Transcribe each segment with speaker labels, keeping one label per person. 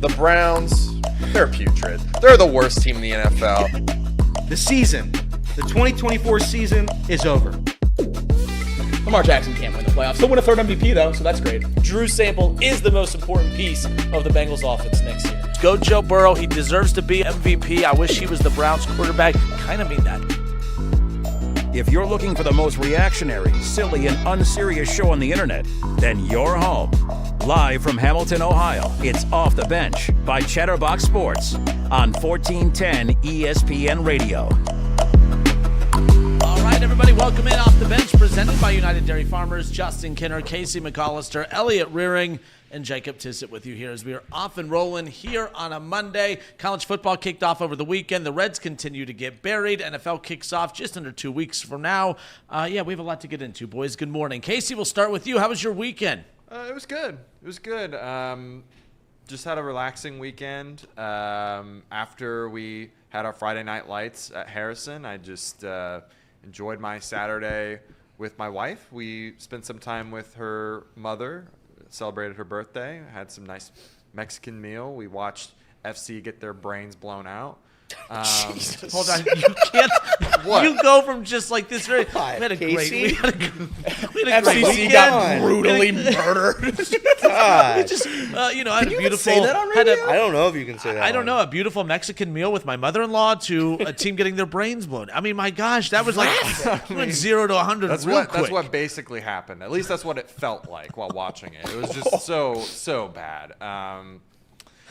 Speaker 1: The Browns, they're putrid. They're the worst team in the NFL.
Speaker 2: The season, the 2024 season is over.
Speaker 3: Lamar Jackson can't win the playoffs. He'll win a third MVP, though, so that's great.
Speaker 4: Drew Sample is the most important piece of the Bengals offense next year.
Speaker 5: Go Joe Burrow. He deserves to be MVP. I wish he was the Browns quarterback. Kind of mean that.
Speaker 6: If you're looking for the most reactionary, silly, and unserious show on the internet, then you're home. Live from Hamilton, Ohio, it's Off the Bench by Chatterbox Sports on 1410 ESPN Radio.
Speaker 5: All right, everybody, welcome in Off the Bench, presented by United Dairy Farmers. Justin Kinner, Casey McAllister, Elliot Rearing, and Jacob Tissett with you here as we are off and rolling here on a Monday. College football kicked off over the weekend. The Reds continue to get buried. NFL kicks off just under 2 weeks from now. We have a lot to get into, boys. Good morning. Casey, we'll start with you. How was your weekend?
Speaker 1: It was good. It was good. Just had a relaxing weekend. After we had our Friday night lights at Harrison, I just enjoyed my Saturday with my wife. We spent some time with her mother, celebrated her birthday, had some nice Mexican meal. We watched FC get their brains blown out.
Speaker 5: Hold on, you can't.
Speaker 1: What?
Speaker 5: You go from just like this very.
Speaker 2: God,
Speaker 5: We had a
Speaker 2: Casey?
Speaker 5: great
Speaker 3: FCC got brutally murdered.
Speaker 2: God.
Speaker 5: Just, I had
Speaker 3: Can
Speaker 5: a
Speaker 3: you
Speaker 5: beautiful.
Speaker 3: say that on
Speaker 5: had
Speaker 3: radio?
Speaker 5: a-
Speaker 2: I don't know if you can say that.
Speaker 5: I don't know, a beautiful Mexican meal with my mother-in-law to a team getting their brains blown. I mean, my gosh, that was like went 0 to 100
Speaker 1: That's
Speaker 5: real
Speaker 1: what
Speaker 5: quick.
Speaker 1: that's what basically happened. At least that's what it felt like while watching it. It was just so bad.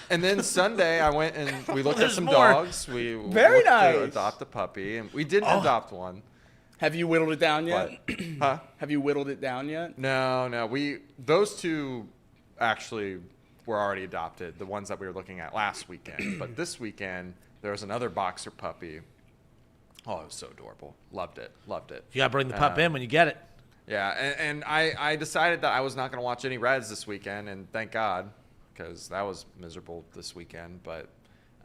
Speaker 1: And then Sunday, I went and we looked at
Speaker 5: There's
Speaker 1: some
Speaker 5: more.
Speaker 1: dogs. We
Speaker 3: Very
Speaker 1: looked to
Speaker 3: nice.
Speaker 1: adopt a puppy, and we didn't adopt one.
Speaker 3: Have you whittled it down
Speaker 1: But,
Speaker 3: yet?
Speaker 1: huh?
Speaker 3: Have you whittled it down yet?
Speaker 1: No. Those two actually were already adopted. The ones that we were looking at last weekend, but this weekend there was another boxer puppy. Oh, it was so adorable. Loved it.
Speaker 5: You got to bring the pup in when you get it.
Speaker 1: Yeah, and I decided that I was not going to watch any Reds this weekend, and thank God, because that was miserable this weekend. But,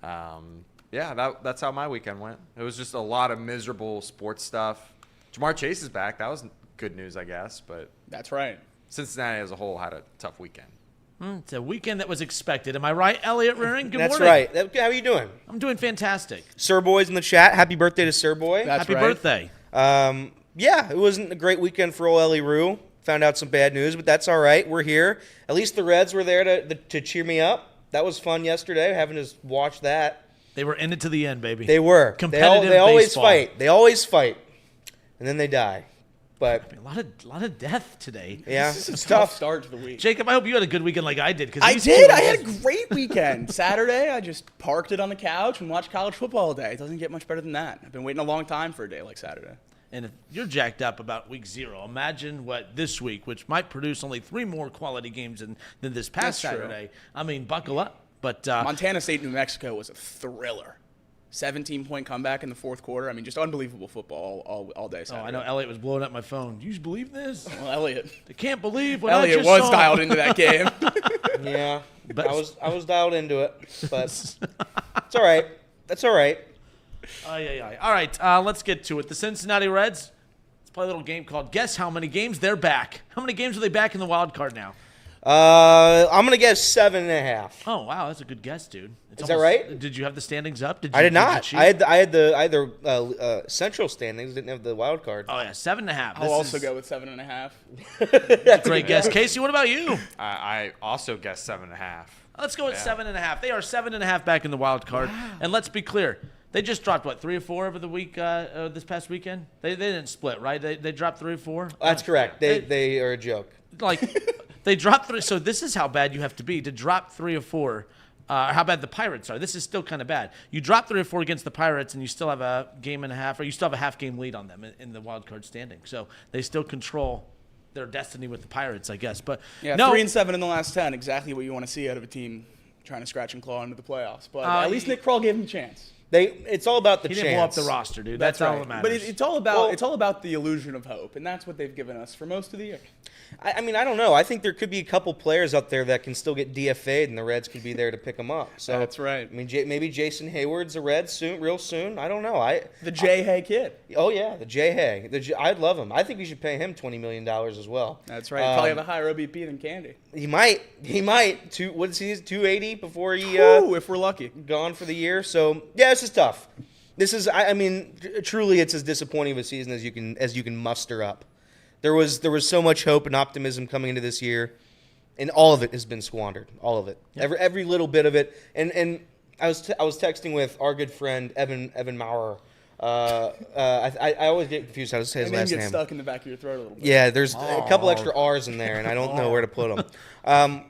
Speaker 1: that's how my weekend went. It was just a lot of miserable sports stuff. Jamar Chase is back. That was good news, I guess. But
Speaker 3: That's right.
Speaker 1: Cincinnati as a whole had a tough weekend.
Speaker 5: It's a weekend that was expected. Am I right, Elliot Rearing? Good
Speaker 2: That's
Speaker 5: morning.
Speaker 2: right. How are you doing?
Speaker 5: I'm doing fantastic.
Speaker 2: Sir Boys in the chat. Happy birthday to Sir Boy.
Speaker 3: That's
Speaker 5: Happy
Speaker 3: right.
Speaker 5: birthday.
Speaker 2: It wasn't a great weekend for old Ellie Rue. Found out some bad news, but that's all right. We're here. At least the Reds were there to cheer me up. That was fun yesterday, having to watch that.
Speaker 5: They were in it to the end, baby.
Speaker 2: They were.
Speaker 5: Competitive
Speaker 2: They always
Speaker 5: baseball.
Speaker 2: fight. They always fight. And then they die. But,
Speaker 5: A lot of death today.
Speaker 2: yeah,
Speaker 3: This is
Speaker 2: it's
Speaker 3: a tough
Speaker 2: tough.
Speaker 3: start to the week.
Speaker 5: Jacob, I hope you had a good weekend like I did.
Speaker 3: I did. I had a great weekend. Saturday, I just parked it on the couch and watched college football all day. It doesn't get much better than that. I've been waiting a long time for a day like Saturday.
Speaker 5: And if you're jacked up about week 0, imagine what this week, which might produce only 3 more quality games than this past
Speaker 3: That's true.
Speaker 5: Saturday. I mean, buckle up. But
Speaker 3: Montana State, New Mexico was a thriller. 17-point comeback in the fourth quarter. I mean, just unbelievable football all day Saturday.
Speaker 5: I know Elliot was blowing up my phone. Do you believe this?
Speaker 3: Well, Elliot.
Speaker 5: I can't believe what I
Speaker 3: Elliot
Speaker 5: just
Speaker 3: was
Speaker 5: saw.
Speaker 3: dialed into that game.
Speaker 2: Yeah,
Speaker 5: But-
Speaker 2: I was dialed into it, but it's all right. That's all right.
Speaker 5: All right, let's get to it. The Cincinnati Reds. Let's play a little game called Guess How Many Games They're Back. How many games are they back in the wild card now?
Speaker 2: I'm gonna guess 7.5.
Speaker 5: Oh, wow, that's a good guess, dude. It's
Speaker 2: Is that right?
Speaker 5: Did you have the standings up?
Speaker 2: I did not.
Speaker 5: cheat?
Speaker 2: I had the central standings. Didn't have the wild card.
Speaker 5: Oh yeah, 7.5.
Speaker 3: I'll also go with 7.5.
Speaker 5: That's a great guess. Casey, what about you?
Speaker 1: I also guessed 7.5.
Speaker 5: Let's go with 7.5. They are 7.5 back in the wild card. Wow. And let's be clear, they just dropped what, 3 or 4 over the week this past weekend? They didn't split, right? They dropped 3 or 4.
Speaker 2: That's correct. They are a joke.
Speaker 5: Like they dropped 3. So this is how bad you have to be to drop 3 or 4. How bad the Pirates are. This is still kind of bad. You drop 3 or 4 against the Pirates, and you still have a game and a half, or you still have a half-game lead on them in the wild card standing. So they still control their destiny with the Pirates, I guess. But
Speaker 3: Yeah,
Speaker 5: no,
Speaker 3: 3-7 in the last 10. Exactly what you want to see out of a team trying to scratch and claw into the playoffs. But at least Nick Kroll gave him a chance.
Speaker 2: It's all about the
Speaker 5: He
Speaker 2: chance.
Speaker 5: didn't blow up the roster, dude. That's all that matters.
Speaker 3: But it's all about the illusion of hope, and that's what they've given us for most of the year.
Speaker 2: I mean, I don't know. I think there could be a couple players out there that can still get DFA'd, and the Reds could be there to pick them up. So
Speaker 3: That's right.
Speaker 2: I mean, maybe Jason Hayward's a Red real soon. I don't know.
Speaker 3: The J. Hay kid.
Speaker 2: Oh yeah, the J. Hay. I'd love him. I think we should pay him $20 million as well.
Speaker 3: That's right. Probably have a higher OBP than Candy.
Speaker 2: He might. What is he? 280 before he
Speaker 3: if we're lucky.
Speaker 2: gone for the year. So yeah, this is tough. This is. I mean, truly, it's as disappointing of a season as you can muster up. There was so much hope and optimism coming into this year, and all of it has been squandered. All of it, every little bit of it. And I was texting with our good friend Evan Maurer. I always get confused how to say his last
Speaker 3: Get
Speaker 2: name.
Speaker 3: stuck in the back of your throat a little bit.
Speaker 2: Yeah, there's a couple extra R's in there, and I don't know where to put them.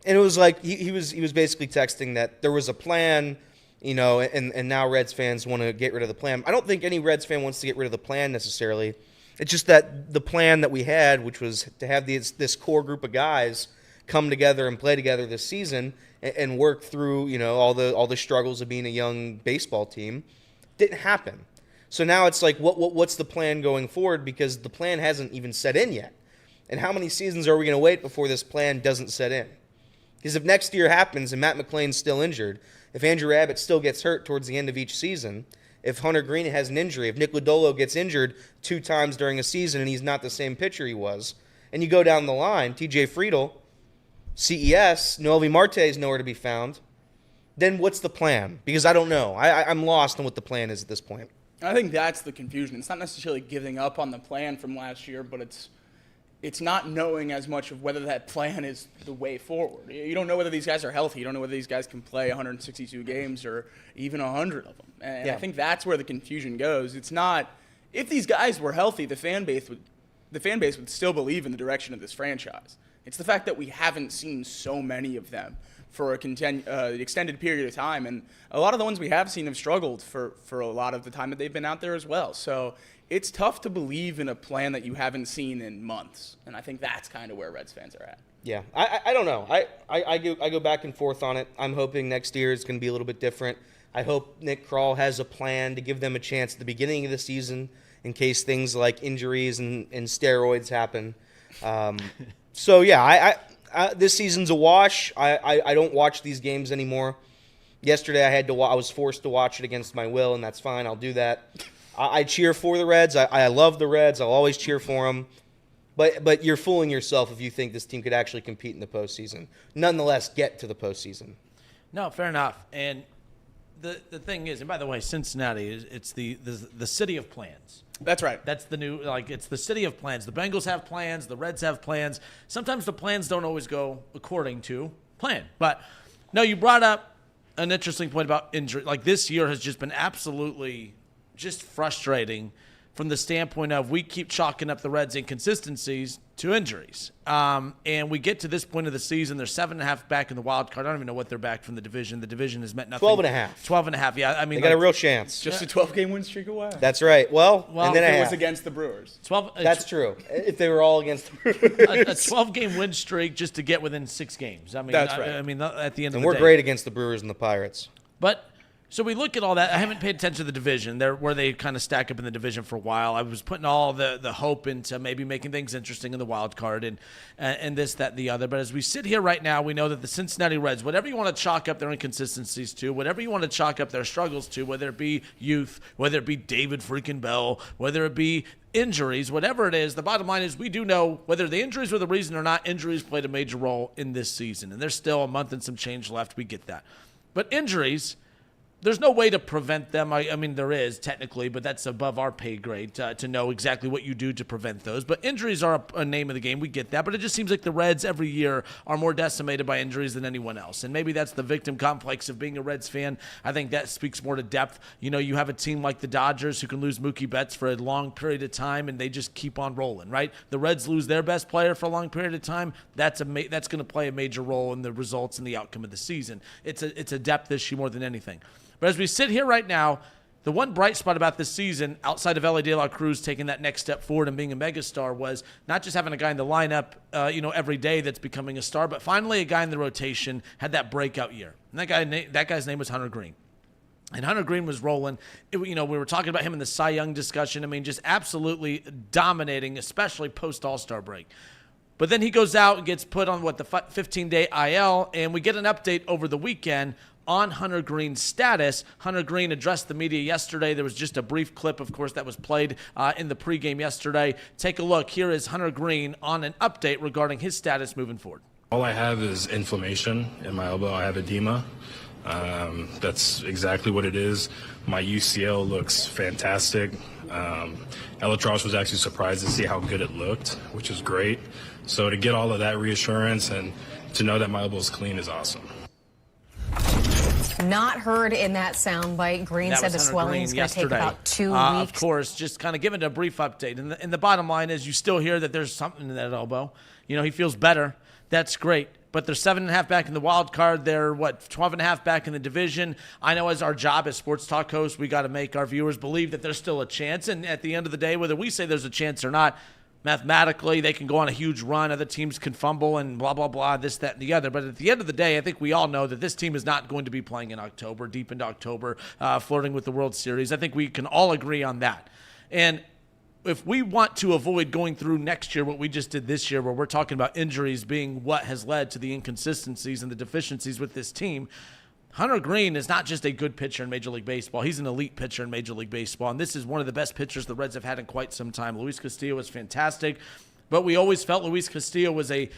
Speaker 2: And it was like he was basically texting that there was a plan, and now Reds fans want to get rid of the plan. I don't think any Reds fan wants to get rid of the plan necessarily. It's just that the plan that we had, which was to have this core group of guys come together and play together this season and work through, all the struggles of being a young baseball team, didn't happen. So now it's like, what's the plan going forward? Because the plan hasn't even set in yet. And how many seasons are we going to wait before this plan doesn't set in? Because if next year happens and Matt McClain's still injured, if Andrew Abbott still gets hurt towards the end of each season, if Hunter Greene has an injury, if Nick Lodolo gets injured 2 times during a season and he's not the same pitcher he was, and you go down the line, TJ Friedel, CES, Noelvi Marte is nowhere to be found, then what's the plan? Because I don't know. I'm lost on what the plan is at this point.
Speaker 3: I think that's the confusion. It's not necessarily giving up on the plan from last year, but it's not knowing as much of whether that plan is the way forward. You don't know whether these guys are healthy. You don't know whether these guys can play 162 games or even 100 of them. And I think that's where the confusion goes. It's not if these guys were healthy, the fan base would still believe in the direction of this franchise. It's the fact that we haven't seen so many of them for a extended period of time, and a lot of the ones we have seen have struggled for a lot of the time that they've been out there as well. So it's tough to believe in a plan that you haven't seen in months, and I think that's kind of where Reds fans are at.
Speaker 2: Yeah, I don't know. I go back and forth on it. I'm hoping next year is going to be a little bit different. I hope Nick Krall has a plan to give them a chance at the beginning of the season in case things like injuries and steroids happen. So yeah, this season's a wash. I don't watch these games anymore. Yesterday I was forced to watch it against my will, and that's fine. I'll do that. I cheer for the Reds. I love the Reds. I'll always cheer for them. But you're fooling yourself if you think this team could actually compete in the postseason. Nonetheless, get to the postseason.
Speaker 5: No, fair enough. And the thing is, and by the way, Cincinnati it's the city of plans.
Speaker 3: That's right.
Speaker 5: That's the new, it's the city of plans. The Bengals have plans. The Reds have plans. Sometimes the plans don't always go according to plan. But no, you brought up an interesting point about injury. Like, this year has just been absolutely just frustrating from the standpoint of we keep chalking up the Reds' inconsistencies to injuries. And we get to this point of the season, they're 7.5 back in the wild card. I don't even know what they're back from the division. The division has meant nothing.
Speaker 2: 12.5.
Speaker 5: 12.5, yeah. I mean,
Speaker 2: They got a real chance.
Speaker 3: Just a 12-game win streak away.
Speaker 2: That's right. Well, and then
Speaker 3: If
Speaker 2: a
Speaker 3: it was
Speaker 2: half.
Speaker 3: against the Brewers.
Speaker 5: 12.
Speaker 2: That's true. If they were all against the Brewers.
Speaker 5: A 12-game win streak just to get within 6 games. I mean,
Speaker 3: That's right.
Speaker 5: I mean, at the end of
Speaker 2: And
Speaker 5: the
Speaker 2: we're
Speaker 5: day.
Speaker 2: great against the Brewers and the Pirates.
Speaker 5: But so we look at all that. I haven't paid attention to the division, where they kind of stack up in the division for a while. I was putting all the hope into maybe making things interesting in the wild card and this, that, and the other. But as we sit here right now, we know that the Cincinnati Reds, whatever you want to chalk up their inconsistencies to, whatever you want to chalk up their struggles to, whether it be youth, whether it be David freaking Bell, whether it be injuries, whatever it is, the bottom line is we do know whether the injuries were the reason or not, injuries played a major role in this season. And there's still a month and some change left. We get that. But injuries, there's no way to prevent them. I mean, there is technically, but that's above our pay grade to know exactly what you do to prevent those. But injuries are a name of the game. We get that. But it just seems like the Reds every year are more decimated by injuries than anyone else. And maybe that's the victim complex of being a Reds fan. I think that speaks more to depth. You know, you have a team like the Dodgers who can lose Mookie Betts for a long period of time, and they just keep on rolling, right? The Reds lose their best player for a long period of time. That's going to play a major role in the results and the outcome of the season. It's a depth issue more than anything. But as we sit here right now, the one bright spot about this season, outside of Elly De La Cruz taking that next step forward and being a megastar, was not just having a guy in the lineup, every day that's becoming a star, but finally a guy in the rotation had that breakout year. And that guy's name was Hunter Greene. And Hunter Greene was rolling. We were talking about him in the Cy Young discussion. I mean, just absolutely dominating, especially post All-Star break. But then he goes out and gets put on, the 15-day IL, and we get an update over the weekend on Hunter Greene's status. Hunter Greene addressed the media yesterday. There was just a brief clip, of course, that was played in the pregame yesterday. Take a look. Here is Hunter Greene on an update regarding his status moving forward.
Speaker 7: All I have is inflammation in my elbow. I have edema. That's exactly what it is. My UCL looks fantastic. Elatrosh was actually surprised to see how good it looked, which is great. So to get all of that reassurance and to know that my elbow is clean is awesome.
Speaker 8: Not heard in that soundbite. Greene said the swelling is going to take about 2 weeks.
Speaker 5: Of course, just kind of giving a brief update. And the bottom line is you still hear that there's something in that elbow. He feels better. That's great. But they're 7.5 back in the wild card. They're, 12.5 back in the division. I know as our job as sports talk hosts, we got to make our viewers believe that there's still a chance. And at the end of the day, whether we say there's a chance or not, mathematically, they can go on a huge run. Other teams can fumble and blah, blah, blah, this, that, and the other. But at the end of the day, I think we all know that this team is not going to be playing in October, deep into October, flirting with the World Series. I think we can all agree on that. And if we want to avoid going through next year what we just did this year, where we're talking about injuries being what has led to the inconsistencies and the deficiencies with this team, Hunter Greene is not just a good pitcher in Major League Baseball. He's an elite pitcher in Major League Baseball, and this is one of the best pitchers the Reds have had in quite some time. Luis Castillo was fantastic, but we always felt Luis Castillo was a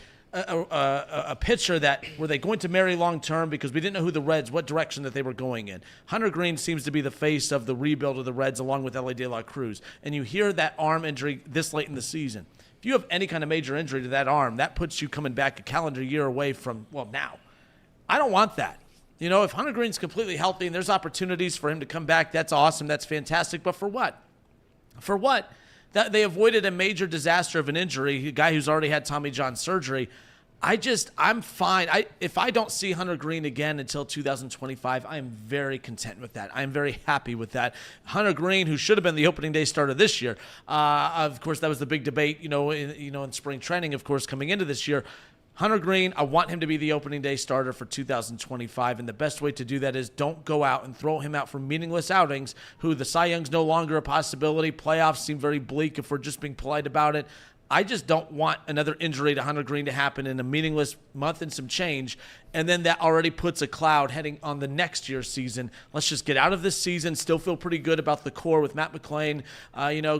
Speaker 5: pitcher that were they going to marry long term, because we didn't know who the Reds, what direction that they were going in. Hunter Greene seems to be the face of the rebuild of the Reds, along with Elly De La Cruz. And you hear that arm injury this late in the season. If you have any kind of major injury to that arm, that puts you coming back a calendar year away from, now. I don't want that. If Hunter Greene's completely healthy and there's opportunities for him to come back, that's awesome. That's fantastic. But for what? For what? That they avoided a major disaster of an injury, a guy who's already had Tommy John surgery. I'm fine. If I don't see Hunter Greene again until 2025, I am very content with that. I am very happy with that. Hunter Greene, who should have been the opening day starter this year, of course, that was the big debate, in spring training, of course, coming into this year. Hunter Greene, I want him to be the opening day starter for 2025, and the best way to do that is don't go out and throw him out for meaningless outings, who the Cy Young's no longer a possibility. Playoffs seem very bleak if we're just being polite about it. I just don't want another injury to Hunter Greene to happen in a meaningless month and some change, and then that already puts a cloud heading on the next year's season. Let's just get out of this season, still feel pretty good about the core with Matt McClain.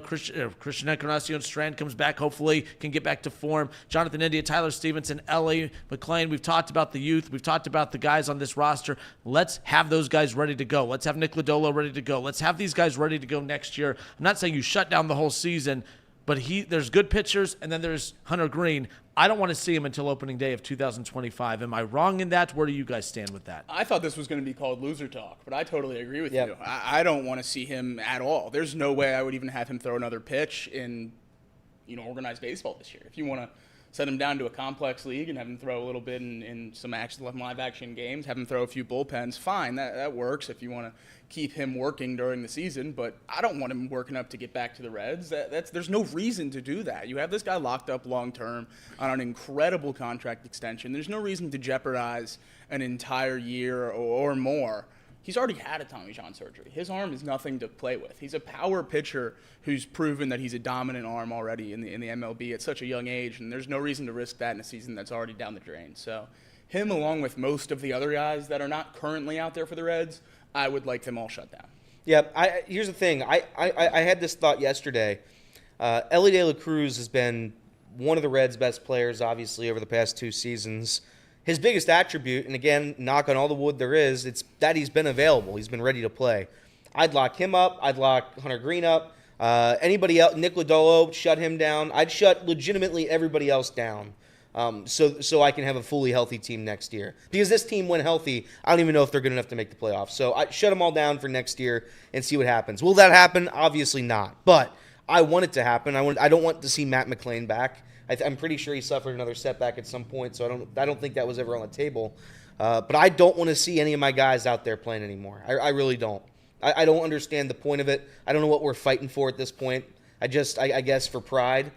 Speaker 5: Christian Encarnacion Strand comes back, hopefully can get back to form. Jonathan India, Tyler Stevenson, Elly, McClain. We've talked about the youth. We've talked about the guys on this roster. Let's have those guys ready to go. Let's have Nick Lodolo ready to go. Let's have these guys ready to go next year. I'm not saying you shut down the whole season, but there's good pitchers, and then there's Hunter Greene. I don't want to see him until opening day of 2025. Am I wrong in that? Where do you guys stand with that?
Speaker 3: I thought this was going to be called loser talk, but I totally agree with you. I don't want to see him at all. There's no way I would even have him throw another pitch in, organized baseball this year. If you want to set him down to a complex league and have him throw a little bit in some live action games, have him throw a few bullpens, fine, that works if you want to keep him working during the season, but I don't want him working up to get back to the Reds. There's no reason to do that. You have this guy locked up long term on an incredible contract extension. There's no reason to jeopardize an entire year or more. He's already had a Tommy John surgery. His arm is nothing to play with. He's a power pitcher who's proven that he's a dominant arm already in the MLB at such a young age, and there's no reason to risk that in a season that's already down the drain. So him, along with most of the other guys that are not currently out there for the Reds, I would like them all shut down.
Speaker 2: Yeah, here's the thing. I had this thought yesterday. Elly De La Cruz has been one of the Reds' best players, obviously, over the past 2 seasons. His biggest attribute, and again, knock on all the wood there is, it's that he's been available. He's been ready to play. I'd lock him up. I'd lock Hunter Greene up. Anybody else, Nick Lodolo, shut him down. I'd shut legitimately everybody else down. So I can have a fully healthy team next year. Because this team, when healthy, I don't even know if they're good enough to make the playoffs. So I shut them all down for next year and see what happens. Will that happen? Obviously not. But I want it to happen. I don't want to see Matt McClain back. I'm pretty sure he suffered another setback at some point, so I don't think that was ever on the table. But I don't want to see any of my guys out there playing anymore. I really don't. I don't understand the point of it. I don't know what we're fighting for at this point. I guess for pride.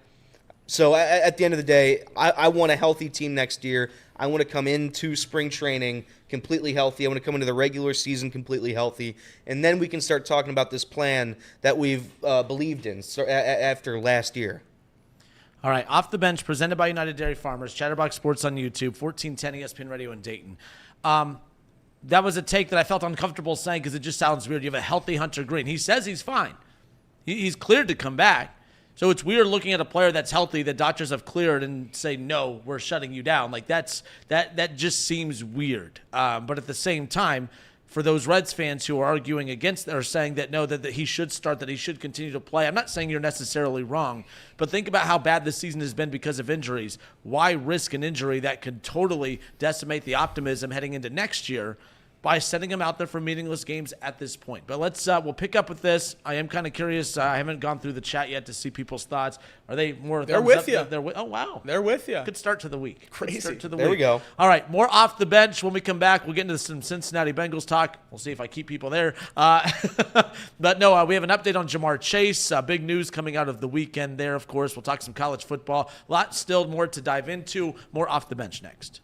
Speaker 2: So at the end of the day, I want a healthy team next year. I want to come into spring training completely healthy. I want to come into the regular season completely healthy. And then we can start talking about this plan that we've believed in after last year.
Speaker 5: All right, Off the Bench, presented by United Dairy Farmers, Chatterbox Sports on YouTube, 1410 ESPN Radio in Dayton. That was a take that I felt uncomfortable saying because it just sounds weird. You have a healthy Hunter Greene. He says he's fine. He's cleared to come back. So it's weird looking at a player that's healthy that doctors have cleared and say, no, we're shutting you down. Like that just seems weird. But at the same time, for those Reds fans who are arguing against or saying that no, that he should start, that he should continue to play, I'm not saying you're necessarily wrong, but think about how bad this season has been because of injuries. Why risk an injury that could totally decimate the optimism heading into next year by sending him out there for meaningless games at this point? But we'll pick up with this. I am kind of curious. I haven't gone through the chat yet to see people's thoughts. Are they more?
Speaker 3: They're with you.
Speaker 5: Oh wow,
Speaker 3: they're with you.
Speaker 5: Good start to the week.
Speaker 3: Crazy.
Speaker 5: Good start to the
Speaker 2: There
Speaker 5: week.
Speaker 2: we go.
Speaker 5: All right, more Off the Bench when we come back. We'll get into some Cincinnati Bengals talk. We'll see if I keep people there. But no, we have an update on Jamar Chase. Big news coming out of the weekend there. Of course, we'll talk some college football. A lot still more to dive into. More Off the Bench next.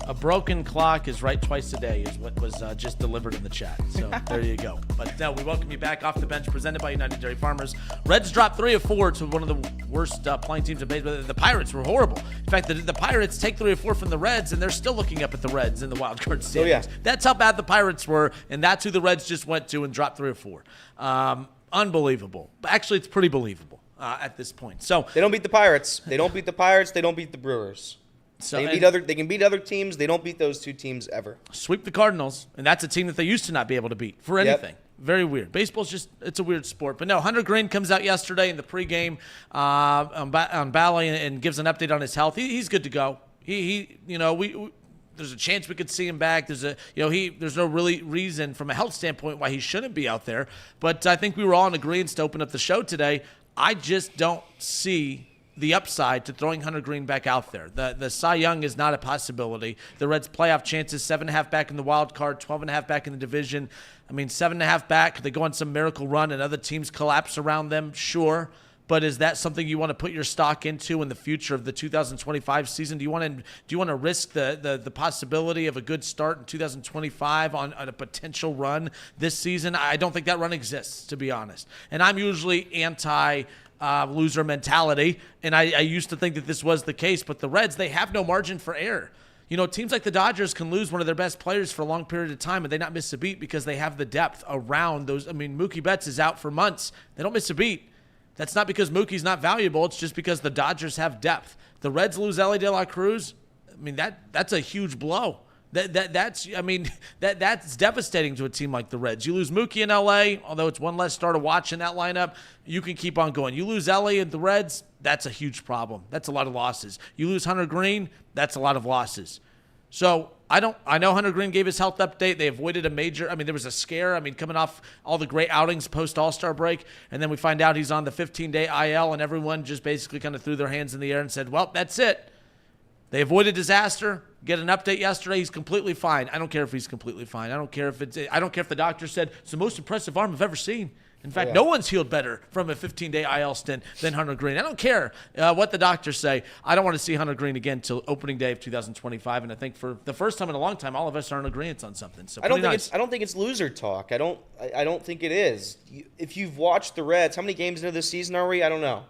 Speaker 5: A broken clock is right twice a day is what was just delivered in the chat. So there you go. But no, we welcome you back. Off the Bench, presented by United Dairy Farmers. Reds dropped 3 of 4 to one of the worst playing teams in baseball. The Pirates were horrible. In fact, the Pirates take 3 of 4 from the Reds, and they're still looking up at the Reds in the wild card standings.
Speaker 2: yeah.
Speaker 5: That's how bad the Pirates were, and that's who the Reds just went to and dropped 3 of 4. Unbelievable. But actually, it's pretty believable at this point. So
Speaker 2: They don't beat the Pirates. They don't beat the Pirates. They don't beat the Brewers.
Speaker 5: So,
Speaker 2: They can beat other teams. They don't beat those two teams ever.
Speaker 5: sweep the Cardinals, and that's a team that they used to not be able to beat for anything. Very weird. Baseball's just, it's a weird sport. But no, Hunter Greene comes out yesterday in the pregame on Bally and gives an update on his health. He's good to go. We there's a chance we could see him back. There's no really reason from a health standpoint why he shouldn't be out there. But I think we were all in agreement to open up the show today. I just don't see the upside to throwing Hunter Greene back out there. The Cy Young is not a possibility. The Reds' playoff chances, 7.5 back in the wild card, 12.5 back in the division. I mean, 7.5 back. Could they go on some miracle run and other teams collapse around them? Sure. But is that something you want to put your stock into in the future of the 2025 season? Do you want to risk the possibility of a good start in 2025 on a potential run this season? I don't think that run exists, to be honest. And I'm usually anti loser mentality, and I used to think that this was the case, but the Reds, they have no margin for error. Teams like the Dodgers can lose one of their best players for a long period of time and they not miss a beat because they have the depth around those. I mean, Mookie Betts is out for months. They don't miss a beat. That's not because Mookie's not valuable. It's just because the Dodgers have depth. The Reds lose Elly De La Cruz. I mean, that's a huge blow. That's devastating to a team like the Reds. You lose Mookie in LA, although it's one less star to watch in that lineup, you can keep on going. You lose Elly and the Reds, that's a huge problem. That's a lot of losses. You lose Hunter Greene, that's a lot of losses. So I know Hunter Greene gave his health update. They avoided a major, there was a scare. Coming off all the great outings post All-Star break, and then we find out he's on the 15-day IL, and everyone just basically kind of threw their hands in the air and said, well, that's it. They avoided disaster. Get an update yesterday. He's completely fine. I don't care if he's completely fine. I don't care if the doctor said it's the most impressive arm I've ever seen. In fact, no one's healed better from a 15-day IL stint than Hunter Greene. I don't care what the doctors say. I don't want to see Hunter Greene again until opening day of 2025. And I think for the first time in a long time, all of us are in agreement on something. So
Speaker 2: I don't think it's loser talk. I don't think it is. If you've watched the Reds, how many games into this season are we? I don't know.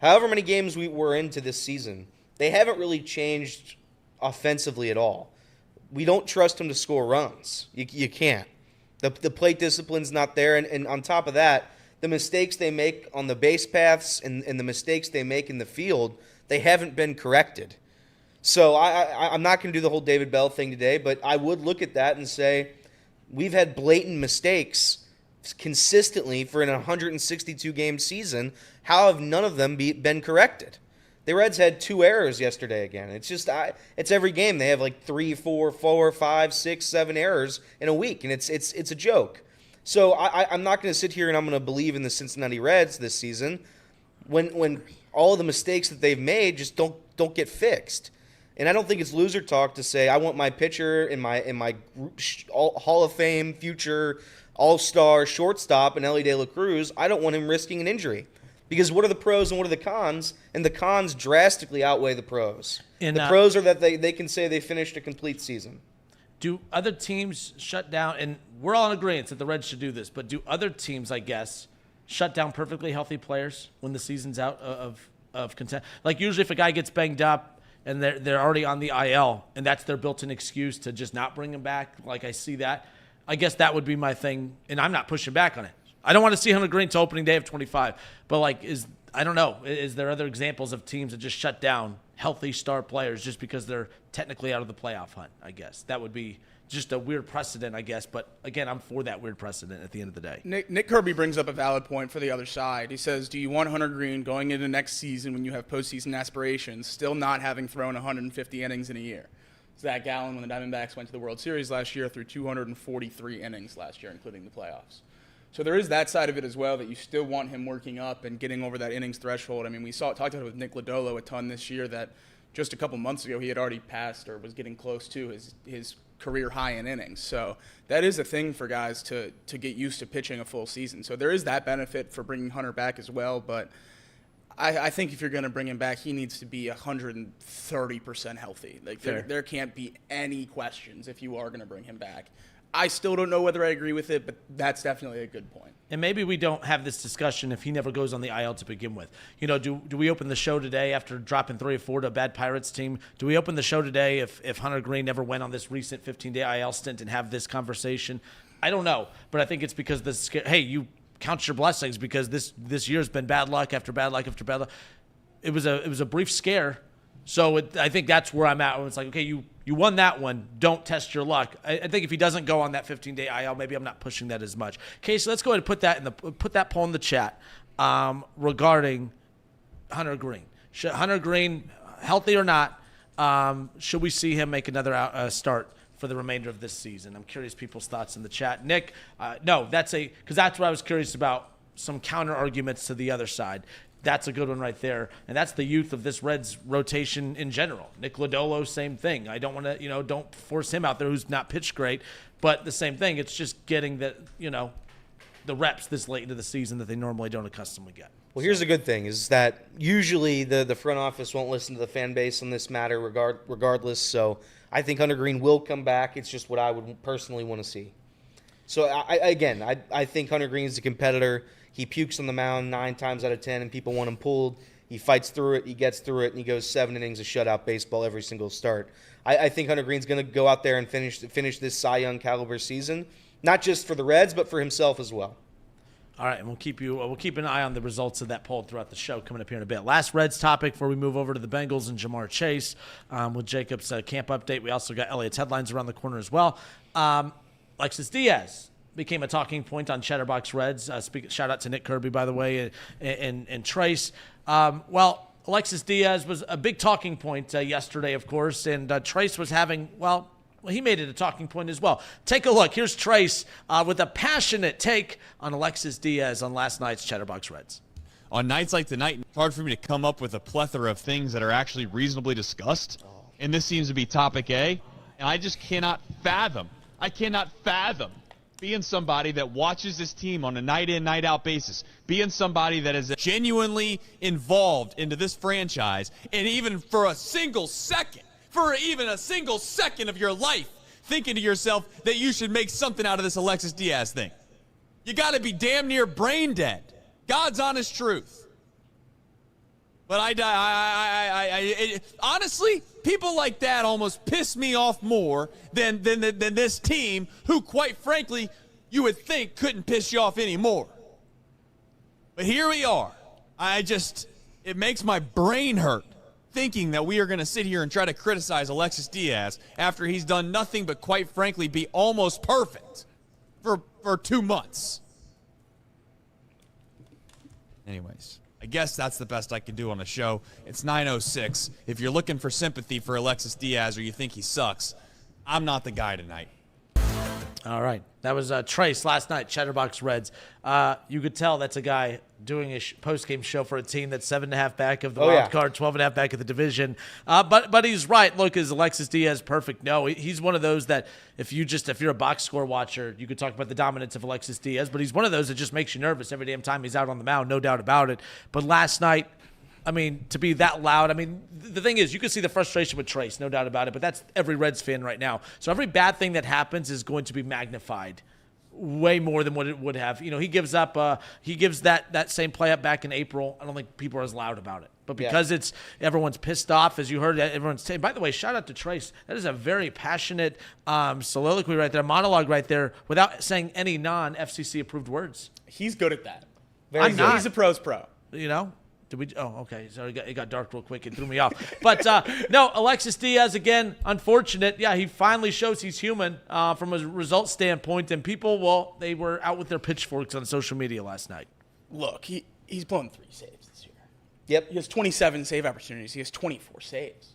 Speaker 2: However many games we were into this season, they haven't really changed offensively at all. We don't trust them to score runs. You can't. The plate discipline's not there, and on top of that, the mistakes they make on the base paths and the mistakes they make in the field, they haven't been corrected. So I'm not going to do the whole David Bell thing today, but I would look at that and say we've had blatant mistakes consistently for an 162-game season. How have none of them been corrected? The Reds had 2 errors yesterday again. It's just it's every game. They have like 3, 4, 5, 6, 7 errors in a week, and it's a joke. So I'm not going to sit here and I'm going to believe in the Cincinnati Reds this season. when all the mistakes that they've made just don't get fixed. And I don't think it's loser talk to say I want my pitcher in my Hall of Fame future all-star shortstop and Elly De La Cruz. I don't want him risking an injury. Because what are the pros and what are the cons? And the cons drastically outweigh the pros. The pros are that they can say they finished a complete season.
Speaker 5: Do other teams shut down, and we're all in agreement that the Reds should do this, but do other teams, I guess, shut down perfectly healthy players when the season's out of content? Like usually if a guy gets banged up and they're already on the IL and that's their built-in excuse to just not bring him back, like I see that, I guess that would be my thing, and I'm not pushing back on it. I don't want to see Hunter Greene to opening day of 25, but I don't know. Is there other examples of teams that just shut down healthy star players just because they're technically out of the playoff hunt? I guess that would be just a weird precedent, I guess. But again, I'm for that weird precedent at the end of the day.
Speaker 3: Nick Kirby brings up a valid point for the other side. He says, do you want Hunter Greene going into next season when you have postseason aspirations, still not having thrown 150 innings in a year? Zach Gallen, when the Diamondbacks went to the World Series last year, threw 243 innings last year, including the playoffs. So there is that side of it as well, that you still want him working up and getting over that innings threshold. I mean, we talked about it with Nick Lodolo a ton this year, that just a couple months ago he had already passed or was getting close to his career high in innings. So that is a thing for guys to get used to pitching a full season. So there is that benefit for bringing Hunter back as well. But I think if you're going to bring him back, he needs to be 130% healthy. Like there can't be any questions if you are going to bring him back. I still don't know whether I agree with it, but that's definitely a good point.
Speaker 5: And maybe we don't have this discussion if he never goes on the IL to begin with. You know, do we open the show today after dropping 3 or 4 to a bad Pirates team? Do we open the show today if Hunter Greene never went on this recent 15-day IL stint and have this conversation? I don't know, but I think it's because you count your blessings because this year's been bad luck after bad luck after bad luck. It was a brief scare. So I think that's where I'm at. When it's like, okay, you won that one. Don't test your luck. I think if he doesn't go on that 15-day IL, maybe I'm not pushing that as much. Casey, let's go ahead and put that poll in the chat regarding Hunter Greene. Hunter Greene, healthy or not, should we see him make another start for the remainder of this season? I'm curious people's thoughts in the chat. Nick, no, because that's what I was curious about. Some counter arguments to the other side. That's a good one right there. And that's the youth of this Reds rotation in general. Nick Lodolo, same thing. I don't want to, don't force him out there who's not pitched great. But the same thing, it's just getting the reps this late into the season that they normally don't accustom to get.
Speaker 2: Well, here's the good thing is that usually the front office won't listen to the fan base on this matter regardless. So I think Hunter Greene will come back. It's just what I would personally want to see. So, I think Hunter Greene's a competitor. He pukes on the mound 9 times out of 10, and people want him pulled. He fights through it. He gets through it, and he goes 7 innings of shutout baseball every single start. I think Hunter Greene's going to go out there and finish this Cy Young caliber season, not just for the Reds, but for himself as well.
Speaker 5: All right, and we'll keep an eye on the results of that poll throughout the show coming up here in a bit. Last Reds topic before we move over to the Bengals and Jamar Chase with Jacob's camp update. We also got Elliot's headlines around the corner as well. Alexis Diaz became a talking point on Chatterbox Reds. Shout out to Nick Kirby, by the way, and Trace. Alexis Diaz was a big talking point yesterday, of course, and Trace was having, he made it a talking point as well. Take a look. Here's Trace with a passionate take on Alexis Diaz on last night's Chatterbox Reds.
Speaker 9: On nights like tonight, it's hard for me to come up with a plethora of things that are actually reasonably discussed, and this seems to be topic A, and I just cannot fathom being somebody that watches this team on a night-in, night-out basis, being somebody that is genuinely involved into this franchise, and even for a single second of your life, thinking to yourself that you should make something out of this Alexis Diaz thing. You got to be damn near brain dead. God's honest truth. But honestly, people like that almost piss me off more than this team, who, quite frankly, you would think couldn't piss you off anymore. But here we are. It makes my brain hurt thinking that we are going to sit here and try to criticize Alexis Diaz after he's done nothing but, quite frankly, be almost perfect for 2 months. Anyways, I guess that's the best I can do on the show. It's 9:06. If you're looking for sympathy for Alexis Diaz or you think he sucks, I'm not the guy tonight.
Speaker 5: All right. That was Trace last night, Chatterbox Reds. You could tell that's a guy doing a post-game show for a team that's 7.5 back of the wild card, 12.5 back of the division. But he's right. Look, is Alexis Diaz perfect? No, he's one of those that if you're a box score watcher, you could talk about the dominance of Alexis Diaz, but he's one of those that just makes you nervous every damn time he's out on the mound, no doubt about it. But last night, I mean, to be that loud, I mean, the thing is, you can see the frustration with Trace, no doubt about it, but that's every Reds fan right now. So every bad thing that happens is going to be magnified way more than what it would have. He gives that same play up back in April. I don't think people are as loud about it. But because everyone's pissed off, as you heard, everyone's saying. By the way, shout out to Trace. That is a very passionate soliloquy right there, monologue right there, without saying any non-FCC approved words.
Speaker 3: He's good at that.
Speaker 5: I'm not.
Speaker 3: He's a pro's pro.
Speaker 5: Did we? Oh, okay. So it got dark real quick. It threw me off. But no, Alexis Diaz, again, unfortunate. Yeah, he finally shows he's human from a result standpoint. And people, they were out with their pitchforks on social media last night.
Speaker 3: Look, he's blown 3 saves this year.
Speaker 2: Yep.
Speaker 3: He has 27 save opportunities. He has 24 saves.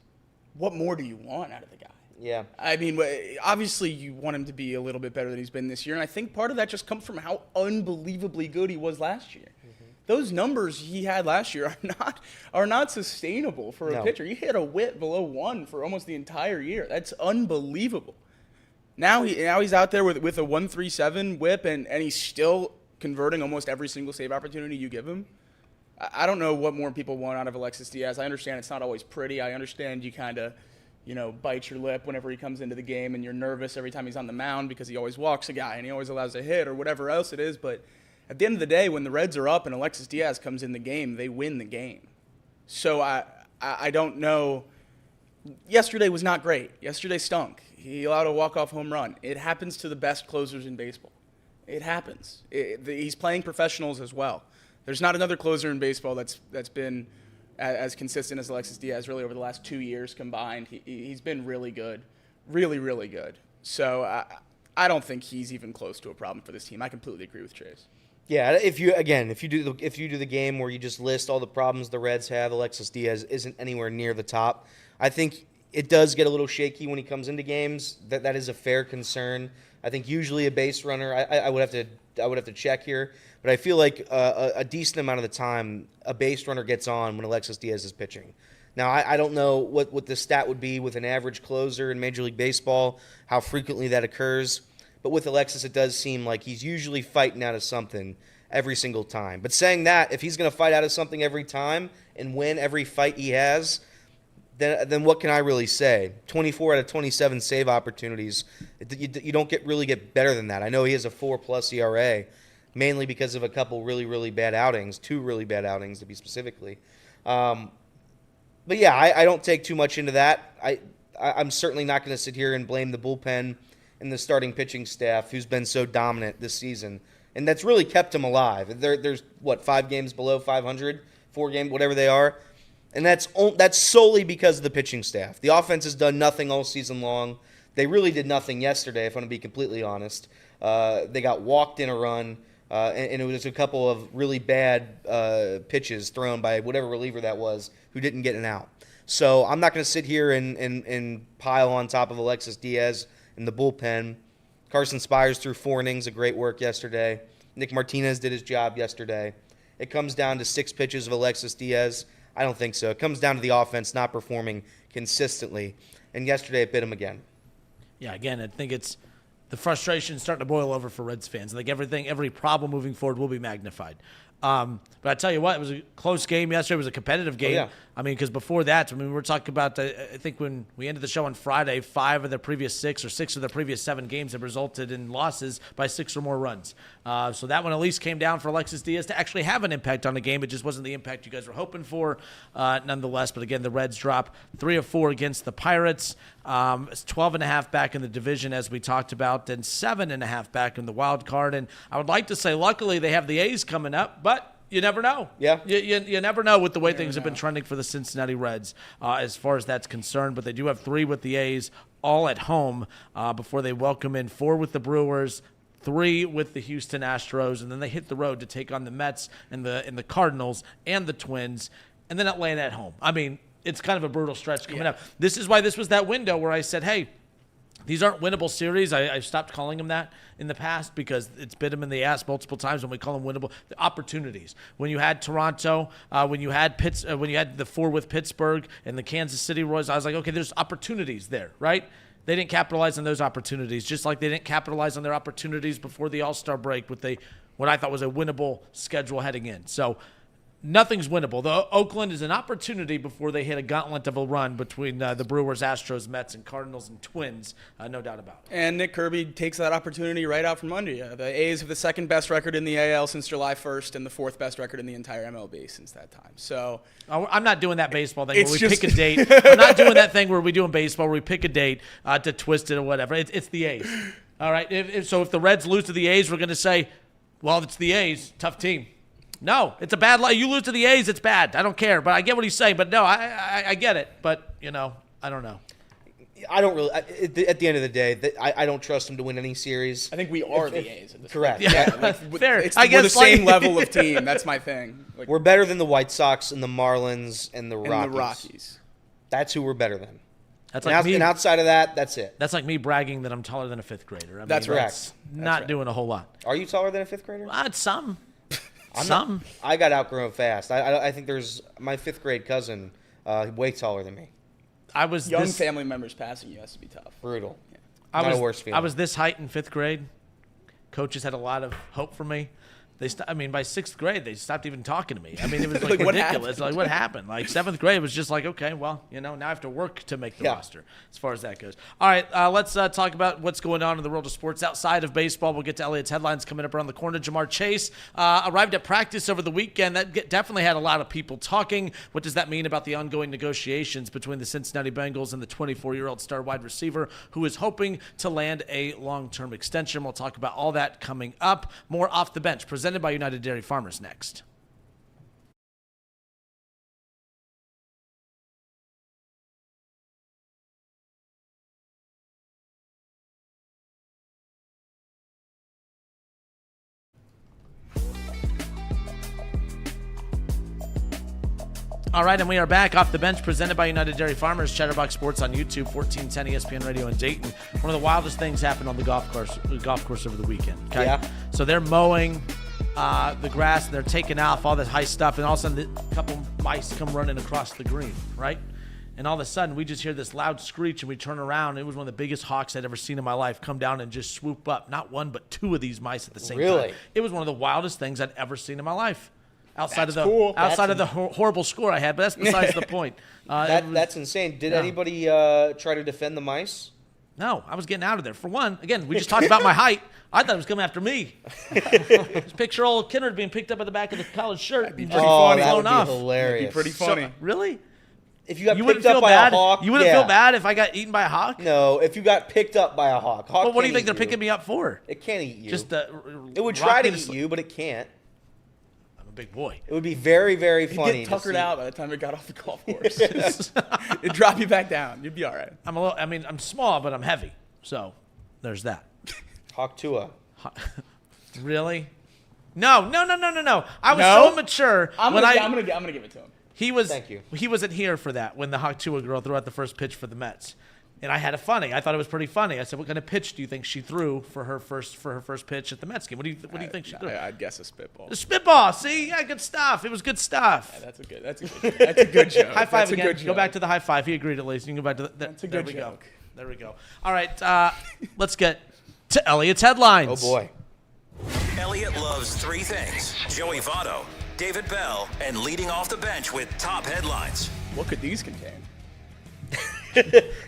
Speaker 3: What more do you want out of the guy?
Speaker 2: Yeah.
Speaker 3: I mean, obviously you want him to be a little bit better than he's been this year. And I think part of that just comes from how unbelievably good he was last year. Those numbers he had last year are not sustainable for a pitcher. He hit a whip below 1 for almost the entire year. That's unbelievable. Now he's out there with a 1.37 whip, and he's still converting almost every single save opportunity you give him. I don't know what more people want out of Alexis Diaz. I understand it's not always pretty. I understand you kind of, bite your lip whenever he comes into the game, and you're nervous every time he's on the mound because he always walks a guy and he always allows a hit or whatever else it is, but at the end of the day, when the Reds are up and Alexis Diaz comes in the game, they win the game. So I don't know. Yesterday was not great. Yesterday stunk. He allowed a walk-off home run. It happens to the best closers in baseball. It happens. He's playing professionals as well. There's not another closer in baseball that's been as consistent as Alexis Diaz really over the last 2 years combined. He's been really good, really, really good. So I don't think he's even close to a problem for this team. I completely agree with Chase.
Speaker 2: Yeah, if you do the game where you just list all the problems the Reds have, Alexis Diaz isn't anywhere near the top. I think it does get a little shaky when he comes into games. That is a fair concern. I think usually a base runner, I would have to check here, but I feel like a decent amount of the time a base runner gets on when Alexis Diaz is pitching. Now I don't know what the stat would be with an average closer in Major League Baseball, how frequently that occurs. But with Alexis, it does seem like he's usually fighting out of something every single time. But saying that, if he's going to fight out of something every time and win every fight he has, then what can I really say? 24 out of 27 save opportunities. You don't really get better than that. I know he has a 4+ ERA, mainly because of a couple really, really bad outings, 2 really bad outings to be specifically. But yeah, I don't take too much into that. I'm certainly not going to sit here and blame the bullpen and the starting pitching staff, who's been so dominant this season, and that's really kept him alive. There's 5 games below 500, 4 games, whatever they are, and that's solely because of the pitching staff. The offense has done nothing all season long. They really did nothing yesterday, if I'm going to be completely honest. They got walked in a run, and it was a couple of really bad pitches thrown by whatever reliever that was who didn't get an out. So I'm not going to sit here and pile on top of Alexis Diaz in the bullpen. Carson Spiers threw 4 innings of great work yesterday. Nick Martinez did his job yesterday. It comes down to 6 pitches of Alexis Diaz. I don't think so. It comes down to the offense not performing consistently. And yesterday it bit him again.
Speaker 5: Yeah, again, I think it's the frustration starting to boil over for Reds fans. Like every problem moving forward will be magnified. But I tell you what, it was a close game yesterday. It was a competitive game. Oh, yeah. I mean, because before that, we're talking about, I think when we ended the show on Friday, 5 of the previous 6 or 6 of the previous 7 games have resulted in losses by 6 or more runs. So that one at least came down for Alexis Diaz to actually have an impact on the game. It just wasn't the impact you guys were hoping for nonetheless. But again, the Reds drop 3 of 4 against the Pirates. It's 12.5 back in the division, as we talked about, and 7.5 back in the wild card. And I would like to say, luckily, they have the A's coming up, but you never know.
Speaker 2: Yeah.
Speaker 5: You never know with the way things have been trending for the Cincinnati Reds as far as that's concerned. But they do have 3 with the A's, all at home, before they welcome in 4 with the Brewers, 3 with the Houston Astros, and then they hit the road to take on the Mets and the Cardinals and the Twins, and then Atlanta at home. I mean, it's kind of a brutal stretch coming up. This is why this was that window where I said, hey, These aren't winnable series. I've stopped calling them that in the past because it's bit them in the ass multiple times when we call them winnable. The opportunities. When you had Toronto, when you had the 4 with Pittsburgh and the Kansas City Royals, I was like, okay, there's opportunities there, right? They didn't capitalize on those opportunities, just like they didn't capitalize on their opportunities before the All-Star break with what I thought was a winnable schedule heading in. So nothing's winnable. The Oakland is an opportunity before they hit a gauntlet of a run between the Brewers, Astros, Mets, and Cardinals and Twins, no doubt about it.
Speaker 3: And Nick Kirby takes that opportunity right out from under you. The A's have the second best record in the AL since July 1st and the 4th best record in the entire MLB since that time. So
Speaker 5: I'm not doing that baseball thing where we pick a date. I'm not doing that thing where we do in baseball where we pick a date to twist it or whatever. It's the A's. All right. If the Reds lose to the A's, we're going to say, well, it's the A's, tough team. No, it's a bad line. You lose to the A's, it's bad. I don't care, but I get what he's saying. But no, I get it. But, I don't know.
Speaker 2: I don't really. At the end of the day, I don't trust him to win any series.
Speaker 3: I think we are the A's at this
Speaker 2: correct.
Speaker 3: point.
Speaker 5: Yeah, fair.
Speaker 3: We're the same level of team. That's my thing.
Speaker 2: We're better than the White Sox and the Marlins and the Rockies. That's who we're better than.
Speaker 5: That's like me.
Speaker 2: And outside of that, that's it.
Speaker 5: That's like me bragging that I'm taller than a 5th grader.
Speaker 3: That's right.
Speaker 5: That's not doing a whole lot.
Speaker 2: Are you taller than a 5th grader?
Speaker 5: Some.
Speaker 2: I got outgrown fast. I think there's my 5th grade cousin, way taller than me.
Speaker 3: Young family members passing you has to be tough.
Speaker 2: Brutal.
Speaker 3: Yeah.
Speaker 2: Not a worse feeling.
Speaker 5: I was this height in 5th grade. Coaches had a lot of hope for me. By 6th grade, they stopped even talking to me. I mean, it was like ridiculous. Like, what happened? Like 7th grade was just like, okay, well, now I have to work to make the roster as far as that goes. All right, let's talk about what's going on in the world of sports outside of baseball. We'll get to Elliot's headlines coming up around the corner. Jamar Chase arrived at practice over the weekend. That definitely had a lot of people talking. What does that mean about the ongoing negotiations between the Cincinnati Bengals and the 24-year-old star wide receiver who is hoping to land a long-term extension? We'll talk about all that coming up. More Off the Bench, presented by United Dairy Farmers next. All right, and we are back off the bench, presented by United Dairy Farmers. Chatterbox Sports on YouTube, 1410 ESPN Radio in Dayton. One of the wildest things happened on the golf course over the weekend. Okay?
Speaker 2: Yeah.
Speaker 5: So they're mowing the grass, and they're taking off all this high stuff, and all of a sudden a couple mice come running across the green, right? And all of a sudden we just hear this loud screech, and we turn around, and it was one of the biggest hawks I'd ever seen in my life come down and just swoop up. Not one, but 2 of these mice at the same time. It was one of the wildest things I'd ever seen in my life. Outside of the horrible score I had, but that's besides the point.
Speaker 2: That's insane. Did anybody try to defend the mice?
Speaker 5: No, I was getting out of there. For one, again, we just talked about my height. I thought it was coming after me. Just picture old Kennard being picked up at the back of the college shirt.
Speaker 3: That'd be pretty funny.
Speaker 2: That would be
Speaker 5: off.
Speaker 2: hilarious.
Speaker 3: That'd be pretty funny.
Speaker 5: So, really?
Speaker 2: If you got
Speaker 5: wouldn't
Speaker 2: picked up
Speaker 5: feel
Speaker 2: by
Speaker 5: bad?
Speaker 2: a hawk,
Speaker 5: You wouldn't feel bad if I got eaten by a hawk?
Speaker 2: No, if you got picked up by a hawk.
Speaker 5: But what do you think they're picking me up for?
Speaker 2: It can't eat you.
Speaker 5: Just
Speaker 2: it would try to eat you, but it can't.
Speaker 5: Big boy.
Speaker 2: It would be very, very funny.
Speaker 3: You'd get tuckered out by the time it got off the golf course. It'd drop you back down. You'd be all right.
Speaker 5: I'm small, but I'm heavy. So there's that.
Speaker 2: Hawk Tua.
Speaker 5: Really? No. I was so mature.
Speaker 3: I'm gonna give it to him.
Speaker 2: Thank you.
Speaker 5: He wasn't here for that when the Hawk Tua girl threw out the first pitch for the Mets. And I had it funny. I thought it was pretty funny. I said, "What kind of pitch do you think she threw for her first pitch at the Mets game? What do you think she threw?"
Speaker 3: I'd guess a spitball.
Speaker 5: A spitball. See, yeah, good stuff. It was good stuff.
Speaker 3: Yeah, that's a good joke.
Speaker 5: High five again. Go back to the high five. He agreed at least. You can go back to
Speaker 3: that's a good joke.
Speaker 5: There we go. All right, let's get to Elliot's headlines.
Speaker 2: Oh boy.
Speaker 6: Elliot loves 3 things: Joey Votto, David Bell, and leading off the bench with top headlines.
Speaker 3: What could these contain?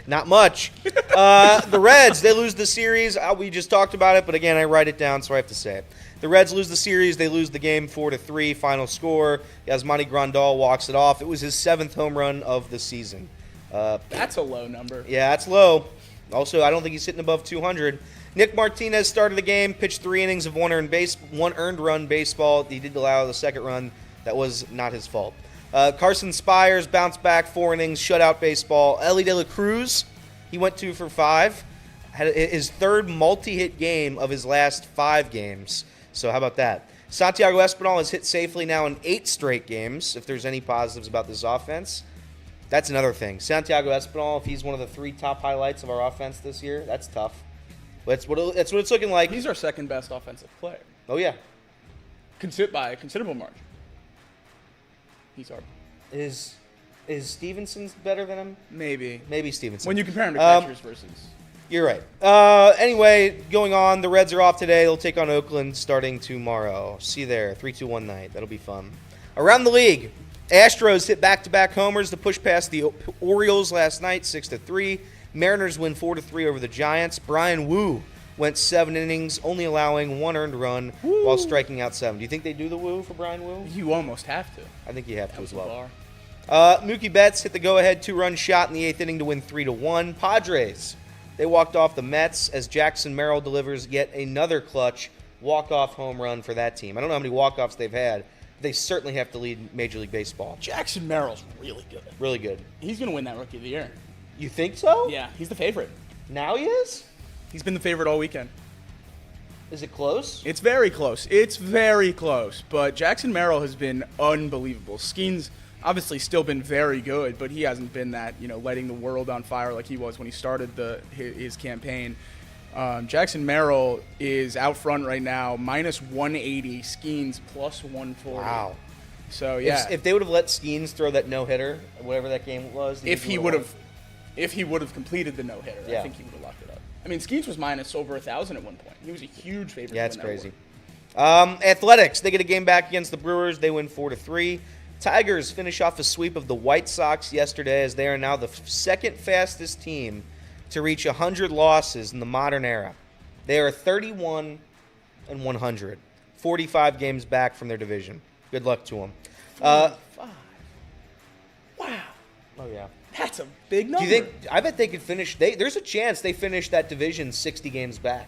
Speaker 2: Not much. The Reds, they lose the series. We just talked about it, but again, I write it down, so I have to say it. The Reds lose the series. They lose the game 4-3. Final score. Yasmani Grandal walks it off. It was his 7th home run of the season.
Speaker 3: That's a low number.
Speaker 2: Yeah, that's low. Also, I don't think he's hitting above 200. Nick Martinez started the game, pitched 3 innings of one earned run baseball. He did allow the second run. That was not his fault. Carson Spiers bounced back 4 innings, shutout baseball. Elly De La Cruz, he went 2 for 5. Had his 3rd multi-hit game of his last 5 games. So how about that? Santiago Espinal has hit safely now in 8 straight games, if there's any positives about this offense. That's another thing. Santiago Espinal, if he's one of the 3 top highlights of our offense this year, that's tough. That's what it's looking like.
Speaker 3: He's our second best offensive player.
Speaker 2: Oh, yeah.
Speaker 3: By a considerable margin. He's our...
Speaker 2: Is Stevenson's better than him?
Speaker 3: Maybe.
Speaker 2: Maybe Stevenson.
Speaker 3: When you compare him to catchers versus...
Speaker 2: You're right. Anyway, going on, the Reds are off today. They'll take on Oakland starting tomorrow. See you there, 3-2-1 night. That'll be fun. Around the league, Astros hit back-to-back homers to push past the Orioles last night, 6-3. Mariners win 4-3 over the Giants. Bryan Woo went 7 innings, only allowing 1 earned run while striking out 7. Do you think they do the woo for Bryan Woo?
Speaker 3: You almost have to.
Speaker 2: I think you have to as well.
Speaker 3: Bar.
Speaker 2: Mookie Betts hit the go-ahead 2-run shot in the 8th inning to win 3-1. Padres, they walked off the Mets as Jackson Merrill delivers yet another clutch walk-off home run for that team. I don't know how many walk-offs they've had. They certainly have to lead Major League Baseball.
Speaker 3: Jackson Merrill's really good.
Speaker 2: Really good.
Speaker 3: He's going to win that Rookie of the Year.
Speaker 2: You think so?
Speaker 3: Yeah, he's the favorite.
Speaker 2: Now he is?
Speaker 3: He's been the favorite all weekend.
Speaker 2: Is it close?
Speaker 3: It's very close. It's very close. But Jackson Merrill has been unbelievable. Skeen's obviously still been very good, but he hasn't been that, lighting the world on fire like he was when he started his campaign. Jackson Merrill is out front right now, -180. Skeen's +140.
Speaker 2: Wow.
Speaker 3: So yeah,
Speaker 2: If they would have let Skeens throw that no-hitter, whatever that game was,
Speaker 3: if he would have completed the no-hitter, I think he would have locked it up. I mean, Skeens was minus over 1,000 at one point. He was a huge favorite.
Speaker 2: Yeah, it's crazy. Athletics, they get a game back against the Brewers. They win 4-3. Tigers finish off a sweep of the White Sox yesterday as they are now the second fastest team to reach 100 losses in the modern era. They are 31-100, 45 games back from their division. Good luck to them.
Speaker 3: 45. Wow.
Speaker 2: Oh, yeah.
Speaker 3: That's a big number.
Speaker 2: Do you think? I bet they could finish. There's a chance they finish that division 60 games back.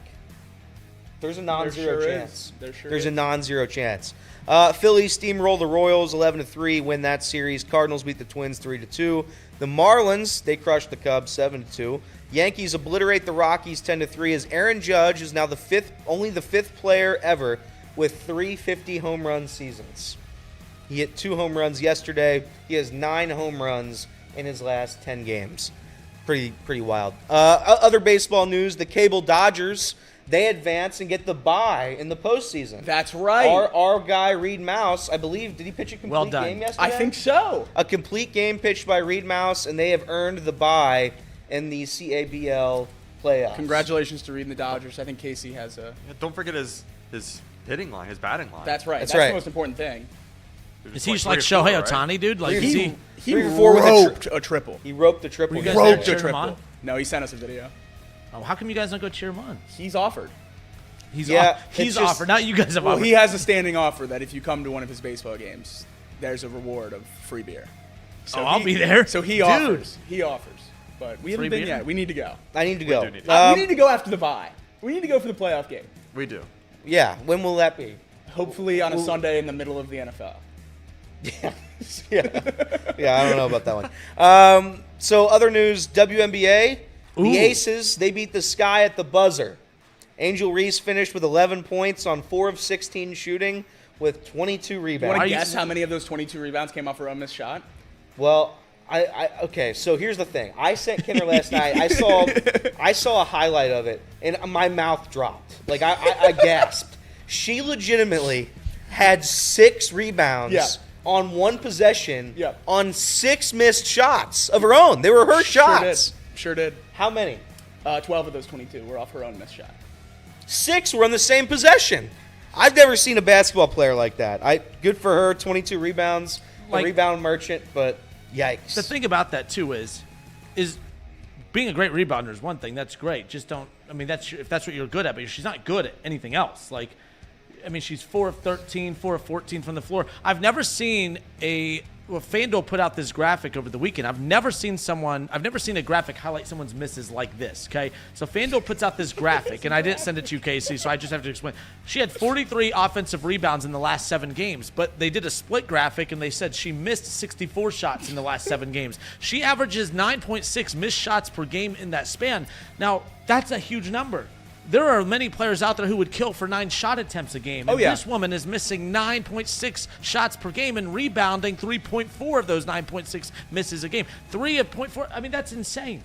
Speaker 2: There's a non-zero chance. There's a non-zero chance. Phillies steamroll the Royals 11-3, win that series. Cardinals beat the Twins 3-2. The Marlins, they crushed the Cubs 7-2. Yankees obliterate the Rockies 10-3 as Aaron Judge is now only the fifth player ever with 350 home run seasons. He hit 2 home runs yesterday. He has 9 home runs in his last 10 games. Pretty wild. Other baseball news, the Cable Dodgers, they advance and get the bye in the postseason.
Speaker 3: That's right.
Speaker 2: Our guy, Reed Mouse, I believe, did he pitch a complete game yesterday?
Speaker 3: I think so.
Speaker 2: A complete game pitched by Reed Mouse, and they have earned the bye in the CABL playoffs.
Speaker 3: Congratulations to Reed and the Dodgers. I think Casey has a...
Speaker 1: Yeah, don't forget his hitting line, his batting line.
Speaker 3: That's right. That's
Speaker 2: right.
Speaker 3: the most important thing.
Speaker 5: Is he just like Shohei Ohtani, dude? Like,
Speaker 3: he
Speaker 2: roped
Speaker 3: a triple.
Speaker 2: He roped a triple.
Speaker 5: Were you guys
Speaker 3: Roped
Speaker 5: there
Speaker 3: a
Speaker 5: cheering him
Speaker 3: triple. No, he sent us a video.
Speaker 5: Oh, how come you guys don't go cheer him on?
Speaker 3: He's offered.
Speaker 5: He's
Speaker 2: just-
Speaker 5: offered. Not you guys have
Speaker 3: Well,
Speaker 5: offered.
Speaker 3: he has a standing offer that if you come to one of his baseball games, there's a reward of free beer. So
Speaker 5: I'll be there.
Speaker 3: So he
Speaker 5: Dude.
Speaker 3: offers. He offers. But we haven't
Speaker 5: Free
Speaker 3: been
Speaker 5: beer?
Speaker 3: yet. We need to go.
Speaker 2: I need to go.
Speaker 1: do need to.
Speaker 3: We need to go after the bye. We need to go for the playoff game.
Speaker 1: We do.
Speaker 2: Yeah, when will that be?
Speaker 3: Hopefully on a Sunday in the middle of the NFL.
Speaker 2: Yeah, I don't know about that one. So other news, WNBA, the Aces, they beat the Sky at the buzzer. Angel Reese finished with 11 points on 4 of 16 shooting with 22
Speaker 3: You
Speaker 2: rebounds.
Speaker 3: want to guess how many of those 22 rebounds came off her own missed shot?
Speaker 2: Well, okay, so here's the thing. I sent Kinder last night. I saw a highlight of it, and my mouth dropped. Like, I gasped. She legitimately had 6 rebounds on 1 possession on 6 missed shots of her own. They were her shots.
Speaker 3: Sure did.
Speaker 2: How many?
Speaker 3: 12 of those 22 were off her own missed shot.
Speaker 2: 6 were on the same possession. I've never seen a basketball player like that. Good for her, 22 rebounds, a rebound merchant, but yikes.
Speaker 5: The thing about that too is being a great rebounder is one thing. That's great. Just don't. I mean, if that's what you're good at, but she's not good at anything else. Like, I mean, she's 4 of 13, 4 of 14 from the floor. I've never seen FanDuel put out this graphic over the weekend. I've never seen a graphic highlight someone's misses like this, okay? So FanDuel puts out this graphic, and I didn't send it to you, Casey, so I just have to explain. She had 43 offensive rebounds in the last 7 games, but they did a split graphic, and they said she missed 64 shots in the last 7 games. She averages 9.6 missed shots per game in that span. Now, that's a huge number. there are many players out there who would kill for 9 shot attempts a game. And this woman is missing 9.6 shots per game and rebounding 3.4 of those 9.6 misses a game. 3 of 0.4. I mean, that's insane.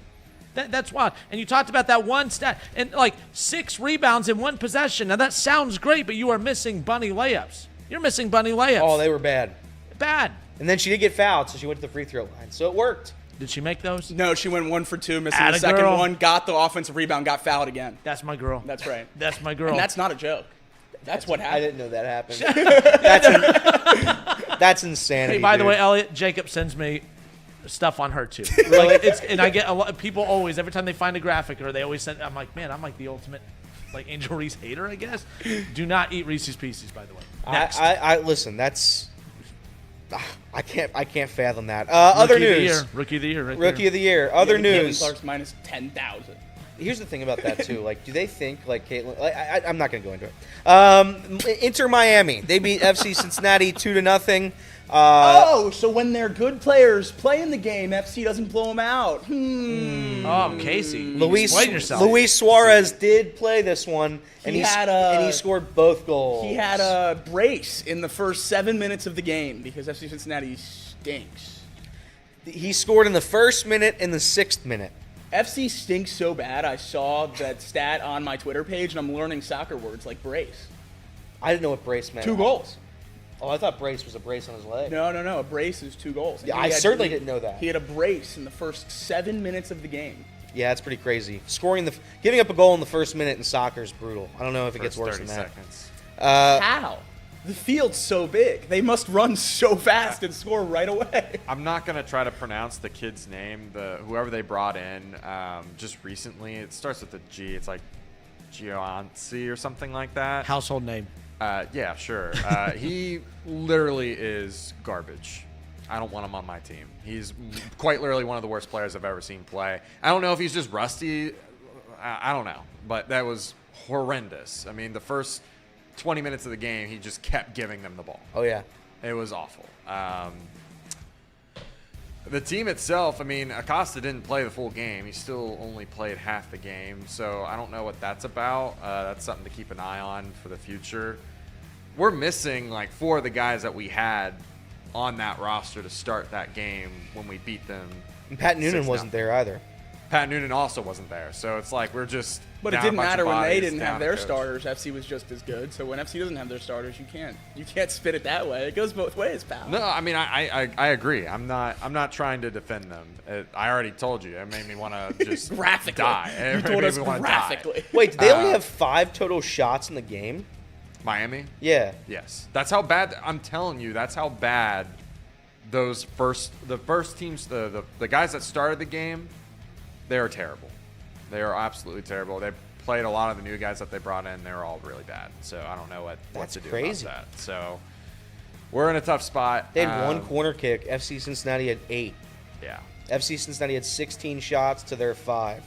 Speaker 5: That's wild. And you talked about that one stat, and like 6 rebounds in 1 possession. Now that sounds great, but you are missing bunny layups. You're missing bunny layups.
Speaker 2: Oh, they were bad.
Speaker 5: Bad.
Speaker 2: And then she did get fouled, so she went to the free throw line. So it worked.
Speaker 5: Did she make those?
Speaker 3: No, she went 1 for 2, missing the second one, got the offensive rebound, got fouled again.
Speaker 5: That's my girl.
Speaker 3: That's right.
Speaker 5: That's my girl.
Speaker 3: And that's not a joke. That's what happened.
Speaker 2: I didn't know that happened. That's insanity.
Speaker 5: Hey, by the
Speaker 2: dude.
Speaker 5: way, Elliot, Jacob sends me stuff on her too.
Speaker 2: Really?
Speaker 5: And I get a lot of people always, every time they find a graphic or they always send, I'm like, man, I'm like the ultimate like Angel Reese hater, I guess. Do not eat Reese's Pieces, by the way. Next.
Speaker 2: I listen, that's I can't fathom that. Other news.
Speaker 5: Rookie of the year.
Speaker 2: Rookie of the year. Other news.
Speaker 3: Clark's minus 10,000.
Speaker 2: Here's the thing about that too. Like, do they think like Caitlin? I'm not going to go into it. Inter Miami. They beat FC Cincinnati 2-0.
Speaker 3: So when their good players play in the game, FC doesn't blow them out.
Speaker 5: Oh, Casey. Explain yourself.
Speaker 2: Luis Suarez did play this one, and he scored both goals.
Speaker 3: He had a brace in the first 7 minutes of the game because FC Cincinnati stinks.
Speaker 2: He scored in the first minute and the 6th minute.
Speaker 3: FC stinks so bad, I saw that stat on my Twitter page, and I'm learning soccer words like brace.
Speaker 2: I didn't know what brace meant.
Speaker 3: 2 goals.
Speaker 2: Oh, I thought brace was a brace on his leg.
Speaker 3: No. A brace is 2 goals.
Speaker 2: Yeah, I certainly didn't know that.
Speaker 3: He had a brace in the first 7 minutes of the game.
Speaker 2: Yeah, that's pretty crazy. Giving up a goal in the first minute in soccer is brutal. I don't know if it gets worse than that.
Speaker 1: Seconds.
Speaker 3: How? The field's so big. They must run so fast and score right away.
Speaker 1: I'm not going to try to pronounce the kid's name, whoever they brought in just recently. It starts with a G. It's like Gionci or something like that.
Speaker 5: Household name.
Speaker 1: Yeah, sure. He literally is garbage. I don't want him on my team. He's quite literally one of the worst players I've ever seen play. I don't know if he's just rusty. I don't know. But that was horrendous. I mean, the first 20 minutes of the game, he just kept giving them the ball.
Speaker 2: Oh, yeah.
Speaker 1: It was awful. The team itself, I mean, Acosta didn't play the full game. He still only played half the game, so I don't know what that's about. That's something to keep an eye on for the future. We're missing like 4 of the guys that we had on that roster to start that game when we beat them.
Speaker 2: And Pat Noonan wasn't there either.
Speaker 1: Pat Noonan also wasn't there, so it's like we're just.
Speaker 3: But it didn't matter when they didn't have their starters. FC was just as good. So when FC doesn't have their starters, you can't spit it that way. It goes both ways, pal.
Speaker 1: No, I mean I agree. I'm not trying to defend them. I already told you. It made me want to just
Speaker 3: graphically
Speaker 1: die.
Speaker 3: You told us graphically.
Speaker 2: Wait, did they only have 5 total shots in the game?
Speaker 1: Miami?
Speaker 2: Yeah.
Speaker 1: Yes. That's how bad. I'm telling you. That's how bad the first teams, the guys that started the game, they are terrible. They are absolutely terrible. They played a lot of the new guys that they brought in. They're all really bad. So I don't know what to do
Speaker 2: crazy.
Speaker 1: about that. So we're in a tough spot.
Speaker 2: They had 1 corner kick. FC Cincinnati had 8.
Speaker 1: Yeah.
Speaker 2: FC Cincinnati had 16 shots to their 5.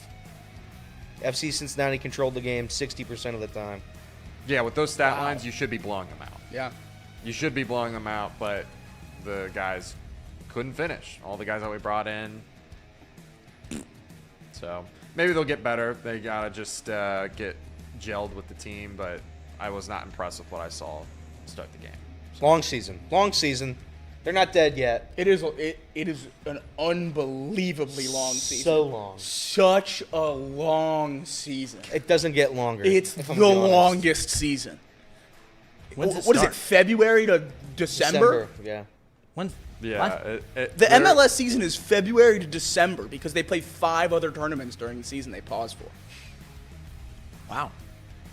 Speaker 2: FC Cincinnati controlled the game 60% of the time.
Speaker 1: Yeah, with those stat lines, you should be blowing them out.
Speaker 3: Yeah.
Speaker 1: You should be blowing them out, but the guys couldn't finish. All the guys that we brought in. So maybe they'll get better. They got to just get gelled with the team, but I was not impressed with what I saw start the game.
Speaker 2: Long season. They're not dead yet.
Speaker 3: It is an unbelievably long season.
Speaker 2: So long.
Speaker 3: Such a long season.
Speaker 2: It doesn't get longer.
Speaker 3: It's the longest season.
Speaker 5: When's it
Speaker 3: what is
Speaker 5: start?
Speaker 3: it, February to December?
Speaker 2: Yeah.
Speaker 5: When?
Speaker 1: Yeah.
Speaker 3: The MLS season is February to December because they play 5 other tournaments during the season they pause for.
Speaker 5: Wow.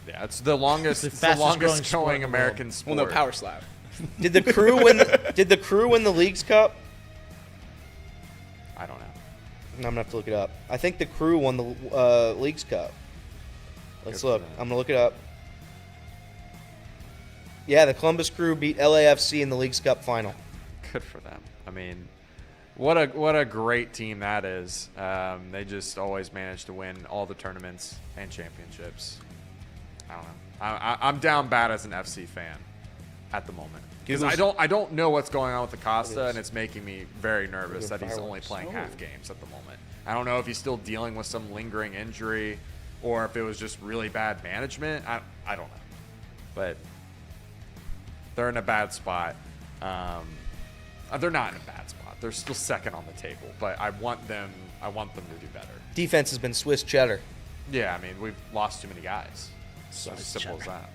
Speaker 1: Yeah, it's the longest,
Speaker 5: It's the fastest growing
Speaker 1: going
Speaker 5: sport in the
Speaker 1: American sport.
Speaker 3: Well, no, Power Slab.
Speaker 2: Did the crew win the Leagues Cup?
Speaker 1: I don't know.
Speaker 2: I'm gonna have to look it up. I think the crew won the Leagues Cup. Let's look. I'm gonna look it up. Yeah, the Columbus Crew beat LAFC in the Leagues Cup final.
Speaker 1: Good for them. I mean, what a great team that is. They just always manage to win all the tournaments and championships. I don't know. I'm down bad as an FC fan at the moment because I don't know what's going on with Acosta, and it's making me very nervous that he's only playing half games at the moment. I don't know if he's still dealing with some lingering injury. or if it was just really bad management. I don't know. But they're in a bad spot. They're not in a bad spot. They're still second on the table, but I want them to do better.
Speaker 2: Defense has been Swiss cheddar.
Speaker 1: Yeah, I mean, we've lost too many guys. So
Speaker 5: Swiss
Speaker 1: simple
Speaker 5: cheddar.
Speaker 1: as that.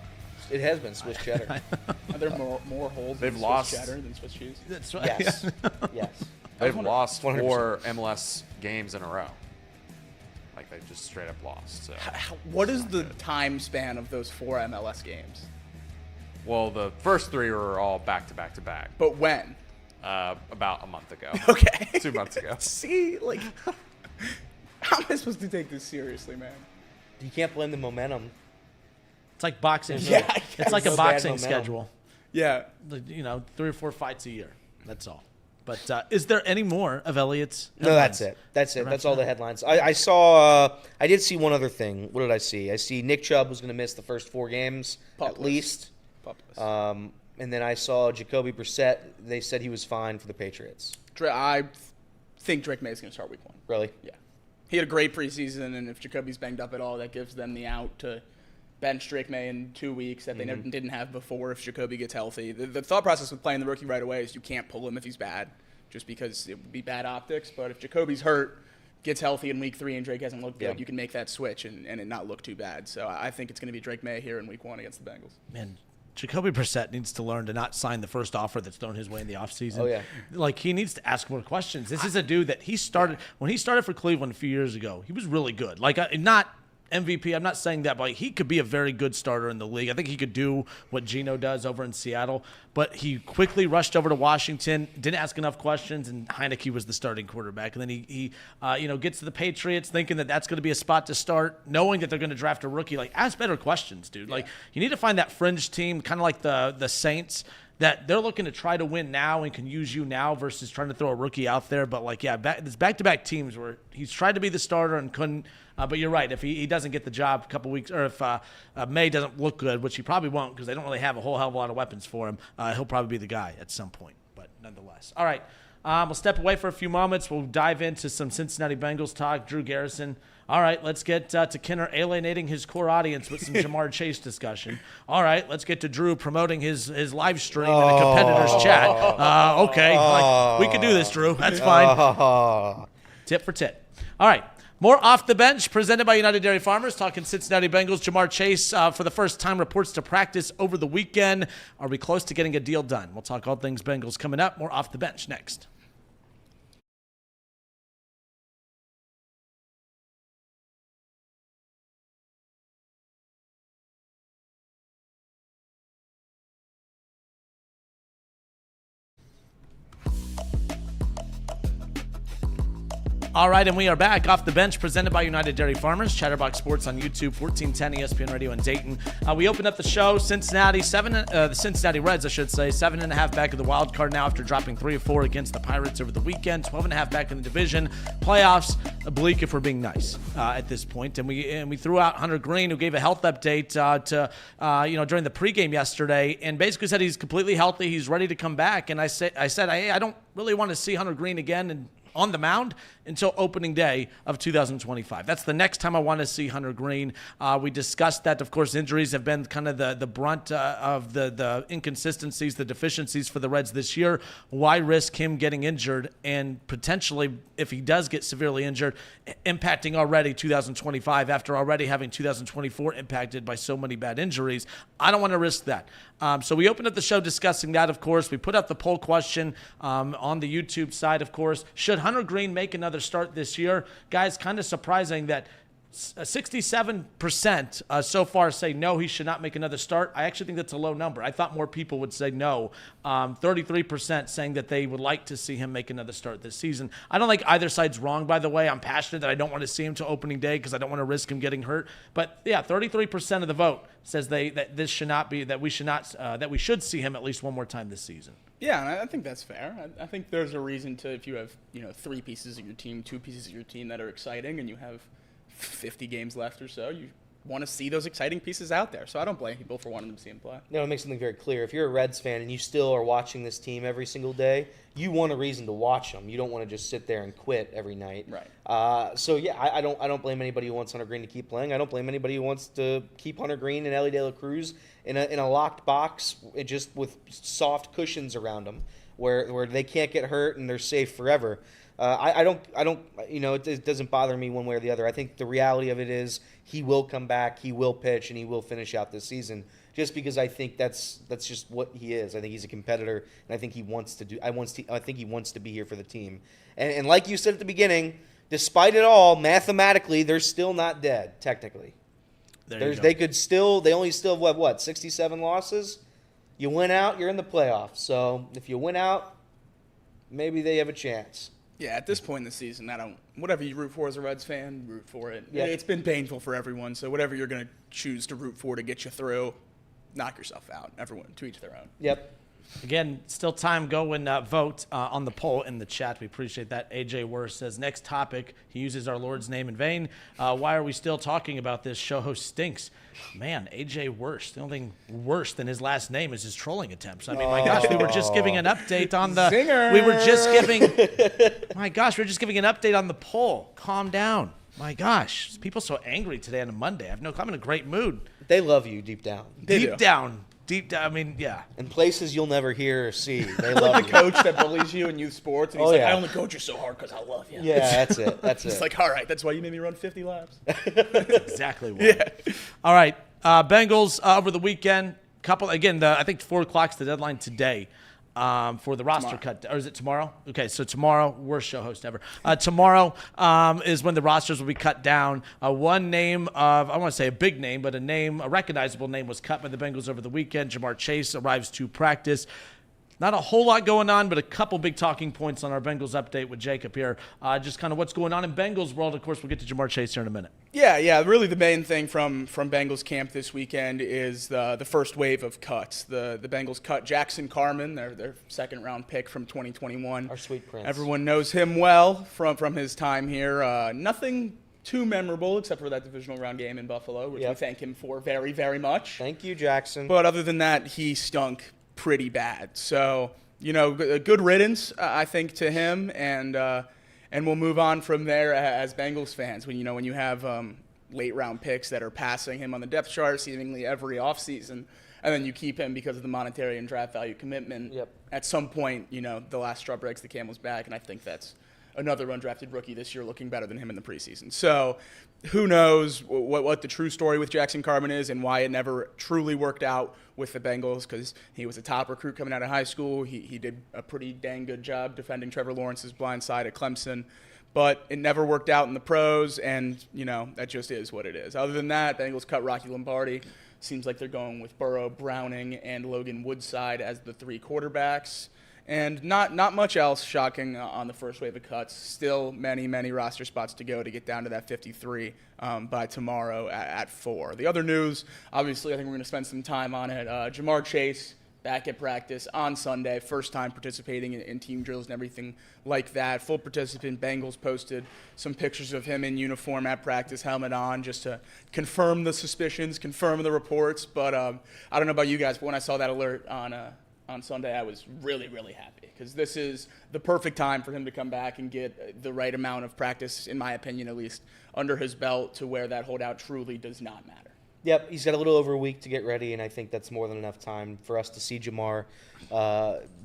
Speaker 2: It has been Swiss cheddar.
Speaker 3: Are there more holes
Speaker 1: They've
Speaker 3: in
Speaker 1: lost-
Speaker 3: Swiss cheddar than Swiss cheese?
Speaker 5: That's right.
Speaker 2: Yes. Yes.
Speaker 1: They've lost
Speaker 2: 100%.
Speaker 1: 4 MLS games in a row. Like, they just straight up lost. So.
Speaker 3: What is the time span of those 4 MLS games?
Speaker 1: Well, the first 3 were all back-to-back-to-back.
Speaker 3: But when?
Speaker 1: About a month ago.
Speaker 3: Okay.
Speaker 1: 2 months ago.
Speaker 3: See, like, how am I supposed to take this seriously, man?
Speaker 2: You can't blame the momentum.
Speaker 5: It's like boxing.
Speaker 3: Yeah, I
Speaker 5: It's like a
Speaker 2: guess. No bad
Speaker 5: boxing
Speaker 2: momentum.
Speaker 5: schedule.
Speaker 3: Yeah.
Speaker 5: Like, 3 or 4 fights a year. That's all. But is there any more of Elliot's?
Speaker 2: No, that's it. That's it. That's all the headlines. I saw. I did see one other thing. What did I see? I see Nick Chubb was going to miss the first 4 games at least.
Speaker 3: Pupless.
Speaker 2: And then I saw Jacoby Brissett. They said he was fine for the Patriots.
Speaker 3: I think Drake May is going to start week 1.
Speaker 2: Really?
Speaker 3: Yeah. He had a great preseason, and if Jacoby's banged up at all, that gives them the out to bench Drake May in 2 weeks that they never didn't have before if Jacoby gets healthy. The thought process with playing the rookie right away is you can't pull him if he's bad, just because it would be bad optics. But if Jacoby's hurt, gets healthy in week 3, and Drake hasn't looked good, you can make that switch and it not look too bad. So I think it's going to be Drake May here in week 1 against the Bengals.
Speaker 5: Man, Jacoby Brissett needs to learn to not sign the first offer that's thrown his way in the offseason.
Speaker 2: Oh, yeah.
Speaker 5: Like, he needs to ask more questions. This is a dude that when he started for Cleveland a few years ago, he was really good. Like, not MVP, I'm not saying that, but he could be a very good starter in the league. I think he could do what Geno does over in Seattle, but he quickly rushed over to Washington, didn't ask enough questions, and Heineke was the starting quarterback. And then he gets to the Patriots thinking that that's going to be a spot to start, knowing that they're going to draft a rookie. Like, ask better questions, dude. Yeah. Like, you need to find that fringe team, kind of like the Saints, that they're looking to try to win now and can use you now versus trying to throw a rookie out there. But, like, yeah, there's back-to-back teams where he's tried to be the starter and couldn't. But you're right. If he doesn't get the job a couple weeks, or if May doesn't look good, which he probably won't because they don't really have a whole hell of a lot of weapons for him, he'll probably be the guy at some point. But nonetheless. All right. We'll step away for a few moments. We'll dive into some Cincinnati Bengals talk. Drew Garrison. All right, let's get to Kinner alienating his core audience with some Jamar Chase discussion. All right, let's get to Drew promoting his live stream in a competitor's chat. Okay, we can do this, Drew. That's fine. Tit for tit. All right. More Off the Bench presented by United Dairy Farmers, talking Cincinnati Bengals. Jamar Chase, for the first time, reports to practice over the weekend. Are we close to getting a deal done? We'll talk all things Bengals coming up. More Off the Bench next. All right, and we are back off the bench, presented by United Dairy Farmers. Chatterbox Sports on YouTube, 1410 ESPN Radio in Dayton. We opened up the show. The Cincinnati Reds, I should say, 7.5 back of the wild card now after dropping 3 of 4 against the Pirates over the weekend. 12.5 back in the division. Playoffs bleak if we're being nice at this point. And we threw out Hunter Greene, who gave a health update during the pregame yesterday, and basically said he's completely healthy. He's ready to come back. And I said, hey, I don't really want to see Hunter Greene again and on the mound until opening day of 2025. That's the next time I want to see Hunter Greene. We discussed that, of course, injuries have been kind of the brunt of the inconsistencies, the deficiencies for the Reds this year. Why risk him getting injured and potentially, if he does get severely injured, impacting already 2025 after already having 2024 impacted by so many bad injuries? I don't want to risk that. So we opened up the show discussing that, of course. We put out the poll question on the YouTube side, of course. Should Hunter Greene make another start this year? Guys, kind of surprising that 67% so far say no, he should not make another start. I actually think that's a low number. I thought more people would say no. 33% saying that they would like to see him make another start this season. I don't think either side's wrong, by the way. I'm passionate that I don't want to see him till opening day because I don't want to risk him getting hurt. But yeah, 33% of the vote says that we should see him at least one more time this season.
Speaker 3: Yeah, and I think that's fair. I think there's a reason to, if you have 3 pieces of your team, 2 pieces of your team that are exciting, and you have 50 games left or so, you want to see those exciting pieces out there. So I don't blame people for wanting to see him play.
Speaker 2: No, to make something very clear, if you're a Reds fan and you still are watching this team every single day, you want a reason to watch them. You don't want to just sit there and quit every night.
Speaker 3: Right.
Speaker 2: So yeah, I don't blame anybody who wants Hunter Greene to keep playing. I don't blame anybody who wants to keep Hunter Greene and Elly De La Cruz in a locked box, just with soft cushions around them, where they can't get hurt and they're safe forever. I don't, it doesn't bother me one way or the other. I think the reality of it is he will come back, he will pitch, and he will finish out this season. Just because I think that's just what he is. I think he's a competitor, and I think he wants to I think he wants to be here for the team. And like you said at the beginning, despite it all, mathematically, they're still not dead. Technically, they only still have what 67 losses. You win out, you're in the playoffs. So if you win out, maybe they have a chance.
Speaker 3: Yeah, at this point in the season, whatever you root for as a Reds fan, root for it.
Speaker 2: Yeah.
Speaker 3: It's been painful for everyone, so whatever you're going to choose to root for to get you through, knock yourself out. Everyone, to each their own.
Speaker 2: Yep.
Speaker 5: Again, still time. Go and vote on the poll in the chat. We appreciate that. AJ Worst says, next topic, he uses our Lord's name in vain. Why are we still talking about this? Show host stinks. Man, AJ Worst. The only thing worse than his last name is his trolling attempts. I mean, my gosh, we were just giving an update on the...
Speaker 3: Zinger.
Speaker 5: We were just giving... my gosh, we were just giving an update on the poll. Calm down. My gosh, people so angry today on a Monday. I'm in a great mood.
Speaker 2: They love you deep down.
Speaker 5: Deep down. I mean, yeah.
Speaker 2: In places you'll never hear or see. They love
Speaker 3: The coach that bullies you in youth sports, and he's I only coach you so hard because I love you.
Speaker 2: Yeah, that's it.
Speaker 3: It's like, all right, that's why you made me run 50 laps.
Speaker 5: Exactly why.
Speaker 3: Yeah.
Speaker 5: All right, Bengals over the weekend. I think 4 o'clock's the deadline today for the roster cut. Or is it tomorrow? Okay, so tomorrow, worst show host ever. Tomorrow is when the rosters will be cut down. One name of, I want to say a big name, but a recognizable name was cut by the Bengals over the weekend. Jamar Chase arrives to practice. Not a whole lot going on, but a couple big talking points on our Bengals update with Jacob here. Just kind of what's going on in Bengals world. Of course, we'll get to Jamar Chase here in a minute.
Speaker 3: Yeah. Really, the main thing from Bengals camp this weekend is the first wave of cuts. The Bengals cut Jackson Carman, their second-round pick from 2021.
Speaker 2: Our sweet prince.
Speaker 3: Everyone knows him well from his time here. Nothing too memorable except for that divisional round game in Buffalo, which we thank him for very, very much.
Speaker 2: Thank you, Jackson.
Speaker 3: But other than that, he stunk pretty bad. So, good riddance, I think, to him, and we'll move on from there as Bengals fans. When you have late round picks that are passing him on the depth chart seemingly every offseason, and then you keep him because of the monetary and draft value commitment.
Speaker 2: Yep.
Speaker 3: At some point, the last straw breaks the camel's back, and I think that's another undrafted rookie this year looking better than him in the preseason. So who knows what the true story with Jackson Carman is and why it never truly worked out with the Bengals, because he was a top recruit coming out of high school. He did a pretty dang good job defending Trevor Lawrence's blind side at Clemson, but it never worked out in the pros, and, that just is what it is. Other than that, Bengals cut Rocky Lombardi. Seems like they're going with Burrow, Browning, and Logan Woodside as the 3 quarterbacks. And not much else shocking on the first wave of cuts. Still many, many roster spots to go to get down to that 53 by tomorrow at 4. The other news, obviously, I think we're going to spend some time on it. Jamar Chase back at practice on Sunday, first time participating in team drills and everything like that. Full participant. Bengals posted some pictures of him in uniform at practice, helmet on, just to confirm the suspicions, confirm the reports. But I don't know about you guys, but when I saw that alert on Sunday, I was really, really happy, because this is the perfect time for him to come back and get the right amount of practice, in my opinion at least, under his belt to where that holdout truly does not matter.
Speaker 2: Yep, he's got a little over a week to get ready, and I think that's more than enough time for us to see Jamar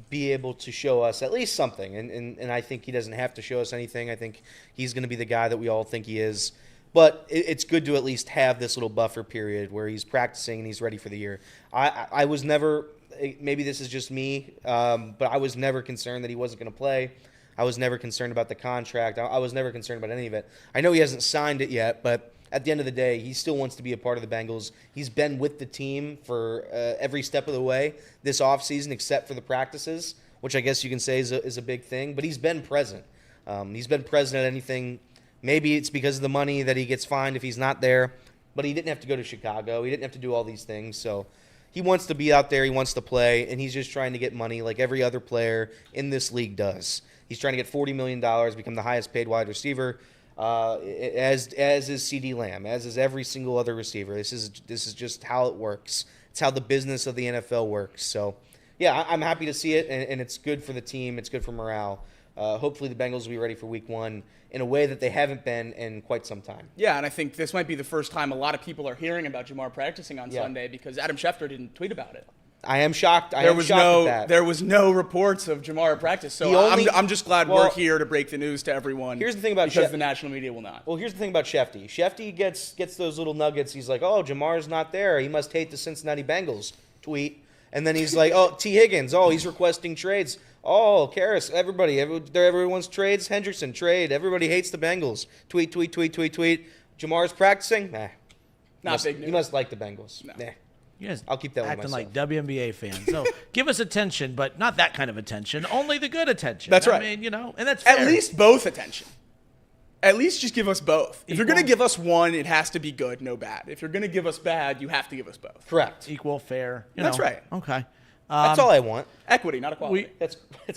Speaker 2: be able to show us at least something. And I think he doesn't have to show us anything. I think he's going to be the guy that we all think he is. But it's good to at least have this little buffer period where he's practicing and he's ready for the year. I was never... Maybe this is just me, but I was never concerned that he wasn't going to play. I was never concerned about the contract. I was never concerned about any of it. I know he hasn't signed it yet, but at the end of the day, he still wants to be a part of the Bengals. He's been with the team for every step of the way this offseason, except for the practices, which I guess you can say is a big thing. But he's been present. He's been present at anything. Maybe it's because of the money that he gets fined if he's not there, but he didn't have to go to Chicago. He didn't have to do all these things, so... He wants to be out there, he wants to play, and he's just trying to get money like every other player in this league does. He's trying to get $40 million, become the highest paid wide receiver as is CeeDee Lamb, as is every single other receiver. This is just how it works. It's how the business of the NFL works. So, yeah, I'm happy to see it, and it's good for the team. It's good for morale. Hopefully the Bengals will be ready for Week 1 in a way that they haven't been in quite some time.
Speaker 3: Yeah, and I think this might be the first time a lot of people are hearing about Jamar practicing on Sunday because Adam Schefter didn't tweet about it.
Speaker 2: I am shocked. There
Speaker 3: was no reports of Jamar at practice, so I'm just glad we're here to break the news to everyone.
Speaker 2: Here's the thing about
Speaker 3: because the national media will not.
Speaker 2: Well, here's the thing about Shefty. Shefty gets those little nuggets. He's like, "Oh, Jamar's not there. He must hate the Cincinnati Bengals." Tweet, and then he's like, "Oh, T. Higgins. Oh, he's requesting trades. Oh, Karras. Everyone's trades. Hendrickson trade. Everybody hates the Bengals. Tweet. Jamar's practicing. Nah,
Speaker 3: not big news.
Speaker 2: You must like the Bengals.
Speaker 3: No.
Speaker 2: Nah."
Speaker 5: You guys
Speaker 2: I'll keep that one
Speaker 5: acting
Speaker 2: myself.
Speaker 5: like WNBA fans. So give us attention, but not that kind of attention. Only the good attention.
Speaker 3: That's right.
Speaker 5: I mean, and that's fair.
Speaker 3: At least both attention. At least just give us both. If you're going to give us one, it has to be good, no bad. If you're going to give us bad, you have to give us both.
Speaker 2: Correct.
Speaker 5: Equal, fair.
Speaker 3: That's right.
Speaker 5: Okay.
Speaker 2: That's all I want.
Speaker 3: Equity, not equality.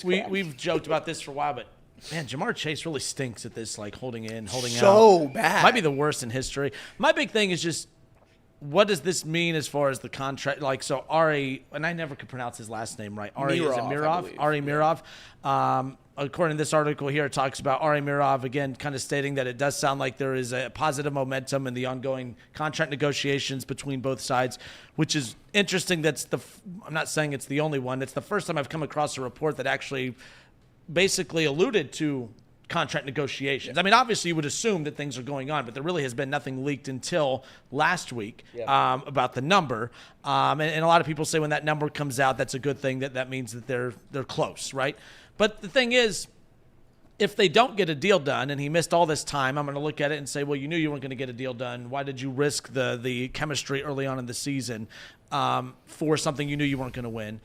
Speaker 5: We've joked about this for a while, but man, Jamar Chase really stinks at this, like holding out.
Speaker 3: So bad.
Speaker 5: Might be the worst in history. My big thing is just, what does this mean as far as the contract? Like, so Ari, and I never could pronounce his last name right. Ari Mirov. Ari Mirov. According to this article here, it talks about Ari Mirov, again, kind of stating that it does sound like there is a positive momentum in the ongoing contract negotiations between both sides, which is interesting. I'm not saying it's the only one. It's the first time I've come across a report that actually basically alluded to contract negotiations. I mean, obviously you would assume that things are going on, but there really has been nothing leaked until last week about the number. And a lot of people say when that number comes out, that's a good thing. That means that they're close, right? But the thing is, if they don't get a deal done and he missed all this time, I'm going to look at it and say, well, you knew you weren't going to get a deal done. Why did you risk the chemistry early on in the season for something you knew you weren't going to win?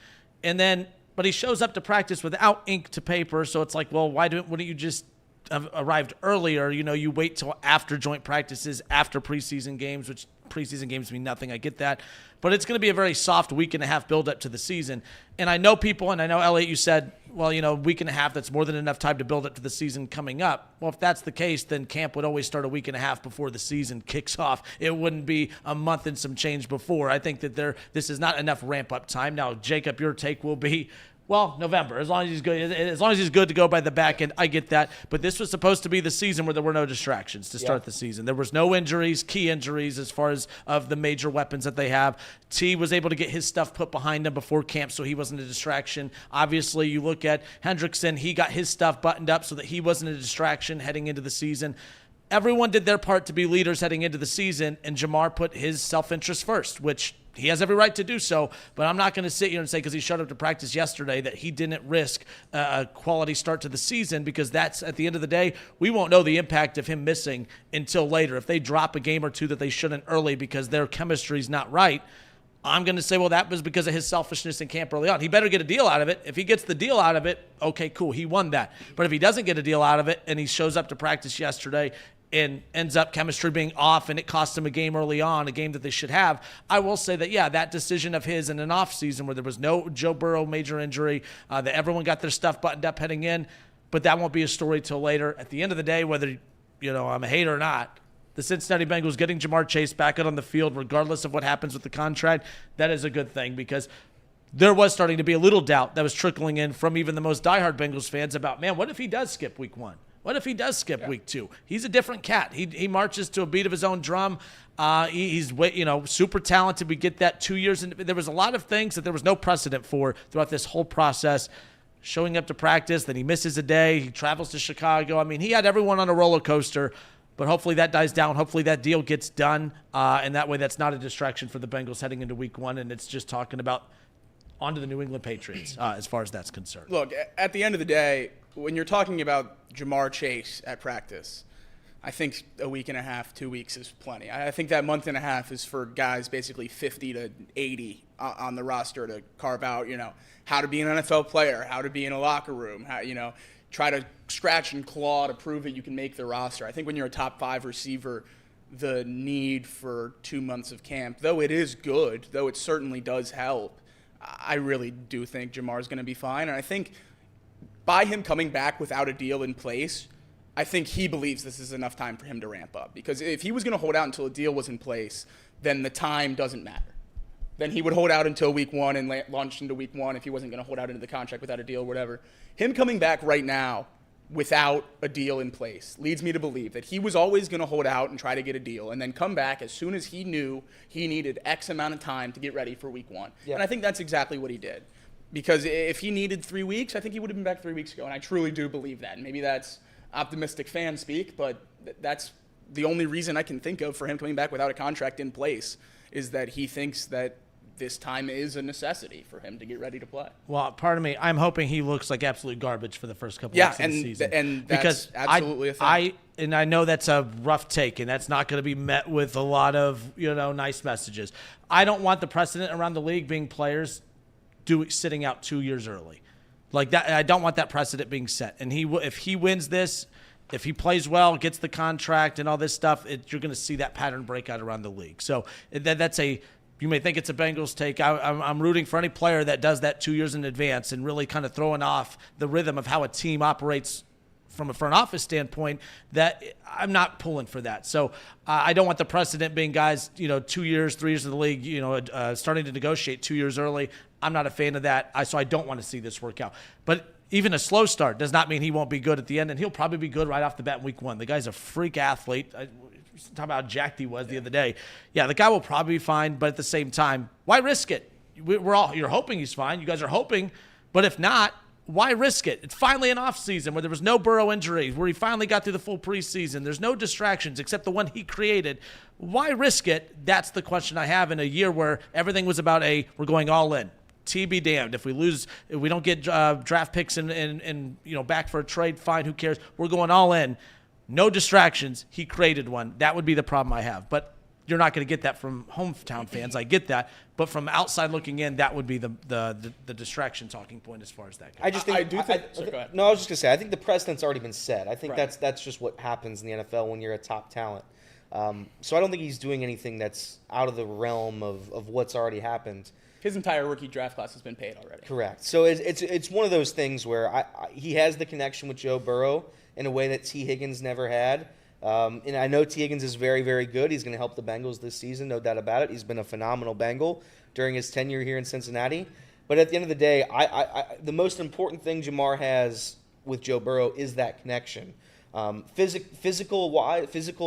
Speaker 5: But he shows up to practice without ink to paper, so it's like, well, wouldn't you just have arrived earlier? You wait till after joint practices, after preseason games, which preseason games mean nothing. I get that. But it's going to be a very soft week and a half build up to the season. And I know people, and I know, Elliot, you said, well, week and a half, that's more than enough time to build up to the season coming up. Well, if that's the case, then camp would always start a week and a half before the season kicks off. It wouldn't be a month and some change before. I think that this is not enough ramp-up time. Now, Jacob, your take will be, well, November, as long as he's good to go by the back end. I get that. But this was supposed to be the season where there were no distractions to start the season. There was no injuries, key injuries as far as of the major weapons that they have. T was able to get his stuff put behind him before camp, so he wasn't a distraction. Obviously, you look at Hendrickson, he got his stuff buttoned up so that he wasn't a distraction heading into the season. Everyone did their part to be leaders heading into the season, and Jamar put his self-interest first, which he has every right to do so, but I'm not going to sit here and say because he showed up to practice yesterday that he didn't risk a quality start to the season, because that's, at the end of the day, we won't know the impact of him missing until later. If they drop a game or two that they shouldn't early because their chemistry's not right, I'm going to say, well, that was because of his selfishness in camp early on. He better get a deal out of it. If he gets the deal out of it, okay, cool, he won that. But if he doesn't get a deal out of it and he shows up to practice yesterday and ends up chemistry being off and it cost him a game early on, a game that they should have, I will say that, that decision of his in an off season where there was no Joe Burrow major injury, that everyone got their stuff buttoned up heading in, but that won't be a story till later. At the end of the day, whether, I'm a hater or not, the Cincinnati Bengals getting Jamar Chase back out on the field, regardless of what happens with the contract, that is a good thing, because there was starting to be a little doubt that was trickling in from even the most diehard Bengals fans about, man, what if he does skip week 1? What if he does skip week 2? He's a different cat. He marches to a beat of his own drum. He's super talented. We get that 2 years. And there was a lot of things that there was no precedent for throughout this whole process. Showing up to practice, then he misses a day. He travels to Chicago. I mean, he had everyone on a roller coaster. But hopefully that dies down. Hopefully that deal gets done. And that way that's not a distraction for the Bengals heading into week 1. And it's just talking about onto the New England Patriots as far as that's concerned.
Speaker 3: Look, at the end of the day, when you're talking about Jamar Chase at practice, I think a week and a half, 2 weeks is plenty. I think that month and a half is for guys basically 50 to 80 on the roster to carve out, how to be an NFL player, how to be in a locker room, how, try to scratch and claw to prove that you can make the roster. I think when you're a top 5 receiver, the need for 2 months of camp, though it is good, though it certainly does help, I really do think Jamar's going to be fine. And I think by him coming back without a deal in place, I think he believes this is enough time for him to ramp up. Because if he was going to hold out until a deal was in place, then the time doesn't matter. Then he would hold out until week 1 and launch into week 1 if he wasn't going to hold out into the contract without a deal or whatever. Him coming back right now without a deal in place leads me to believe that he was always going to hold out and try to get a deal and then come back as soon as he knew he needed X amount of time to get ready for week 1. Yep. And I think that's exactly what he did. Because if he needed 3 weeks, I think he would have been back 3 weeks ago. And I truly do believe that. And maybe that's optimistic fan speak, but that's the only reason I can think of for him coming back without a contract in place is that he thinks that this time is a necessity for him to get ready to play.
Speaker 5: Well, pardon me, I'm hoping he looks like absolute garbage for the first couple weeks of the season.
Speaker 3: And that's absolutely a thing.
Speaker 5: I know that's a rough take, and that's not going to be met with a lot of nice messages. I don't want the precedent around the league being players sitting out 2 years early. Like that, I don't want that precedent being set. And if he wins this, if he plays well, gets the contract and all this stuff, you're going to see that pattern break out around the league. So that's you may think it's a Bengals take. I'm rooting for any player that does that 2 years in advance and really kind of throwing off the rhythm of how a team operates from a front office standpoint. That I'm not pulling for that. So I don't want the precedent being guys, 2 years, 3 years in the league, starting to negotiate 2 years early. I'm not a fan of that. So I don't want to see this work out. But even a slow start does not mean he won't be good at the end, and he'll probably be good right off the bat in week 1. The guy's a freak athlete. Talk about how jacked he was the other day. Yeah, the guy will probably be fine, but at the same time, why risk it? You're hoping he's fine. You guys are hoping, but if not, why risk it? It's finally an off season where there was no Burrow injury, where he finally got through the full preseason. There's no distractions except the one he created. Why risk it? That's the question I have in a year where everything was about we're going all in. Be damned. If we don't get draft picks and back for a trade, fine, who cares? We're going all in. No distractions. He created one. That would be the problem I have. But you're not going to get that from hometown fans. I get that. But from outside looking in, that would be the distraction talking point as far as that goes.
Speaker 2: I just think.
Speaker 3: Go ahead.
Speaker 2: No, I was just going to say, I think the precedent's already been set. I think that's just what happens in the NFL when you're a top talent. So I don't think he's doing anything that's out of the realm of what's already happened.
Speaker 3: His entire rookie draft class has been paid already.
Speaker 2: Correct. So it's one of those things where he has the connection with Joe Burrow in a way that T. Higgins never had. And I know T. Higgins is very, very good. He's going to help the Bengals this season, no doubt about it. He's been a phenomenal Bengal during his tenure here in Cincinnati. But at the end of the day, the most important thing Jamar has with Joe Burrow is that connection. Physical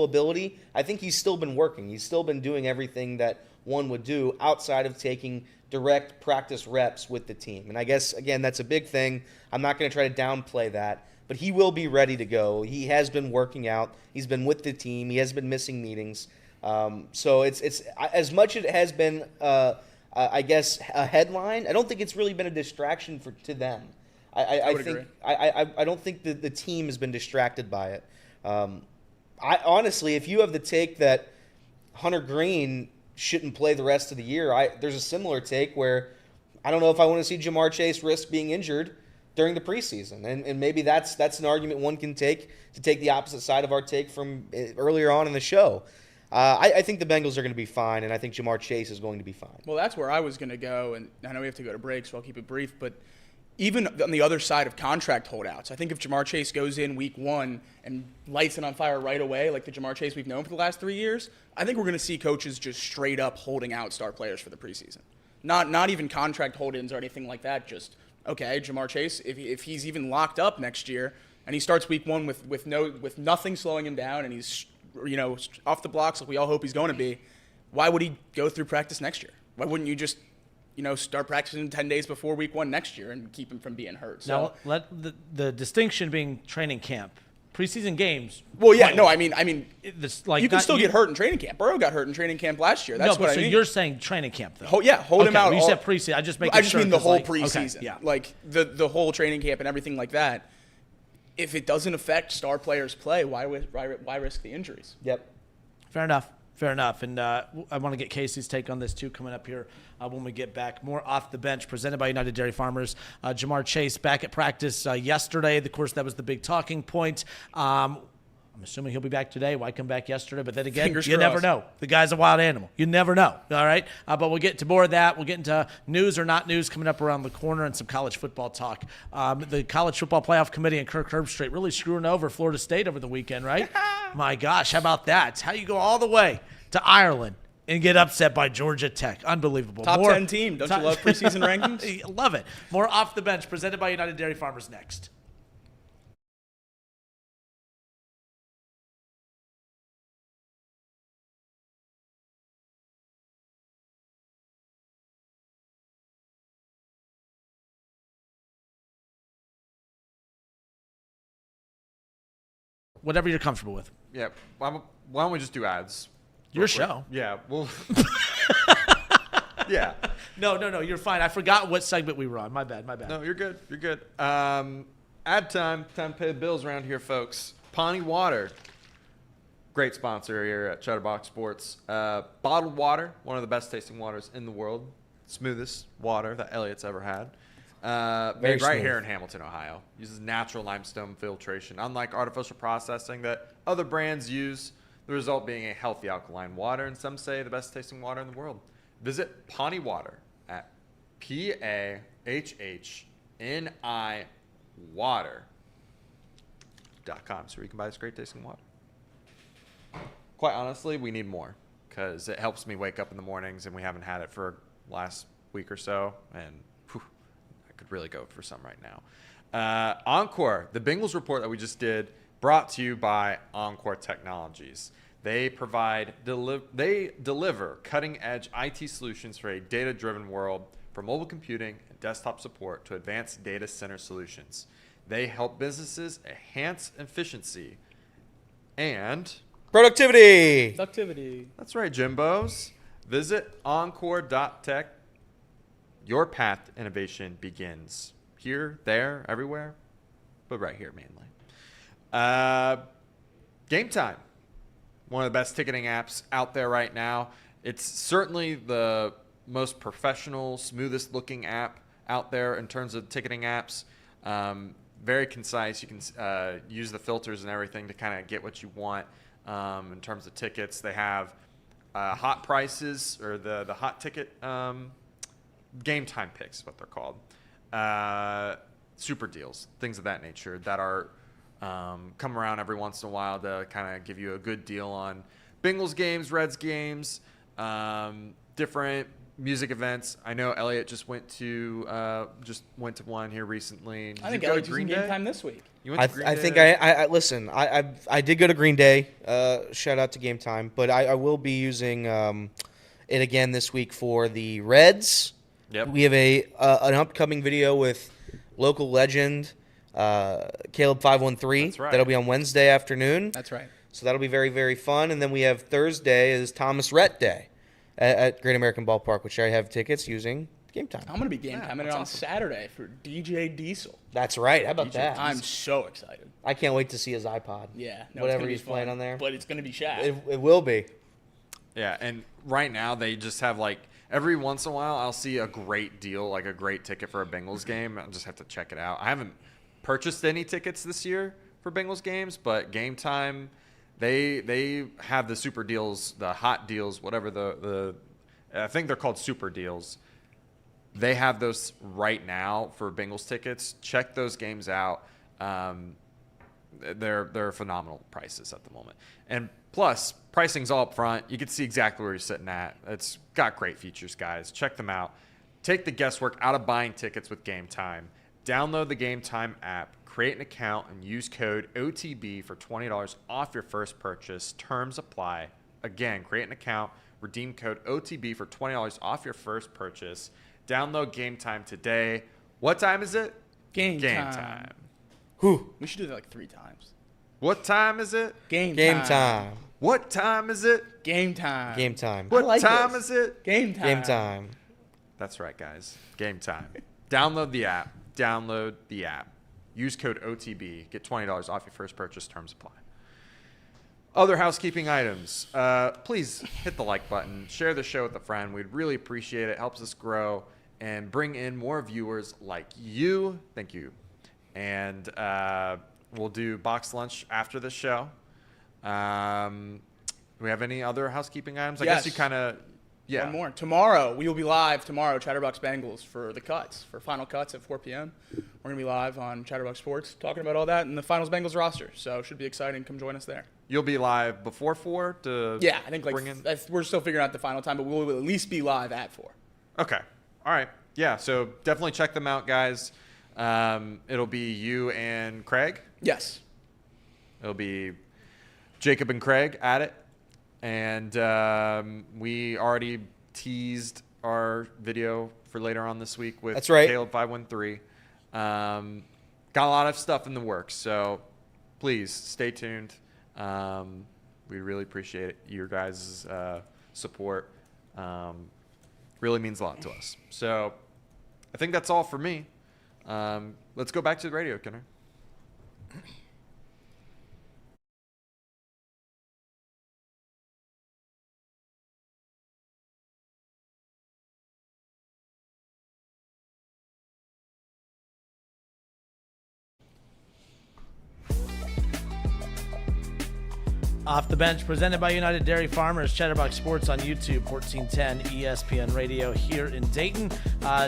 Speaker 2: ability, I think he's still been working. He's still been doing everything that one would do outside of taking direct practice reps with the team. And I guess, again, that's a big thing. I'm not going to try to downplay that, but he will be ready to go. He has been working out. He's been with the team. He has been missing meetings. So it's as much as it has been, I guess, a headline, I don't think it's really been a distraction to them. I don't think the team has been distracted by it. Honestly, if you have the take that Hunter Greene shouldn't play the rest of the year, there's a similar take where I don't know if I want to see Jamar Chase risk being injured during the preseason. And maybe that's an argument one can take to take the opposite side of our take from earlier on in the show. I think the Bengals are going to be fine, and I think Jamar Chase is going to be fine.
Speaker 3: Well, that's where I was going to go, and I know we have to go to break, so I'll keep it brief, but even on the other side of contract holdouts, I think if Jamar Chase goes in week 1 and lights it on fire right away, like the Jamar Chase we've known for the last 3 years, I think we're going to see coaches just straight up holding out star players for the preseason. Not even contract hold-ins or anything like that. Just, okay, Jamar Chase, if he's even locked up next year and he starts week 1 with nothing slowing him down and he's off the blocks like we all hope he's going to be, why would he go through practice next year? Why wouldn't you just start practicing 10 days before week 1 next year and keep him from being hurt? So,
Speaker 5: now, let the distinction being training camp. Preseason games.
Speaker 3: Well, yeah, no, I mean,
Speaker 5: you
Speaker 3: can still get hurt in training camp. Burrow got hurt in training camp last year. That's what I mean.
Speaker 5: So you're saying training camp, though?
Speaker 3: Hold him out.
Speaker 5: When you said preseason, I just
Speaker 3: mean the whole preseason.
Speaker 5: Okay, yeah.
Speaker 3: Like the whole training camp and everything like that. If it doesn't affect star players' play, why risk the injuries?
Speaker 2: Yep.
Speaker 5: Fair enough. And I want to get Casey's take on this, too, coming up here when we get back. More Off the Bench, presented by United Dairy Farmers. Jamar Chase back at practice yesterday. Of course, that was the big talking point. I'm I'm assuming he'll be back today. Why come back yesterday? But then again,
Speaker 3: Fingers
Speaker 5: you never
Speaker 3: crossed.
Speaker 5: know. The guy's a wild animal. You never know. All right? But we'll get to more of that. We'll get into news or not news coming up around the corner and some college football talk. The College Football Playoff Committee and Kirk Herbstreit really screwing over Florida State over the weekend, right? My gosh, how about that? It's how you go all the way to Ireland and get upset by Georgia Tech. Unbelievable.
Speaker 3: Top 10 team. Don't you love preseason rankings?
Speaker 5: Love it. More Off the Bench presented by United Dairy Farmers next. Whatever you're comfortable with.
Speaker 1: Yeah. Why don't we just do ads?
Speaker 5: Your show.
Speaker 1: Yeah. Well. Yeah.
Speaker 5: No. You're fine. I forgot what segment we were on. My bad.
Speaker 1: No, you're good. You're good. Ad time. Time to pay the bills around here, folks. Pawnee Water. Great sponsor here at Chatterbox Sports. Bottled water. One of the best tasting waters in the world. Smoothest water that Elliot's ever had. Made right here in Hamilton, Ohio. Uses natural limestone filtration, unlike artificial processing that other brands use, the result being a healthy alkaline water, and some say the best tasting water in the world. Visit Pawnee Water at PAHHNI water.com so you can buy this great tasting water. Quite honestly, we need more because it helps me wake up in the mornings, and we haven't had it for last week or so, and could really go for some right now. Encore, the Bengals report that we just did, brought to you by Encore Technologies. They deliver cutting-edge IT solutions for a data-driven world, from mobile computing and desktop support to advanced data center solutions. They help businesses enhance efficiency and
Speaker 2: Productivity.
Speaker 1: That's right, Jimbos. Visit encore.tech. Your path to innovation begins here, there, everywhere, but right here mainly. Game Time, one of the best ticketing apps out there right now. It's certainly the most professional, smoothest looking app out there in terms of ticketing apps. Very concise. You can use the filters and everything to kind of get what you want in terms of tickets. They have hot prices, or the hot ticket Game Time picks is what they're called. Super deals, things of that nature that are come around every once in a while to kind of give you a good deal on Bengals games, Reds games, different music events. I know Elliot just went to one here recently.
Speaker 3: I think Elliot's using Game Time this week.
Speaker 1: You went to Green
Speaker 2: I
Speaker 1: Day?
Speaker 2: think I listen. I did go to Green Day. Shout out to Game Time, but I will be using it again this week for the Reds.
Speaker 1: Yep.
Speaker 2: We have an upcoming video with local legend Caleb 513.
Speaker 1: That's right.
Speaker 2: That'll be on Wednesday afternoon.
Speaker 3: That's right.
Speaker 2: So that'll be very, very fun. And then we have Thursday is Thomas Rhett Day at Great American Ballpark, which I have tickets using Game Time.
Speaker 3: I'm going to be Game Time on Saturday for DJ Diesel.
Speaker 2: That's right. How about that?
Speaker 3: I'm so excited.
Speaker 2: I can't wait to see his iPod.
Speaker 3: Yeah. No,
Speaker 2: whatever he's playing on there.
Speaker 3: But it's going to be Shaq.
Speaker 2: It will be.
Speaker 1: Yeah, and right now they just have every once in a while I'll see a great deal, like a great ticket for a Bengals game. I'll just have to check it out. I haven't purchased any tickets this year for Bengals games, but Game Time, they have the super deals, the hot deals, whatever the I think they're called super deals. They have those right now for Bengals tickets. Check those games out. They're phenomenal prices at the moment. And plus, pricing's all up front. You can see exactly where you're sitting at. It's got great features, guys. Check them out. Take the guesswork out of buying tickets with Game Time. Download the Game Time app, create an account, and use code OTB for $20 off your first purchase. Terms apply. Again, create an account, redeem code OTB for $20 off your first purchase. Download Game Time today. What time is it?
Speaker 3: Game time.
Speaker 2: Whew.
Speaker 3: We should do that like 3 times.
Speaker 1: What time is it?
Speaker 3: Game
Speaker 2: time.
Speaker 1: What time is it?
Speaker 3: Game time.
Speaker 2: Game time.
Speaker 1: What time is it?
Speaker 3: Game time.
Speaker 2: Game time.
Speaker 1: That's right, guys. Game Time. Download the app. Download the app. Use code OTB. Get $20 off your first purchase. Terms apply. Other housekeeping items. Please hit the like button. Share the show with a friend. We'd really appreciate it. It helps us grow and bring in more viewers like you. Thank you. And we'll do box lunch after the show. Do we have any other housekeeping items? I
Speaker 3: Yes.
Speaker 1: guess you kind of, yeah.
Speaker 3: One more. Tomorrow, we will be live Chatterbox Bengals for the cuts, for final cuts at 4 p.m. We're going to be live on Chatterbox Sports talking about all that and the finals Bengals roster. So it should be exciting. Come join us there.
Speaker 1: You'll be live before 4 to
Speaker 3: Yeah, I think
Speaker 1: bring in?
Speaker 3: we're still figuring out the final time, but we will at least be live at 4.
Speaker 1: Okay. All right. Yeah, so definitely check them out, guys. It'll be you and Craig.
Speaker 3: Yes.
Speaker 1: It'll be Jacob and Craig at it. And we already teased our video for later on this week with
Speaker 2: That's right.
Speaker 1: Caleb 513. Got a lot of stuff in the works, so please stay tuned. We really appreciate your guys' support. Really means a lot to us. So I think that's all for me. Let's go back to the radio, Kenner.
Speaker 5: Off the Bench, presented by United Dairy Farmers, Chatterbox Sports on YouTube, 1410 ESPN Radio here in Dayton.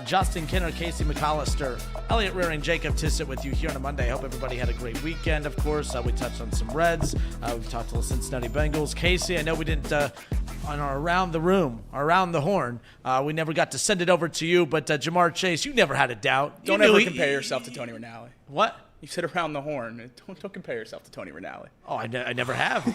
Speaker 5: Justin Kinner, Casey McAllister, Elliot Rearing, Jacob Tissett with you here on a Monday. I hope everybody had a great weekend, of course. We touched on some Reds. We've talked to the Cincinnati Bengals. Casey, I know we didn't, on our Around the Room, Around the Horn, we never got to send it over to you, but Jamar Chase, you never had a doubt.
Speaker 3: Don't ever compare yourself to Tony Rinaldi.
Speaker 5: What?
Speaker 3: You sit around the horn. Don't compare yourself to Tony Rinaldi.
Speaker 5: Oh, I never have.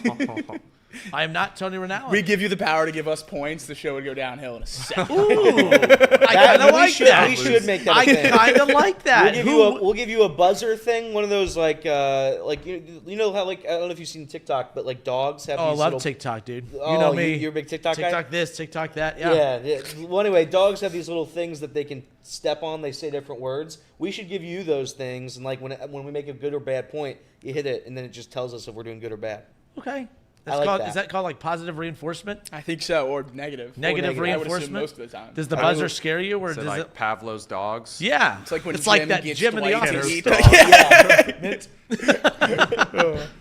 Speaker 5: I am not Tony Rinaldi.
Speaker 3: We give you the power to give us points. The show would go downhill in a second.
Speaker 5: Ooh, I kind of like that.
Speaker 2: We should make that a thing.
Speaker 5: I kind of like that.
Speaker 2: We'll give you a buzzer thing, one of those like you know how like I don't know if you've seen TikTok, but like dogs have.
Speaker 5: Oh, I
Speaker 2: these
Speaker 5: love
Speaker 2: little,
Speaker 5: TikTok, dude. You
Speaker 2: Oh,
Speaker 5: know me.
Speaker 2: You're a big TikTok guy.
Speaker 5: TikTok this, TikTok that. Yeah.
Speaker 2: Yeah. Well, anyway, dogs have these little things that they can step on. They say different words. We should give you those things, and like when we make a good or bad point, you hit it, and then it just tells us if we're doing good or bad.
Speaker 5: Okay.
Speaker 2: I like that.
Speaker 5: Is that called like positive reinforcement?
Speaker 3: I think so, or negative.
Speaker 5: Negative
Speaker 3: I would assume
Speaker 5: reinforcement.
Speaker 3: most of the time.
Speaker 5: Does the buzzer scare you, or
Speaker 1: Is it
Speaker 5: does
Speaker 1: like
Speaker 5: it?
Speaker 1: Pavlov's dogs?
Speaker 5: Yeah.
Speaker 3: It's like when
Speaker 5: it's like
Speaker 3: Jim
Speaker 5: that
Speaker 3: gets
Speaker 5: Jim in the
Speaker 3: Dwight to
Speaker 5: office.
Speaker 3: eat.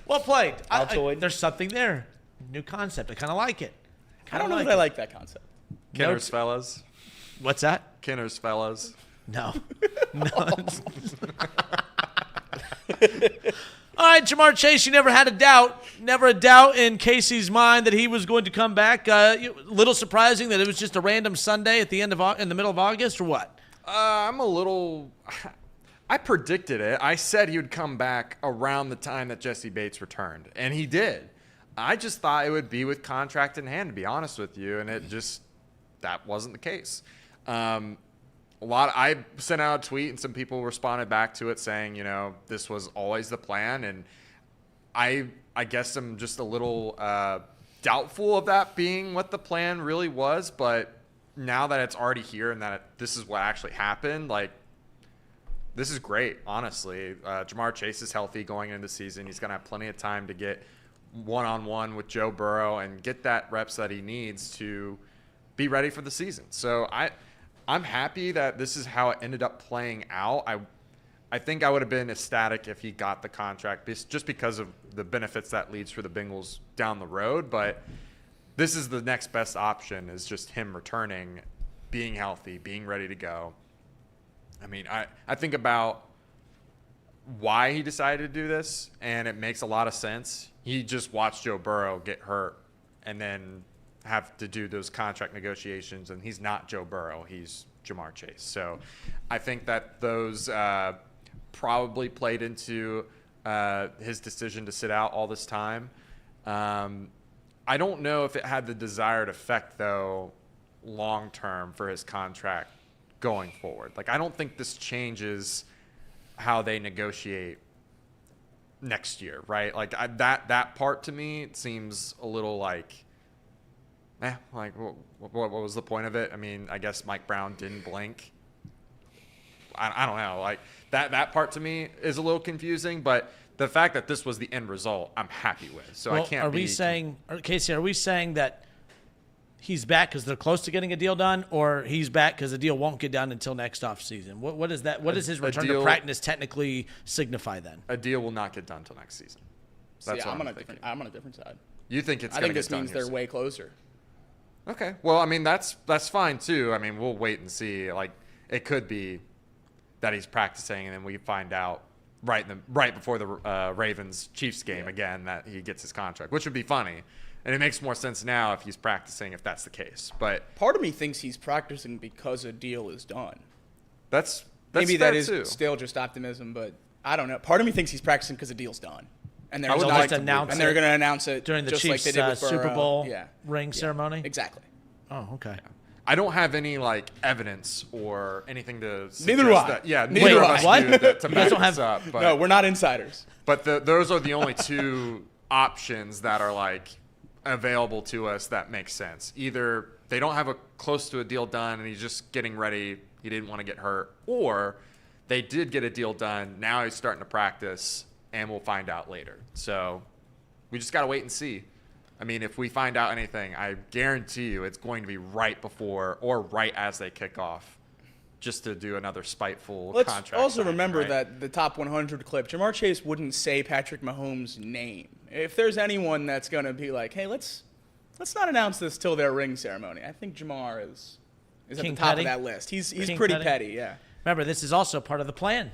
Speaker 5: Well played.
Speaker 2: Altoid.
Speaker 5: There's something there. New concept. I kind of like it.
Speaker 3: I don't know if I like that concept.
Speaker 1: Kinner's fellas.
Speaker 5: What's that?
Speaker 1: Kinner's fellas.
Speaker 5: No. No. All right, Jamar Chase, you never had a doubt. Never a doubt in Casey's mind that he was going to come back. Little surprising that it was just a random Sunday at the end of in the middle of August, or what?
Speaker 1: I'm a little. I predicted it. I said he would come back around the time that Jesse Bates returned, and he did. I just thought it would be with contract in hand, to be honest with you, and that wasn't the case. I sent out a tweet, and some people responded back to it saying, this was always the plan, and I guess I'm just a little doubtful of that being what the plan really was, but now that it's already here and that this is what actually happened, like, this is great, honestly. Jamar Chase is healthy going into the season. He's going to have plenty of time to get one-on-one with Joe Burrow and get that reps that he needs to be ready for the season. So I'm happy that this is how it ended up playing out. I think I would have been ecstatic if he got the contract just because of the benefits that leads for the Bengals down the road. But this is the next best option, is just him returning, being healthy, being ready to go. I mean, I think about why he decided to do this, and it makes a lot of sense. He just watched Joe Burrow get hurt and then have to do those contract negotiations, and he's not Joe Burrow. He's Jamar Chase. So I think that those probably played into his decision to sit out all this time. I don't know if it had the desired effect, though, long-term for his contract going forward. Like, I don't think this changes how they negotiate next year, right? Like, that part to me, it seems a little like, what was the point of it? I mean, I guess Mike Brown didn't blink. I don't know. Like, that part to me is a little confusing, but the fact that this was the end result, I'm happy with. So I can't.
Speaker 5: Casey, are we saying that he's back because they're close to getting a deal done, or he's back because the deal won't get done until next offseason? What is that? What does his return to practice technically signify then?
Speaker 1: A deal will not get done until next season. That's
Speaker 3: See,
Speaker 1: what
Speaker 3: I'm
Speaker 1: thinking.
Speaker 3: on a different side.
Speaker 1: You think it's?
Speaker 3: I
Speaker 1: gonna
Speaker 3: think this
Speaker 1: get done
Speaker 3: means
Speaker 1: here
Speaker 3: they're way closer.
Speaker 1: Okay. Well, I mean, that's fine too. I mean, we'll wait and see. Like, it could be that he's practicing, and then we find out right before the Ravens Chiefs game again that he gets his contract, which would be funny. And it makes more sense now if he's practicing, if that's the case. But
Speaker 3: part of me thinks he's practicing because a deal is done.
Speaker 1: That's
Speaker 3: maybe
Speaker 1: fair
Speaker 3: that is
Speaker 1: too.
Speaker 3: still just optimism, but I don't know. Part of me thinks he's practicing because the deal's done, and they're
Speaker 5: they'll
Speaker 3: going
Speaker 5: just announce
Speaker 3: to announce it
Speaker 5: during the
Speaker 3: just
Speaker 5: Chiefs
Speaker 3: like they did with
Speaker 5: Super
Speaker 3: Burrow.
Speaker 5: Bowl ring ceremony.
Speaker 3: Exactly.
Speaker 5: Oh, okay.
Speaker 1: I don't have any like evidence or anything to suggest
Speaker 3: Neither do I.
Speaker 1: that. Yeah,
Speaker 3: Neither
Speaker 1: neither
Speaker 3: do
Speaker 1: of
Speaker 3: I.
Speaker 1: us
Speaker 5: What?
Speaker 1: do to
Speaker 5: You guys
Speaker 1: back
Speaker 5: don't
Speaker 1: this
Speaker 5: have-
Speaker 1: up. But,
Speaker 3: No, we're not insiders.
Speaker 1: But those are the only two options that are like available to us that make sense. Either they don't have a close to a deal done and he's just getting ready, he didn't want to get hurt, or they did get a deal done, now he's starting to practice, and we'll find out later. So we just got to wait and see. I mean, if we find out anything, I guarantee you it's going to be right before or right as they kick off, just to do another spiteful
Speaker 3: Let's
Speaker 1: contract.
Speaker 3: also
Speaker 1: signing,
Speaker 3: remember
Speaker 1: right?
Speaker 3: that the top 100 clip, Jamar Chase wouldn't say Patrick Mahomes' name. If there's anyone that's going to be like, hey, let's not announce this till their ring ceremony, I think Jamar is at
Speaker 5: King
Speaker 3: the top
Speaker 5: Petty?
Speaker 3: of that list. He's
Speaker 5: King
Speaker 3: pretty
Speaker 5: Petty?
Speaker 3: petty, yeah.
Speaker 5: Remember, this is also part of the plan.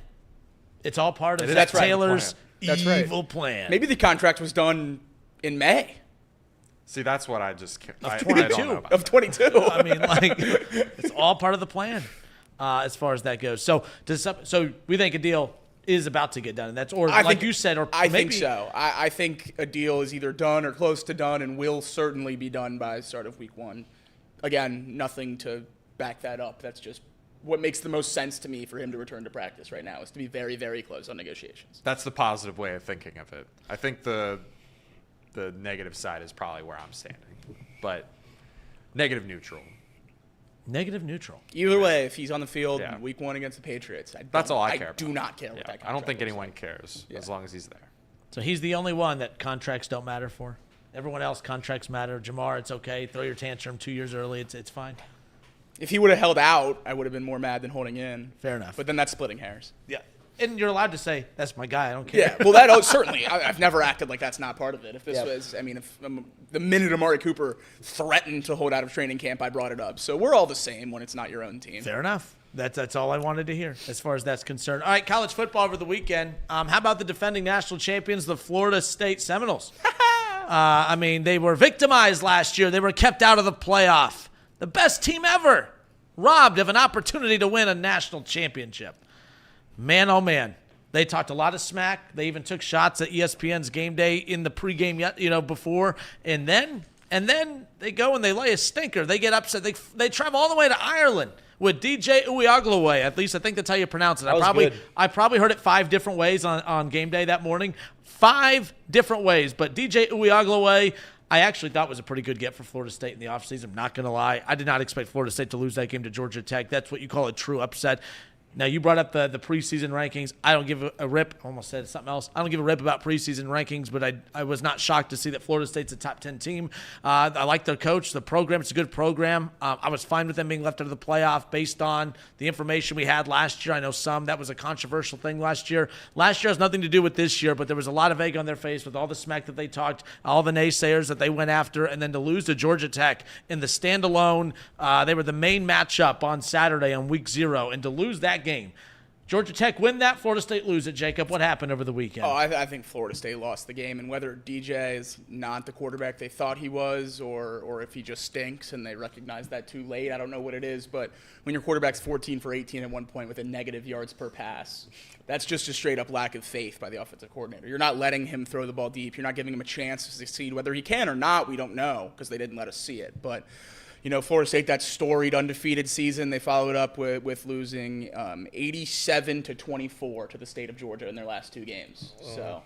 Speaker 5: It's all part of
Speaker 3: That's
Speaker 5: Zach
Speaker 3: right.
Speaker 5: Taylor's
Speaker 3: That's right.
Speaker 5: evil plan.
Speaker 3: Maybe the contract was done in May
Speaker 1: See, that's what I just I
Speaker 5: 22.
Speaker 1: don't know about.
Speaker 3: of 22.
Speaker 5: I mean, like, it's all part of the plan as far as that goes. So, so we think a deal is about to get done, and that's you said, or
Speaker 3: I
Speaker 5: maybe
Speaker 3: think so. I think a deal is either done or close to done, and will certainly be done by start of week 1. Again, nothing to back that up. That's just what makes the most sense to me for him to return to practice right now, is to be very, very close on negotiations.
Speaker 1: That's the positive way of thinking of it. I think the negative side is probably where I'm standing, but negative neutral.
Speaker 5: negative neutral.
Speaker 3: Either way, if he's on the field
Speaker 1: Yeah.
Speaker 3: week 1 against the Patriots,
Speaker 1: That's all I care
Speaker 3: I
Speaker 1: about.
Speaker 3: do not care what
Speaker 1: Yeah,
Speaker 3: that contract
Speaker 1: I don't think
Speaker 3: looks
Speaker 1: anyone
Speaker 3: like.
Speaker 1: cares
Speaker 3: Yeah.
Speaker 1: as long as he's there.
Speaker 5: So he's the only one that contracts don't matter for. Everyone else, contracts matter. Jamar, it's okay. Throw your tantrum 2 years early. It's fine.
Speaker 3: If he would have held out, I would have been more mad than holding in.
Speaker 5: Fair enough.
Speaker 3: But then that's splitting hairs.
Speaker 5: Yeah. And you're allowed to say, that's my guy. I don't care.
Speaker 3: Yeah, well, that certainly. I've never acted like that's not part of it. If this
Speaker 2: Yep.
Speaker 3: was, I mean, if the minute Amari Cooper threatened to hold out of training camp, I brought it up. So we're all the same when it's not your own team.
Speaker 5: Fair enough. That's all I wanted to hear as far as that's concerned. All right, college football over the weekend. How about the defending national champions, the Florida State Seminoles? I mean, they were victimized last year. They were kept out of the playoff. The best team ever. Robbed of an opportunity to win a national championship. Man, oh man. They talked a lot of smack. They even took shots at ESPN's Game Day in the pregame, before. And then they go and they lay a stinker. They get upset. They travel all the way to Ireland with DJ Uiagalelei. At least I think that's how you pronounce it. I probably heard it 5 different ways on Game Day that morning. 5 different ways. But DJ Uiagalelei, I actually thought was a pretty good get for Florida State in the offseason. I'm not going to lie. I did not expect Florida State to lose that game to Georgia Tech. That's what you call a true upset. Now, you brought up the preseason rankings. I don't give a rip. I almost said something else. I don't give a rip about preseason rankings, but I was not shocked to see that Florida State's a top 10 team. I like their coach, the program. It's a good program. I was fine with them being left out of the playoff based on the information we had last year. I know that was a controversial thing last year. Last year has nothing to do with this year, but there was a lot of egg on their face with all the smack that they talked, all the naysayers that they went after, and then to lose to Georgia Tech in the standalone, they were the main matchup on Saturday on week 0, and to lose that game. Georgia Tech win that, Florida State lose it. Jacob, what happened over the weekend?
Speaker 3: Oh, I think Florida State lost the game, and whether DJ is not the quarterback they thought he was, or if he just stinks and they recognize that too late, I don't know what it is. But when your quarterback's 14 for 18 at one point with a negative yards per pass, that's just a straight up lack of faith by the offensive coordinator. You're not letting him throw the ball deep. You're not giving him a chance to succeed. Whether he can or not, we don't know because they didn't let us see it. But Florida State, that storied undefeated season, they followed up with losing 87-24 to the state of Georgia in their last 2 games. So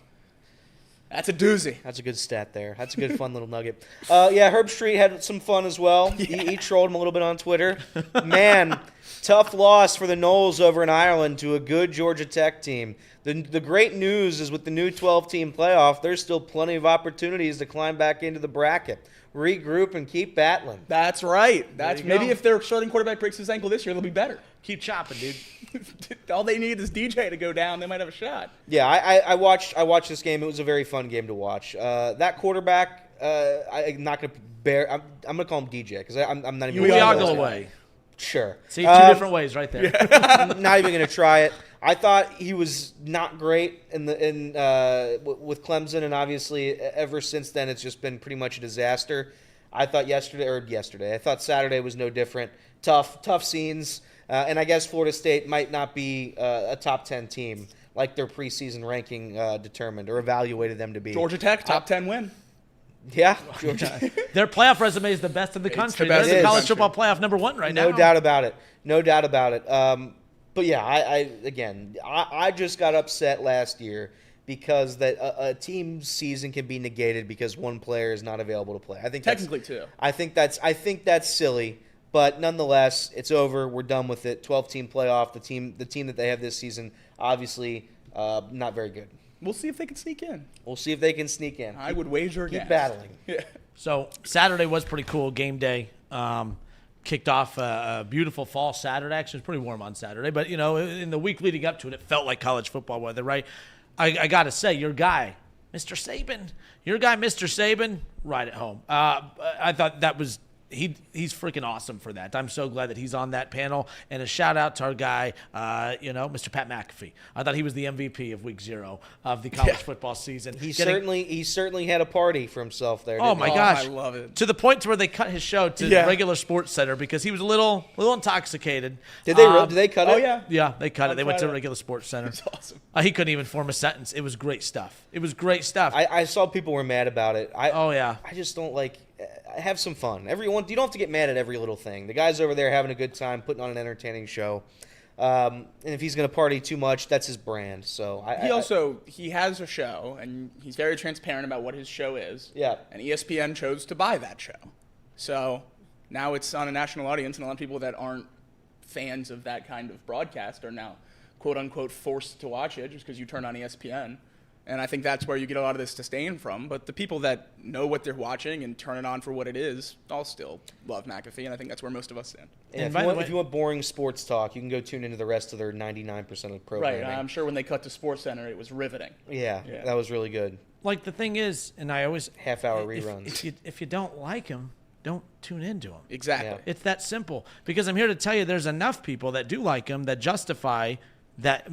Speaker 3: that's a doozy.
Speaker 2: That's a good stat there. That's a good, fun little nugget. Herb Street had some fun as well. He trolled him a little bit on Twitter. Man, tough loss for the Noles over in Ireland to a good Georgia Tech team. The great news is with the new 12-team playoff, there's still plenty of opportunities to climb back into the bracket. Regroup and keep battling.
Speaker 3: That's right. Maybe
Speaker 5: go.
Speaker 3: if their starting quarterback breaks his ankle this year, they'll be better.
Speaker 5: Keep chopping, dude.
Speaker 3: All they need is DJ to go down. They might have a shot.
Speaker 2: Yeah, I watched this game. It was a very fun game to watch. That quarterback, I'm not going to bear. I'm going to call him DJ because I'm not even.
Speaker 5: We all away.
Speaker 2: Sure.
Speaker 5: See, two different ways right there.
Speaker 2: Not even going to try it. I thought he was not great with Clemson, and obviously ever since then it's just been pretty much a disaster. I thought I thought Saturday was no different. Tough scenes, and I guess Florida State might not be a top 10 team like their preseason ranking determined or evaluated them to be.
Speaker 3: Georgia Tech, top 10 win.
Speaker 2: Yeah, Georgia.
Speaker 5: Their playoff resume is the best in the country.
Speaker 3: best
Speaker 5: They're
Speaker 2: in
Speaker 5: the
Speaker 2: the
Speaker 5: college
Speaker 2: country.
Speaker 5: football playoff number 1 right now.
Speaker 2: No doubt about it. But yeah, I just got upset last year because that a team's season can be negated because one player is not available to play. I think
Speaker 3: Technically, too.
Speaker 2: I think that's silly, but nonetheless, it's over. We're done with it. 12-team playoff. The team that they have this season, obviously, not very good.
Speaker 3: We'll see if they can sneak in.
Speaker 2: We'll see if they can sneak in.
Speaker 3: I would wager
Speaker 2: Keep
Speaker 3: against.
Speaker 2: battling.
Speaker 3: Yeah.
Speaker 5: So Saturday was pretty cool. Game day. Kicked off a beautiful fall Saturday. Actually, it was pretty warm on Saturday. But, in the week leading up to it, it felt like college football weather, right? I got to say, your guy, Mr. Saban, right at home. I thought that was he's freaking awesome for that. I'm so glad that he's on that panel. And a shout out to our guy, Mr. Pat McAfee. I thought he was the MVP of week 0 of the college football season.
Speaker 2: He certainly had a party for himself there.
Speaker 5: Oh my gosh,
Speaker 3: I love it.
Speaker 5: To the point to where they cut his show to regular Sports Center because he was a little intoxicated.
Speaker 2: Did they cut it?
Speaker 3: Oh, yeah.
Speaker 5: Yeah, they cut it. They went to
Speaker 3: Friday.
Speaker 5: regular Sports Center.
Speaker 3: It's awesome.
Speaker 5: He couldn't even form a sentence. It was great stuff.
Speaker 2: I saw people were mad about it.
Speaker 5: Yeah.
Speaker 2: I just don't like. Have some fun. Everyone, you don't have to get mad at every little thing. The guy's over there having a good time, putting on an entertaining show. And if he's going to party too much, that's his brand. So
Speaker 3: he has a show, and he's very transparent about what his show is.
Speaker 2: Yeah.
Speaker 3: And ESPN chose to buy that show. So now it's on a national audience, and a lot of people that aren't fans of that kind of broadcast are now, quote unquote, forced to watch it just because you turn on ESPN. And I think that's where you get a lot of this disdain from. But the people that know what they're watching and turn it on for what it is, all still love McAfee, and I think that's where most of us stand.
Speaker 2: And if you want boring sports talk, you can go tune into the rest of their 99% of the programming.
Speaker 3: Right. I'm sure when they cut to Sports Center, it was riveting.
Speaker 2: Yeah, that was really good.
Speaker 5: Like the thing is, and I always
Speaker 2: half-hour reruns.
Speaker 5: If you don't like him, don't tune into him.
Speaker 3: Exactly.
Speaker 2: Yeah.
Speaker 5: It's that simple. Because I'm here to tell you, there's enough people that do like him that justify that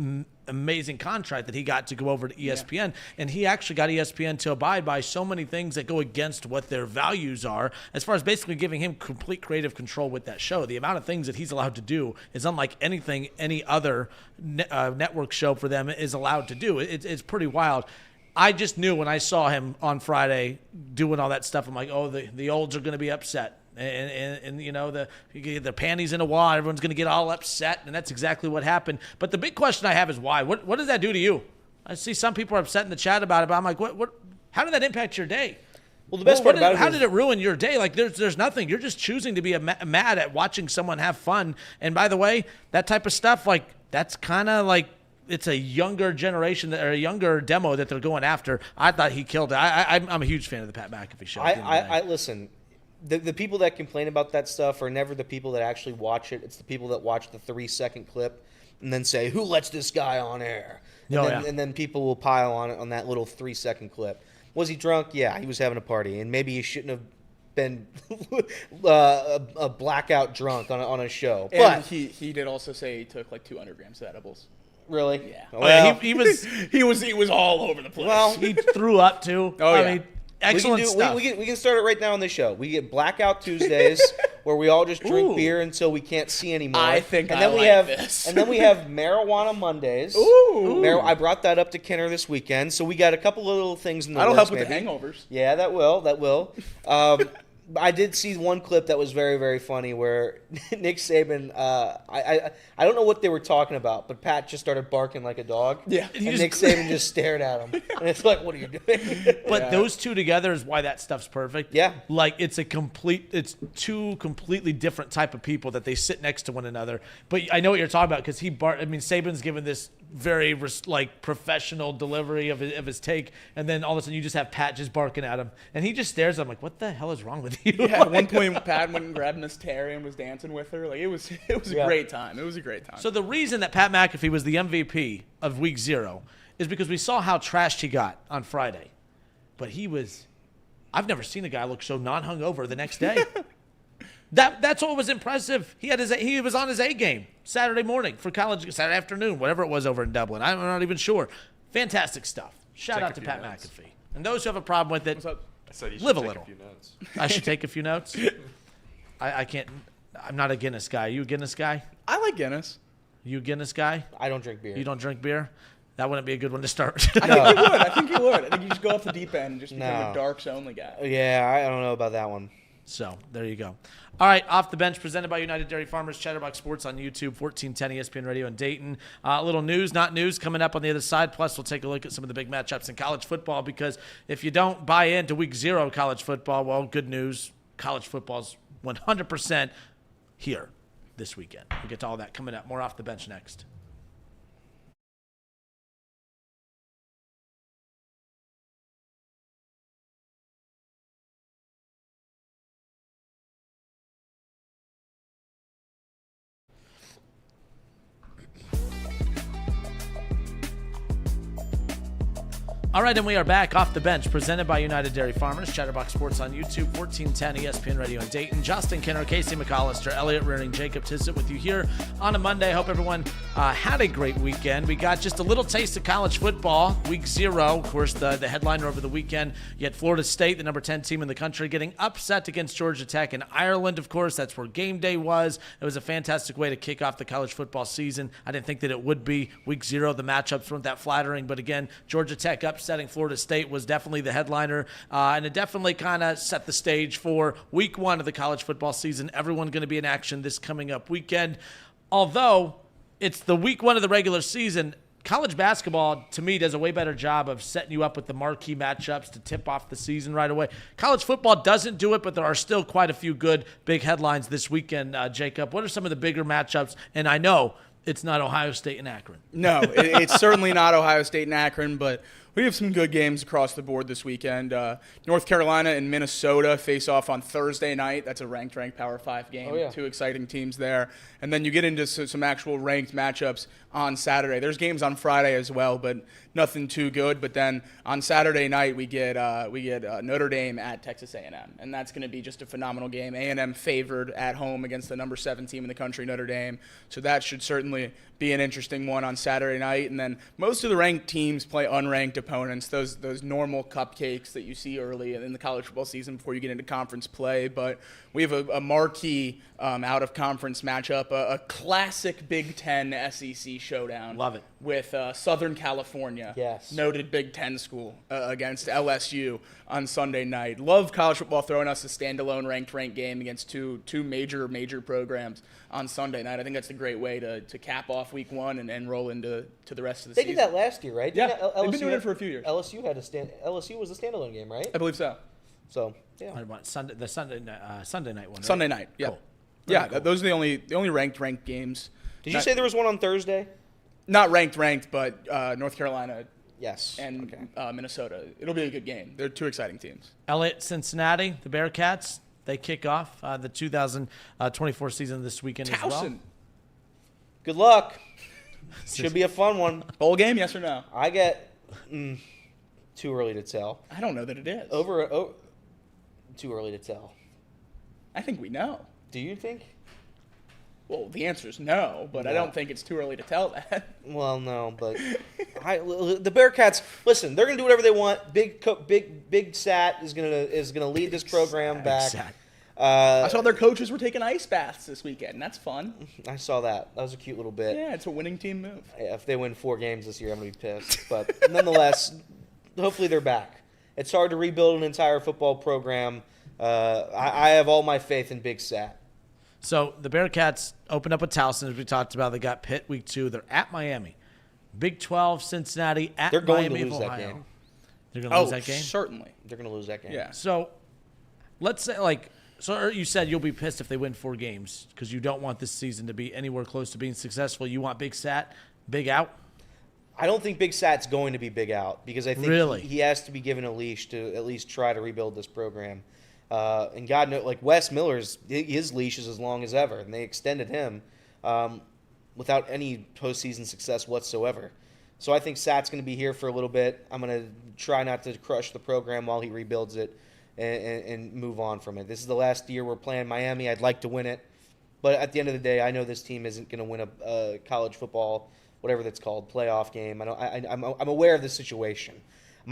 Speaker 5: amazing contract that he got to go over to ESPN. And he actually got ESPN to abide by so many things that go against what their values are, as far as basically giving him complete creative control with that show. The amount of things that he's allowed to do is unlike anything any other network show for them is allowed to do. It's pretty wild. I just knew when I saw him on Friday doing all that stuff, I'm like, oh, the olds are going to be upset. And you get their panties in a wad, everyone's going to get all upset, and that's exactly what happened. But the big question I have is why? What does that do to you? I see some people are upset in the chat about it, but I'm like, what? How did that impact your day?
Speaker 2: Well, the best part about it
Speaker 5: how did it ruin your day? Like, there's nothing. You're just choosing to be mad at watching someone have fun. And by the way, that type of stuff, like, that's kind of like, it's a younger generation or a younger demo that they're going after. I thought he killed it. I'm a huge fan of the Pat McAfee show.
Speaker 2: I listen. The people that complain about that stuff are never the people that actually watch it. It's the people that watch the 3-second clip and then say, "Who lets this guy on air?" And then people will pile on that little 3-second clip. Was he drunk? Yeah, he was having a party, and maybe he shouldn't have been a blackout drunk on a show.
Speaker 3: And
Speaker 2: but
Speaker 3: he did also say he took like 200 grams of edibles.
Speaker 2: Really?
Speaker 3: Yeah.
Speaker 2: Well,
Speaker 5: he was
Speaker 3: he was all over the place.
Speaker 2: Well,
Speaker 5: he threw up too.
Speaker 3: Oh, yeah.
Speaker 5: I mean, excellent stuff.
Speaker 2: We can start it right now on this show. We get Blackout Tuesdays where we all just drink beer until we can't see anymore.
Speaker 3: I think
Speaker 2: and then
Speaker 3: I
Speaker 2: we
Speaker 3: like
Speaker 2: have
Speaker 3: this.
Speaker 2: And then we have Marijuana Mondays.
Speaker 3: Ooh.
Speaker 2: I brought that up to Kenner this weekend, so we got a couple of little things in the
Speaker 3: That'll
Speaker 2: works,
Speaker 3: help with
Speaker 2: maybe.
Speaker 3: the hangovers.
Speaker 2: Yeah, that will. I did see one clip that was very, very funny where Nick Saban, I don't know what they were talking about, but Pat just started barking like a dog.
Speaker 3: Yeah.
Speaker 2: And Nick Saban just stared at him. And it's like, what are you doing?
Speaker 5: But those two together is why that stuff's perfect.
Speaker 2: Yeah.
Speaker 5: Like it's two completely different type of people that they sit next to one another. But I know what you're talking about because Saban's given this very professional delivery of his take, and then all of a sudden you just have Pat just barking at him, and he just stares at him like, what the hell is wrong with you?
Speaker 3: Yeah, at one point Pat went and grabbed Miss Terry and was dancing with her. Like it was a great time. It was a great time.
Speaker 5: So the reason that Pat McAfee was the MVP of Week 0 is because we saw how trashed he got on Friday, but I've never seen a guy look so non-hungover the next day. That's what was impressive. He was on his A game Saturday morning for Saturday afternoon, whatever it was over in Dublin. I'm not even sure. Fantastic stuff. Shout out to Pat McAfee. And those who have a problem with it,
Speaker 1: I said you should
Speaker 5: live a
Speaker 1: take
Speaker 5: little.
Speaker 1: A few notes.
Speaker 5: I should take a few notes. I can't. I'm not a Guinness guy. You a Guinness guy?
Speaker 3: I like Guinness.
Speaker 5: You a Guinness guy?
Speaker 2: I don't drink beer.
Speaker 5: You don't drink beer? That wouldn't be a good one to start.
Speaker 3: I think you would. I think you just go off the deep end and just become a darks only guy.
Speaker 2: Yeah, I don't know about that one.
Speaker 5: So there you go. All right, Off the Bench presented by United Dairy Farmers, Chatterbox Sports on YouTube, 1410 ESPN Radio in Dayton. A little news, not news, coming up on the other side. Plus, we'll take a look at some of the big matchups in college football, because if you don't buy into Week 0 college football, well, good news, college football's 100% here this weekend. We'll get to all that coming up. More Off the Bench next. All right, and we are back Off the Bench, presented by United Dairy Farmers, Chatterbox Sports on YouTube, 1410 ESPN Radio in Dayton. Justin Kinner, Casey McAllister, Elliot Rearing, Jacob Tissett with you here on a Monday. Hope everyone had a great weekend. We got just a little taste of college football, Week 0. Of course, the headliner over the weekend. You had Florida State, the number 10 team in the country, getting upset against Georgia Tech in Ireland, of course. That's where game day was. It was a fantastic way to kick off the college football season. I didn't think that it would be Week 0. The matchups weren't that flattering, but again, Georgia Tech upsetting Florida State was definitely the headliner, and it definitely kind of set the stage for Week 1 of the college football season. Everyone going to be in action this coming up weekend. Although it's the Week 1 of the regular season, college basketball, to me, does a way better job of setting you up with the marquee matchups to tip off the season right away. College football doesn't do it, but there are still quite a few good big headlines this weekend. Jacob, what are some of the bigger matchups? And I know it's not Ohio State and Akron.
Speaker 3: No, it's certainly not Ohio State and Akron, but we have some good games across the board this weekend. North Carolina and Minnesota face off on Thursday night. That's a ranked Power 5 game.
Speaker 2: Oh, yeah.
Speaker 3: Two exciting teams there. And then you get into some actual ranked matchups on Saturday. There's games on Friday as well, but nothing too good. But then on Saturday night, we get Notre Dame at Texas A&M, and that's going to be just a phenomenal game. A&M favored at home against the number 7 team in the country, Notre Dame. So that should certainly be an interesting one on Saturday night. And then most of the ranked teams play unranked opponents, those normal cupcakes that you see early in the college football season before you get into conference play. But we have a marquee out-of-conference matchup, a classic Big Ten SEC showdown.
Speaker 5: Love it.
Speaker 3: With Southern California,
Speaker 2: Yes.
Speaker 3: noted Big Ten school, against LSU on Sunday night. Love college football throwing us a standalone ranked game against two major programs on Sunday night. I think that's a great way to cap off Week 1 and roll into the rest of the
Speaker 2: They
Speaker 3: season.
Speaker 2: did that last year, right?
Speaker 3: Yeah,
Speaker 2: LSU
Speaker 3: they've been doing it for a few years.
Speaker 2: LSU was a standalone game, right?
Speaker 3: I believe so.
Speaker 2: So yeah.
Speaker 5: The Sunday night one. Right?
Speaker 3: Sunday night, yeah.
Speaker 5: Cool.
Speaker 3: Yeah,
Speaker 5: Cool.
Speaker 3: those are the only ranked games.
Speaker 2: Did you say there was one on Thursday?
Speaker 3: Not ranked, but North Carolina
Speaker 2: Yes.
Speaker 3: and Minnesota. It'll be a good game. They're two exciting teams.
Speaker 5: Elliot, Cincinnati, the Bearcats, they kick off the 2024 season this weekend as well.
Speaker 3: Towson.
Speaker 2: Good luck. Should be a fun one.
Speaker 3: Bowl game, yes or no?
Speaker 2: I get too early to tell.
Speaker 3: I don't know that it is.
Speaker 2: Too early to tell.
Speaker 3: I think we know.
Speaker 2: Do you think?
Speaker 3: Well, the answer is no, but I don't think it's too early to tell that.
Speaker 2: Well, no, but the Bearcats. Listen, they're gonna do whatever they want. Big Sat is gonna lead this program back.
Speaker 5: Sat.
Speaker 3: I saw their coaches were taking ice baths this weekend. That's fun.
Speaker 2: I saw that. That was a cute little bit.
Speaker 3: Yeah, it's a winning team move.
Speaker 2: Yeah, if they win 4 games this year, I'm gonna be pissed. But nonetheless, hopefully they're back. It's hard to rebuild an entire football program. I have all my faith in Big Sat.
Speaker 5: So the Bearcats opened up with Towson, as we talked about. They got Pitt Week 2. They're at Miami. Big 12, Cincinnati at
Speaker 2: They're going
Speaker 5: Miami
Speaker 2: to lose
Speaker 5: of
Speaker 2: that
Speaker 5: Ohio.
Speaker 2: game.
Speaker 5: They're going to lose that game?
Speaker 3: Certainly.
Speaker 2: They're gonna lose that game.
Speaker 3: Yeah.
Speaker 5: So let's say, so you said you'll be pissed if they win 4 games because you don't want this season to be anywhere close to being successful. You want Big Sat, Big out?
Speaker 2: I don't think Big Sat's going to be Big Out because I think
Speaker 5: Really?
Speaker 2: he has to be given a leash to at least try to rebuild this program. And God knows, like Wes Miller's, his leash is as long as ever, and they extended him without any postseason success whatsoever. So I think Sat's going to be here for a little bit. I'm going to try not to crush the program while he rebuilds it and move on from it. This is the last year we're playing Miami. I'd like to win it. But at the end of the day, I know this team isn't going to win a college football, whatever that's called, playoff game. I'm aware of the situation.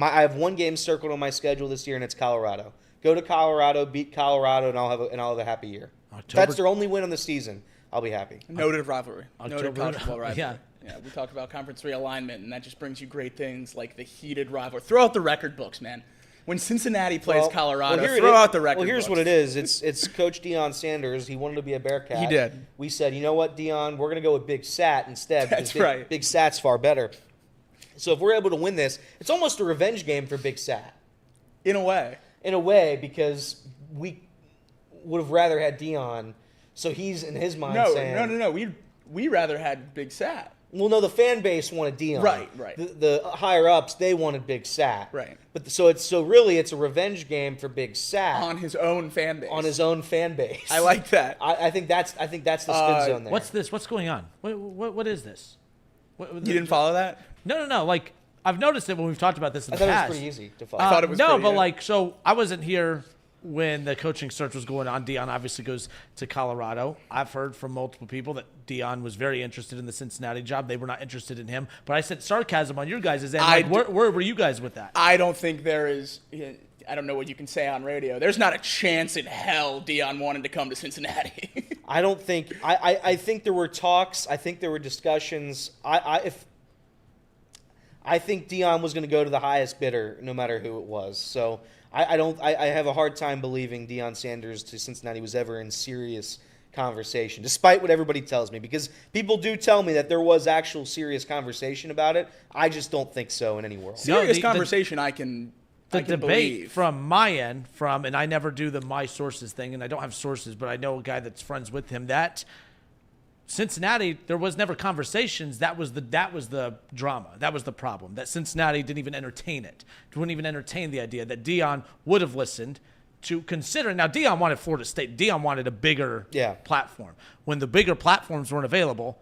Speaker 2: I have one game circled on my schedule this year, and it's Colorado. Go to Colorado, beat Colorado, and I'll have a happy year. If that's their only win on the season, I'll be happy.
Speaker 3: Noted rivalry. Noted college football rivalry.
Speaker 5: Yeah.
Speaker 3: We talk about conference realignment, and that just brings you great things like the heated rivalry. Throw out the record books, man. When Cincinnati plays Colorado, throw out the record books.
Speaker 2: Well, here's what it is. It's Coach Deion Sanders. He wanted to be a Bearcat.
Speaker 3: He did.
Speaker 2: We said, you know what, Deion, we're going to go with Big Sat instead.
Speaker 3: That's right.
Speaker 2: Big Sat's far better. So if we're able to win this, it's almost a revenge game for Big Sat.
Speaker 3: In a way.
Speaker 2: In a way, because we would have rather had Deion. So he's, in his mind, saying...
Speaker 3: No. We rather had Big Sat.
Speaker 2: Well, no, the fan base wanted Deion.
Speaker 3: Right.
Speaker 2: The higher ups, they wanted Big Sat.
Speaker 3: Right.
Speaker 2: But so really, it's a revenge game for Big Sat
Speaker 3: on his own fan base.
Speaker 2: On his own fan base.
Speaker 3: I like that.
Speaker 2: I think that's the spin zone there.
Speaker 5: What's this? What's going on? What is this?
Speaker 3: You didn't follow that?
Speaker 5: No. Like I've noticed it when we've talked about this in the past.
Speaker 2: I thought it was pretty easy to follow.
Speaker 3: I thought it was
Speaker 5: so I wasn't here when the coaching search was going on. Deion obviously goes to Colorado. I've heard from multiple people that Deion was very interested in the Cincinnati job. They were not interested in him. But I said sarcasm on your guys' end. Where were you guys with that?
Speaker 3: I don't think there is. I don't know what you can say on radio. There's not a chance in hell Deion wanted to come to Cincinnati.
Speaker 2: I don't think. I think there were talks. I think there were discussions. I think Deion was going to go to the highest bidder, no matter who it was. So I have a hard time believing Deion Sanders to Cincinnati was ever in serious conversation, despite what everybody tells me, because people do tell me that there was actual serious conversation about it. I just don't think so in any world.
Speaker 3: Serious conversation, I can
Speaker 5: debate
Speaker 3: believe.
Speaker 5: From my end, and I never do the my sources thing, and I don't have sources, but I know a guy that's friends with him, that Cincinnati, there was never conversations. That was the drama. That was the problem. That Cincinnati didn't even entertain it. Wouldn't even entertain the idea that Deion would have listened to consider. Now, Deion wanted Florida State. Deion wanted a bigger platform. When the bigger platforms weren't available,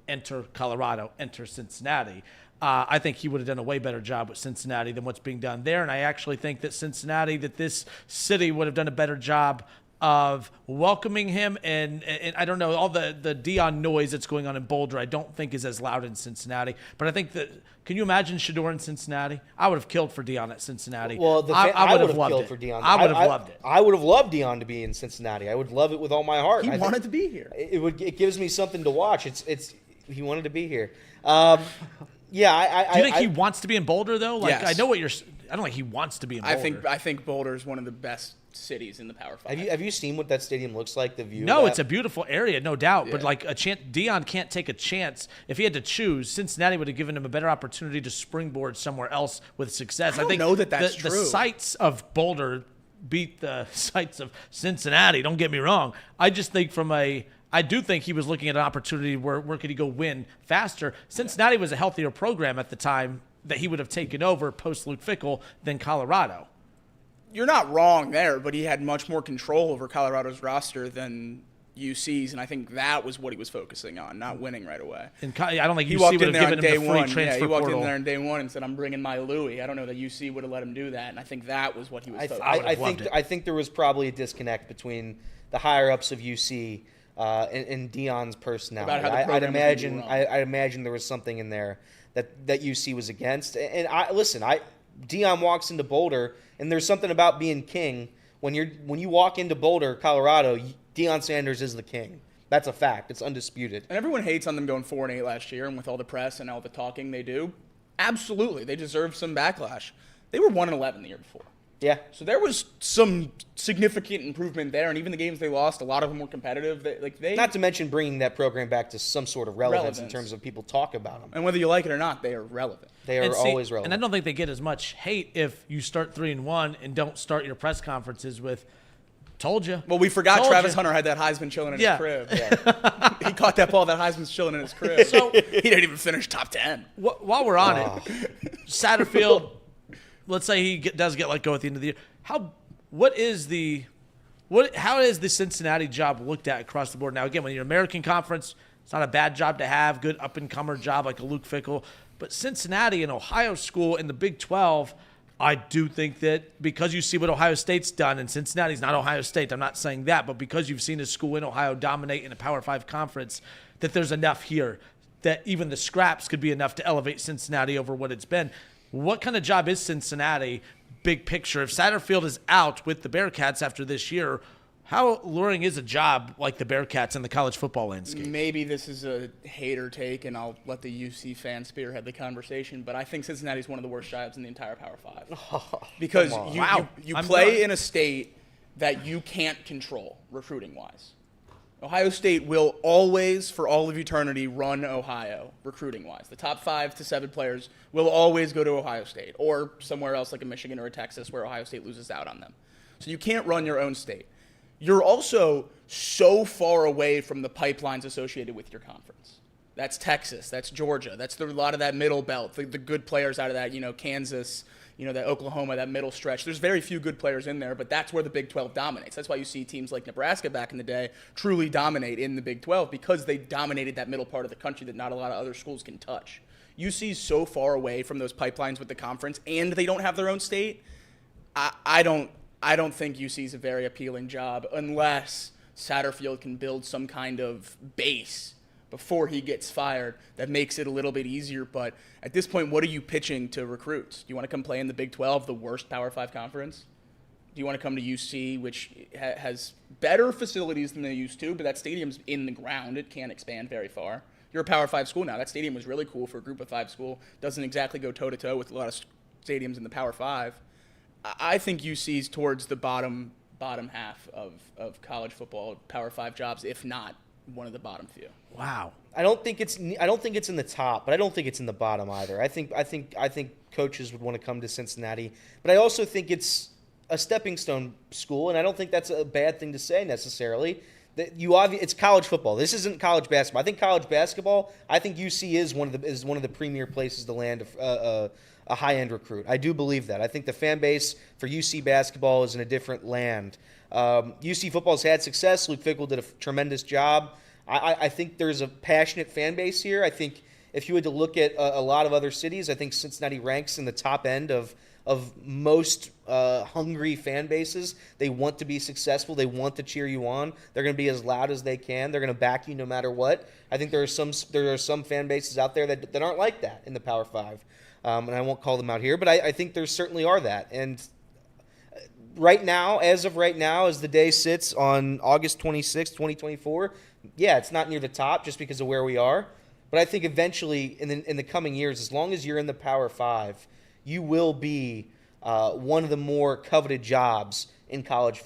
Speaker 5: enter Colorado, enter Cincinnati. I think he would have done a way better job with Cincinnati than what's being done there. And I actually think that that this city would have done a better job of welcoming him, and I don't know, all the Deion noise that's going on in Boulder I don't think is as loud in Cincinnati. But I think that, can you imagine Shedeur in Cincinnati? I would have killed for Deion at Cincinnati.
Speaker 2: Well,
Speaker 5: I would have
Speaker 2: loved
Speaker 5: killed
Speaker 2: it for Deion.
Speaker 5: I would have loved it.
Speaker 2: I would have loved Deion to be in Cincinnati. I would love it with all my heart.
Speaker 3: He wanted to be here.
Speaker 2: It gives me something to watch. He wanted to be here. Do you
Speaker 5: think he wants to be in Boulder though? Like,
Speaker 3: yes.
Speaker 5: I don't think he wants to be in Boulder.
Speaker 3: I think Boulder is one of the best cities in the Power 5.
Speaker 2: Have you seen what that stadium looks like? The view.
Speaker 5: No, it's a beautiful area, no doubt. Yeah. But like Deion can't take a chance. If he had to choose, Cincinnati would have given him a better opportunity to springboard somewhere else with success.
Speaker 3: I think know that's true.
Speaker 5: The sights of Boulder beat the sights of Cincinnati. Don't get me wrong. I just think I do think he was looking at an opportunity where could he go win faster. Cincinnati was a healthier program at the time that he would have taken over post Luke Fickell than Colorado.
Speaker 3: You're not wrong there, but he had much more control over Colorado's roster than UC's, and I think that was what he was focusing on, not winning right away.
Speaker 5: And I don't think UC would have given him the free transfer
Speaker 3: he walked
Speaker 5: portal.
Speaker 3: in there on day one and said, "I'm bringing my Louis." I don't know that UC would have let him do that, and I think that was what he was focusing on.
Speaker 2: I think there was probably a disconnect between the higher ups of UC and Deion's personality.
Speaker 3: About how the
Speaker 2: I'd imagine there was something in there that UC was against. And Deion walks into Boulder, and there's something about being king. When you walk into Boulder, Colorado, Deion Sanders is the king. That's a fact. It's undisputed.
Speaker 3: And everyone hates on them going 4-8 last year, and with all the press and all the talking they do, absolutely, they deserve some backlash. They were 1-11 the year before.
Speaker 2: Yeah.
Speaker 3: So there was some significant improvement there, and even the games they lost, a lot of them were competitive.
Speaker 2: Not to mention bringing that program back to some sort of relevance in terms of people talk about them.
Speaker 3: And whether you like it or not, they are relevant.
Speaker 2: They are always relevant.
Speaker 5: And I don't think they get as much hate if you start 3-1 and don't start your press conferences with, "Told you."
Speaker 3: Well, we forgot Travis Hunter had that Heisman chilling in his crib. Yeah. caught that ball. That Heisman's chilling in his crib.
Speaker 5: So
Speaker 3: he didn't even finish top 10.
Speaker 5: While we're on it, Satterfield, let's say he does get let go at the end of the year. How is the Cincinnati job looked at across the board? Now, again, when you're American Conference, it's not a bad job to have, good up-and-comer job like a Luke Fickell. But Cincinnati, an Ohio school in the Big 12, I do think that because you see what Ohio State's done, and Cincinnati's not Ohio State, I'm not saying that, but because you've seen a school in Ohio dominate in a Power 5 conference, that there's enough here that even the scraps could be enough to elevate Cincinnati over what it's been. What kind of job is Cincinnati, big picture? If Satterfield is out with the Bearcats after this year, how alluring is a job like the Bearcats in the college football landscape?
Speaker 3: Maybe this is a hater take, and I'll let the UC fan spearhead the conversation, but I think Cincinnati's one of the worst jobs in the entire Power 5. Because you play in a state that you can't control recruiting-wise. Ohio State will always, for all of eternity, run Ohio recruiting-wise. The top 5 to 7 players will always go to Ohio State or somewhere else like a Michigan or a Texas where Ohio State loses out on them. So you can't run your own state. You're also so far away from the pipelines associated with your conference. That's Texas. That's Georgia. That's a lot of that middle belt, the good players out of that, Kansas, that Oklahoma, that middle stretch. There's very few good players in there, but that's where the Big 12 dominates. That's why you see teams like Nebraska back in the day truly dominate in the Big 12 because they dominated that middle part of the country that not a lot of other schools can touch. UC's so far away from those pipelines with the conference, and they don't have their own state. I don't think UC is a very appealing job unless Satterfield can build some kind of base before he gets fired that makes it a little bit easier. But at this point, what are you pitching to recruits? Do you want to come play in the Big 12, the worst Power 5 conference? Do you want to come to UC, which has better facilities than they used to, but that stadium's in the ground. It can't expand very far. You're a Power 5 school now. That stadium was really cool for a Group of 5 school. Doesn't exactly go toe-to-toe with a lot of stadiums in the Power 5. I think UC's towards the bottom half of college football Power 5 jobs, if not one of the bottom few.
Speaker 5: Wow.
Speaker 2: I don't think it's in the top, but I don't think it's in the bottom either. I think coaches would want to come to Cincinnati, but I also think it's a stepping stone school, and I don't think that's a bad thing to say necessarily. It's college football. This isn't college basketball. I think college basketball. I think UC is one of the premier places to land a high-end recruit. I do believe that. I think the fan base for UC basketball is in a different land. UC football's had success. Luke Fickell did a tremendous job. I think there's a passionate fan base here. I think if you had to look at a lot of other cities, I think Cincinnati ranks in the top end of most hungry fan bases. They want to be successful. They want to cheer you on. They're going to be as loud as they can. They're going to back you no matter what. I think there are some fan bases out there that aren't like that in the Power 5. And I won't call them out here, but I think there certainly are that. And as of right now, as the day sits on August 26, 2024, yeah, it's not near the top just because of where we are. But I think eventually in the coming years, as long as you're in the Power 5, you will be one of the more coveted jobs in college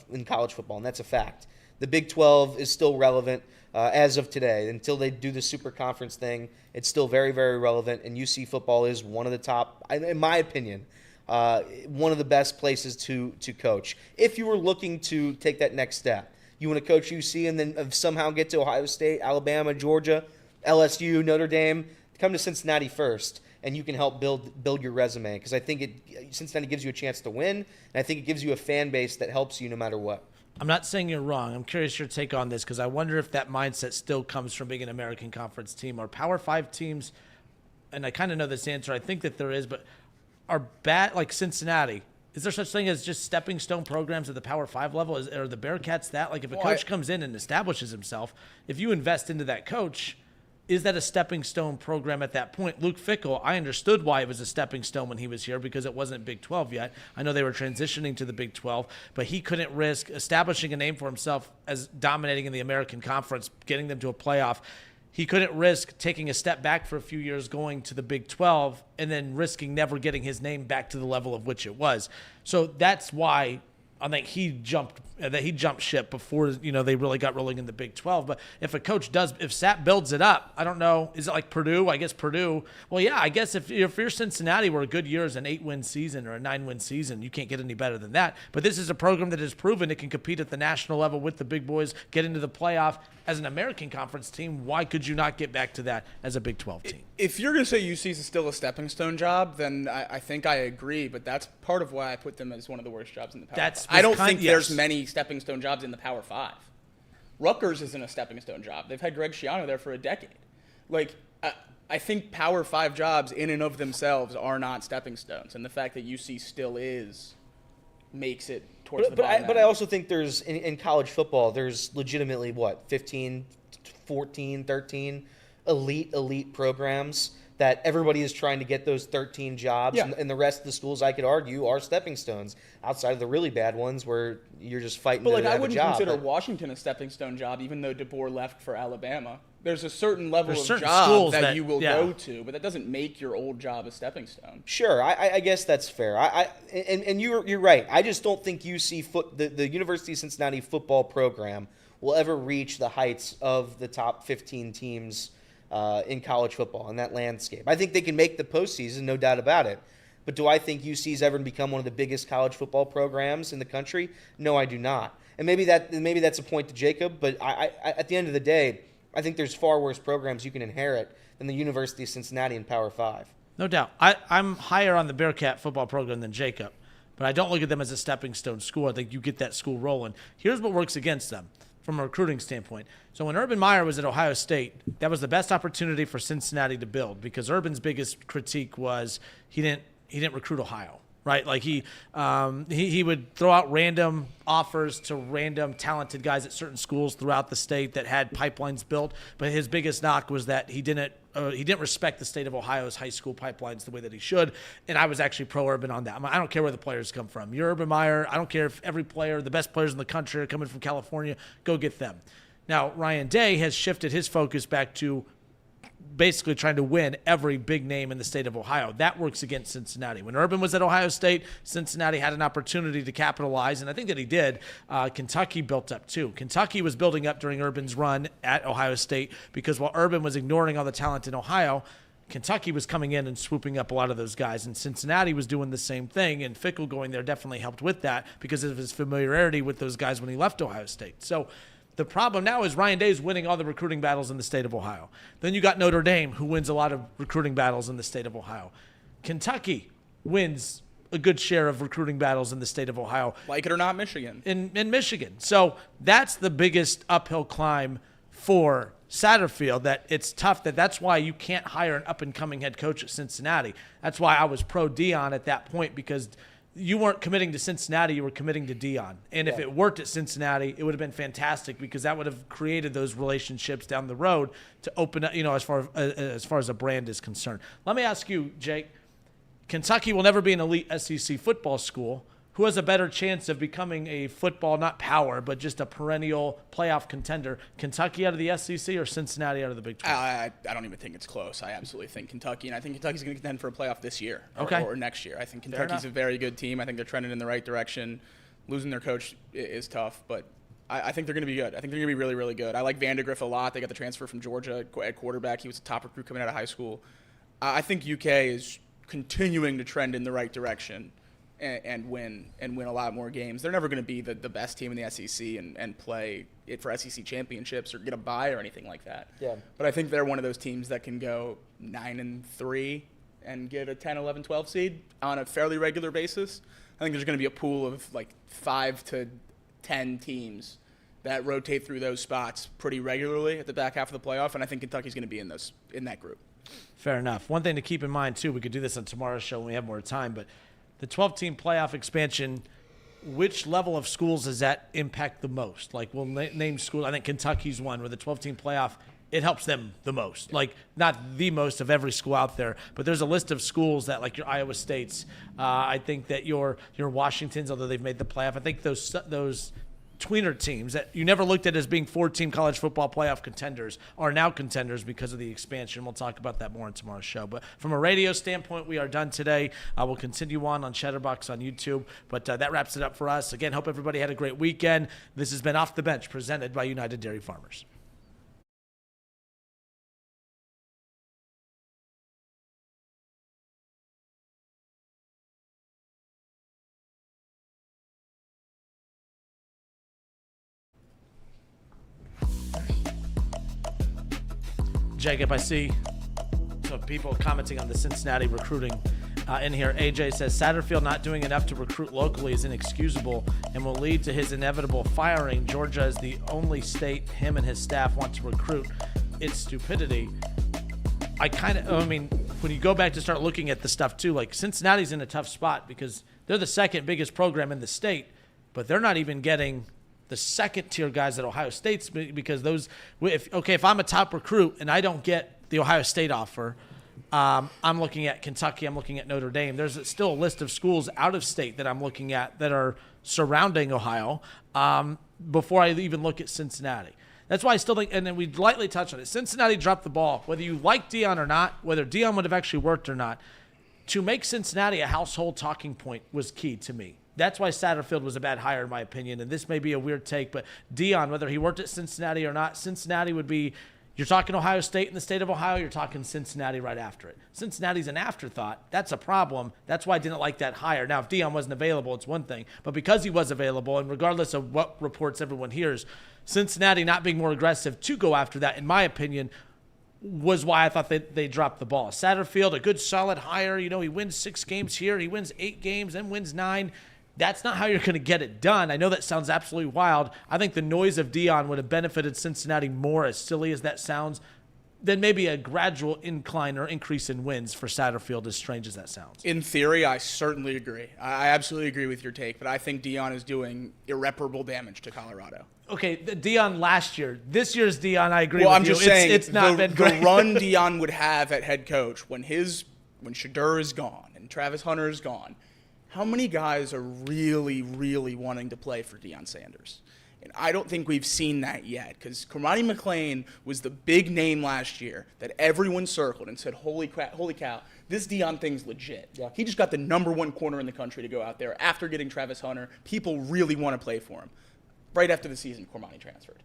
Speaker 2: football, and that's a fact. The Big 12 is still relevant as of today. Until they do the super conference thing, it's still very, very relevant, and UC football is one of the top, in my opinion, one of the best places to coach. If you were looking to take that next step, you want to coach UC and then somehow get to Ohio State, Alabama, Georgia, LSU, Notre Dame, come to Cincinnati first, and you can help build your resume, because I think Cincinnati gives you a chance to win, and I think it gives you a fan base that helps you no matter what.
Speaker 5: I'm not saying you're wrong. I'm curious your take on this, because I wonder if that mindset still comes from being an American Conference team. Are Power 5 teams, and I kind of know this answer, I think that there is, but are bad like Cincinnati? Is there such thing as just stepping stone programs at the Power 5 level? Are the Bearcats that? Like if a coach comes in and establishes himself, if you invest into that coach, is that a stepping stone program at that point? Luke Fickell, I understood why it was a stepping stone when he was here because it wasn't Big 12 yet. I know they were transitioning to the Big 12, but he couldn't risk establishing a name for himself as dominating in the American Conference, getting them to a playoff. He couldn't risk taking a step back for a few years, going to the Big 12, and then risking never getting his name back to the level of which it was. So that's why I think he jumped that he jumped ship before they really got rolling in the Big 12. But if a coach if Sapp builds it up, I don't know. Is it like Purdue? I guess Purdue. Well, yeah. I guess if you're Cincinnati, where a good year is an 8-win season or a 9-win season, you can't get any better than that. But this is a program that has proven it can compete at the national level with the big boys, get into the playoff as an American Conference team. Why could you not get back to that as a Big 12 team?
Speaker 3: If you're going to say UC's is still a stepping stone job, then I think I agree. But that's part of why I put them as one of the worst jobs in the Power 5. I don't think there's many stepping stone jobs in the Power 5. Rutgers isn't a stepping stone job. They've had Greg Schiano there for a decade. Like, I think Power 5 jobs in and of themselves are not stepping stones. And the fact that UC still is makes it towards the bottom.
Speaker 2: But I also think there's, in college football, there's legitimately, 15, 14, 13 elite programs that everybody is trying to get those 13 jobs, and the rest of the schools, I could argue, are stepping stones outside of the really bad ones where you're just fighting to have a job.
Speaker 3: I wouldn't consider Washington a stepping stone job, even though DeBoer left for Alabama. There's a certain level of job that you will go to, but that doesn't make your old job a stepping stone.
Speaker 2: Sure, I guess that's fair. And you're right. I just don't think the University of Cincinnati football program will ever reach the heights of the top 15 teams in college football in that landscape. I think they can make the postseason, no doubt about it. But do I think UC's ever become one of the biggest college football programs in the country? No, I do not. And maybe that's a point to Jacob, but I at the end of the day, I think there's far worse programs you can inherit than the University of Cincinnati in Power 5.
Speaker 5: No doubt. I'm higher on the Bearcat football program than Jacob, but I don't look at them as a stepping stone school. I think you get that school rolling. Here's what works against them from a recruiting standpoint. So when Urban Meyer was at Ohio State, that was the best opportunity for Cincinnati to build, because Urban's biggest critique was he didn't recruit Ohio, right? Like he would throw out random offers to random talented guys at certain schools throughout the state that had pipelines built, but his biggest knock was that he didn't respect the state of Ohio's high school pipelines the way that he should, and I was actually pro-Urban on that. I don't care where the players come from. You're Urban Meyer. I don't care if every player, the best players in the country are coming from California. Go get them. Now, Ryan Day has shifted his focus back to basically trying to win every big name in the state of Ohio. That works against Cincinnati. When Urban was at Ohio State, Cincinnati had an opportunity to capitalize, and I think that he did. Kentucky built up too. Kentucky was building up during Urban's run at Ohio State, because while Urban was ignoring all the talent in Ohio, Kentucky was coming in and swooping up a lot of those guys, and Cincinnati was doing the same thing, and Fickell going there definitely helped with that because of his familiarity with those guys when he left Ohio State. So the problem now is Ryan Day is winning all the recruiting battles in the state of Ohio. Then you got Notre Dame, who wins a lot of recruiting battles in the state of Ohio. Kentucky wins a good share of recruiting battles in the state of Ohio.
Speaker 3: Like it or not, Michigan.
Speaker 5: In Michigan. So that's the biggest uphill climb for Satterfield, that it's tough. That's why you can't hire an up-and-coming head coach at Cincinnati. That's why I was pro-Dion at that point, because you weren't committing to Cincinnati, you were committing to Dion. And if it worked at Cincinnati, it would have been fantastic, because that would have created those relationships down the road to open up, as far as a brand is concerned. Let me ask you, Jake, Kentucky will never be an elite SEC football school. Who has a better chance of becoming a football, not power, but just a perennial playoff contender? Kentucky out of the SEC or Cincinnati out of the Big 12?
Speaker 3: I don't even think it's close. I absolutely think Kentucky, and I think Kentucky's going to contend for a playoff this year or next year. I think Kentucky's a very good team. I think they're trending in the right direction. Losing their coach is tough, but I think they're going to be good. I think they're going to be really, really good. I like Vandegrift a lot. They got the transfer from Georgia at quarterback. He was a top recruit coming out of high school. I think UK is continuing to trend in the right direction and win a lot more games. They're never going to be the best team in the SEC and play it for SEC championships or get a bye or anything like that.
Speaker 2: Yeah.
Speaker 3: But I think they're one of those teams that can go 9-3 and get a 10, 11, 12 seed on a fairly regular basis. I think there's going to be a pool of like 5 to 10 teams that rotate through those spots pretty regularly at the back half of the playoff, and I think Kentucky's going to be in that group.
Speaker 5: Fair enough. One thing to keep in mind, too, we could do this on tomorrow's show when we have more time, but the 12-team playoff expansion, which level of schools does that impact the most? Like, we'll name schools. I think Kentucky's one where the 12-team playoff, it helps them the most. Like, not the most of every school out there, but there's a list of schools that, like your Iowa States, I think that your Washingtons, although they've made the playoff, I think those tweener teams that you never looked at as being 4-team college football playoff contenders are now contenders because of the expansion. We'll talk about that more in tomorrow's show. But from a radio standpoint, we are done today. We'll continue on Chatterbox on YouTube. But that wraps it up for us. Again, hope everybody had a great weekend. This has been Off the Bench, presented by United Dairy Farmers. Jacob, I see some people commenting on the Cincinnati recruiting in here. AJ says Satterfield not doing enough to recruit locally is inexcusable and will lead to his inevitable firing. Georgia is the only state him and his staff want to recruit. It's stupidity. When you go back to start looking at the stuff too, like Cincinnati's in a tough spot because they're the second biggest program in the state, but they're not even getting the second tier guys at Ohio State's, because if I'm a top recruit and I don't get the Ohio State offer, I'm looking at Kentucky, I'm looking at Notre Dame. There's still a list of schools out of state that I'm looking at that are surrounding Ohio before I even look at Cincinnati. That's why I still think, and then we lightly touched on it, Cincinnati dropped the ball. Whether you like Deion or not, whether Deion would have actually worked or not, to make Cincinnati a household talking point was key to me. That's why Satterfield was a bad hire, in my opinion. And this may be a weird take, but Deion, whether he worked at Cincinnati or not, Cincinnati would be, you're talking Ohio State in the state of Ohio, you're talking Cincinnati right after it. Cincinnati's an afterthought. That's a problem. That's why I didn't like that hire. Now, if Deion wasn't available, it's one thing. But because he was available, and regardless of what reports everyone hears, Cincinnati not being more aggressive to go after that, in my opinion, was why I thought they dropped the ball. Satterfield, a good solid hire. He wins 6 games here. He wins 8 games, then wins 9. That's not how you're going to get it done. I know that sounds absolutely wild. I think the noise of Deion would have benefited Cincinnati more, as silly as that sounds, than maybe a gradual incline or increase in wins for Satterfield, as strange as that sounds.
Speaker 3: In theory, I certainly agree. I absolutely agree with your take, but I think Deion is doing irreparable damage to Colorado.
Speaker 5: Okay, the Deion last year. This year's Deion, I agree with you.
Speaker 3: Well, I'm just saying,
Speaker 5: it's not been great.
Speaker 3: The run Deion would have at head coach when Shadur is gone and Travis Hunter is gone, how many guys are really, really wanting to play for Deion Sanders? And I don't think we've seen that yet, because Cormani McClain was the big name last year that everyone circled and said, holy cow, this Deion thing's legit. Yeah. He just got the #1 corner in the country to go out there after getting Travis Hunter. People really want to play for him. Right after the season, Cormani transferred.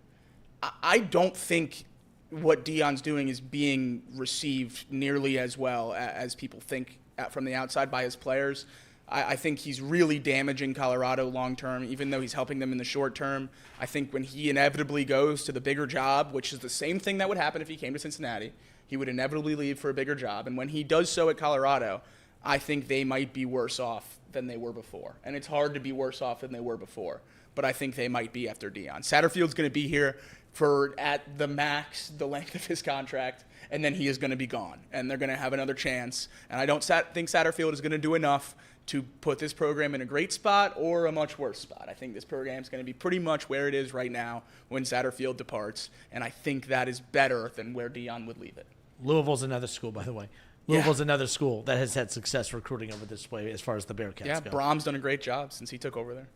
Speaker 3: I don't think what Deion's doing is being received nearly as well as people think from the outside by his players. I think he's really damaging Colorado long term, even though he's helping them in the short term. I think when he inevitably goes to the bigger job, which is the same thing that would happen if he came to Cincinnati, he would inevitably leave for a bigger job. And when he does so at Colorado, I think they might be worse off than they were before. And it's hard to be worse off than they were before, but I think they might be after Deion. Satterfield's going to be here for, at the max, the length of his contract, and then he is going to be gone, and they're going to have another chance. And I don't think Satterfield is going to do enough to put this program in a great spot or a much worse spot. I think this program is going to be pretty much where it is right now when Satterfield departs, and I think that is better than where Deion would leave it.
Speaker 5: Louisville's another school, by the way. Louisville's another school that has had success recruiting over this way as far as the Bearcats go.
Speaker 3: Yeah, Brahm's done a great job since he took over there.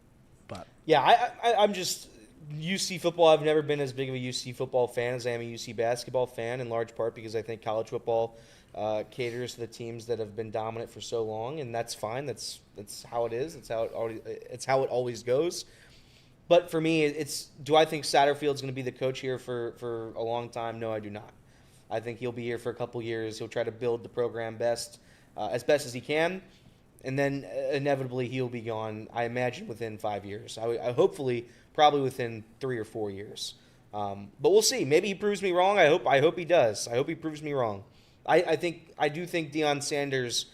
Speaker 5: But
Speaker 2: yeah, I'm just UC football. I've never been as big of a UC football fan as I am a UC basketball fan, in large part because I think college football caters to the teams that have been dominant for so long, and that's fine. That's how it is. It's how it always goes. But for me, do I think Satterfield's going to be the coach here for a long time? No, I do not. I think he'll be here for a couple years. He'll try to build the program as best as he can, and then inevitably he'll be gone. I imagine within 5 years. I hopefully probably within 3 or 4 years. But we'll see. Maybe he proves me wrong. I hope he does. I hope he proves me wrong. I do think Deion Sanders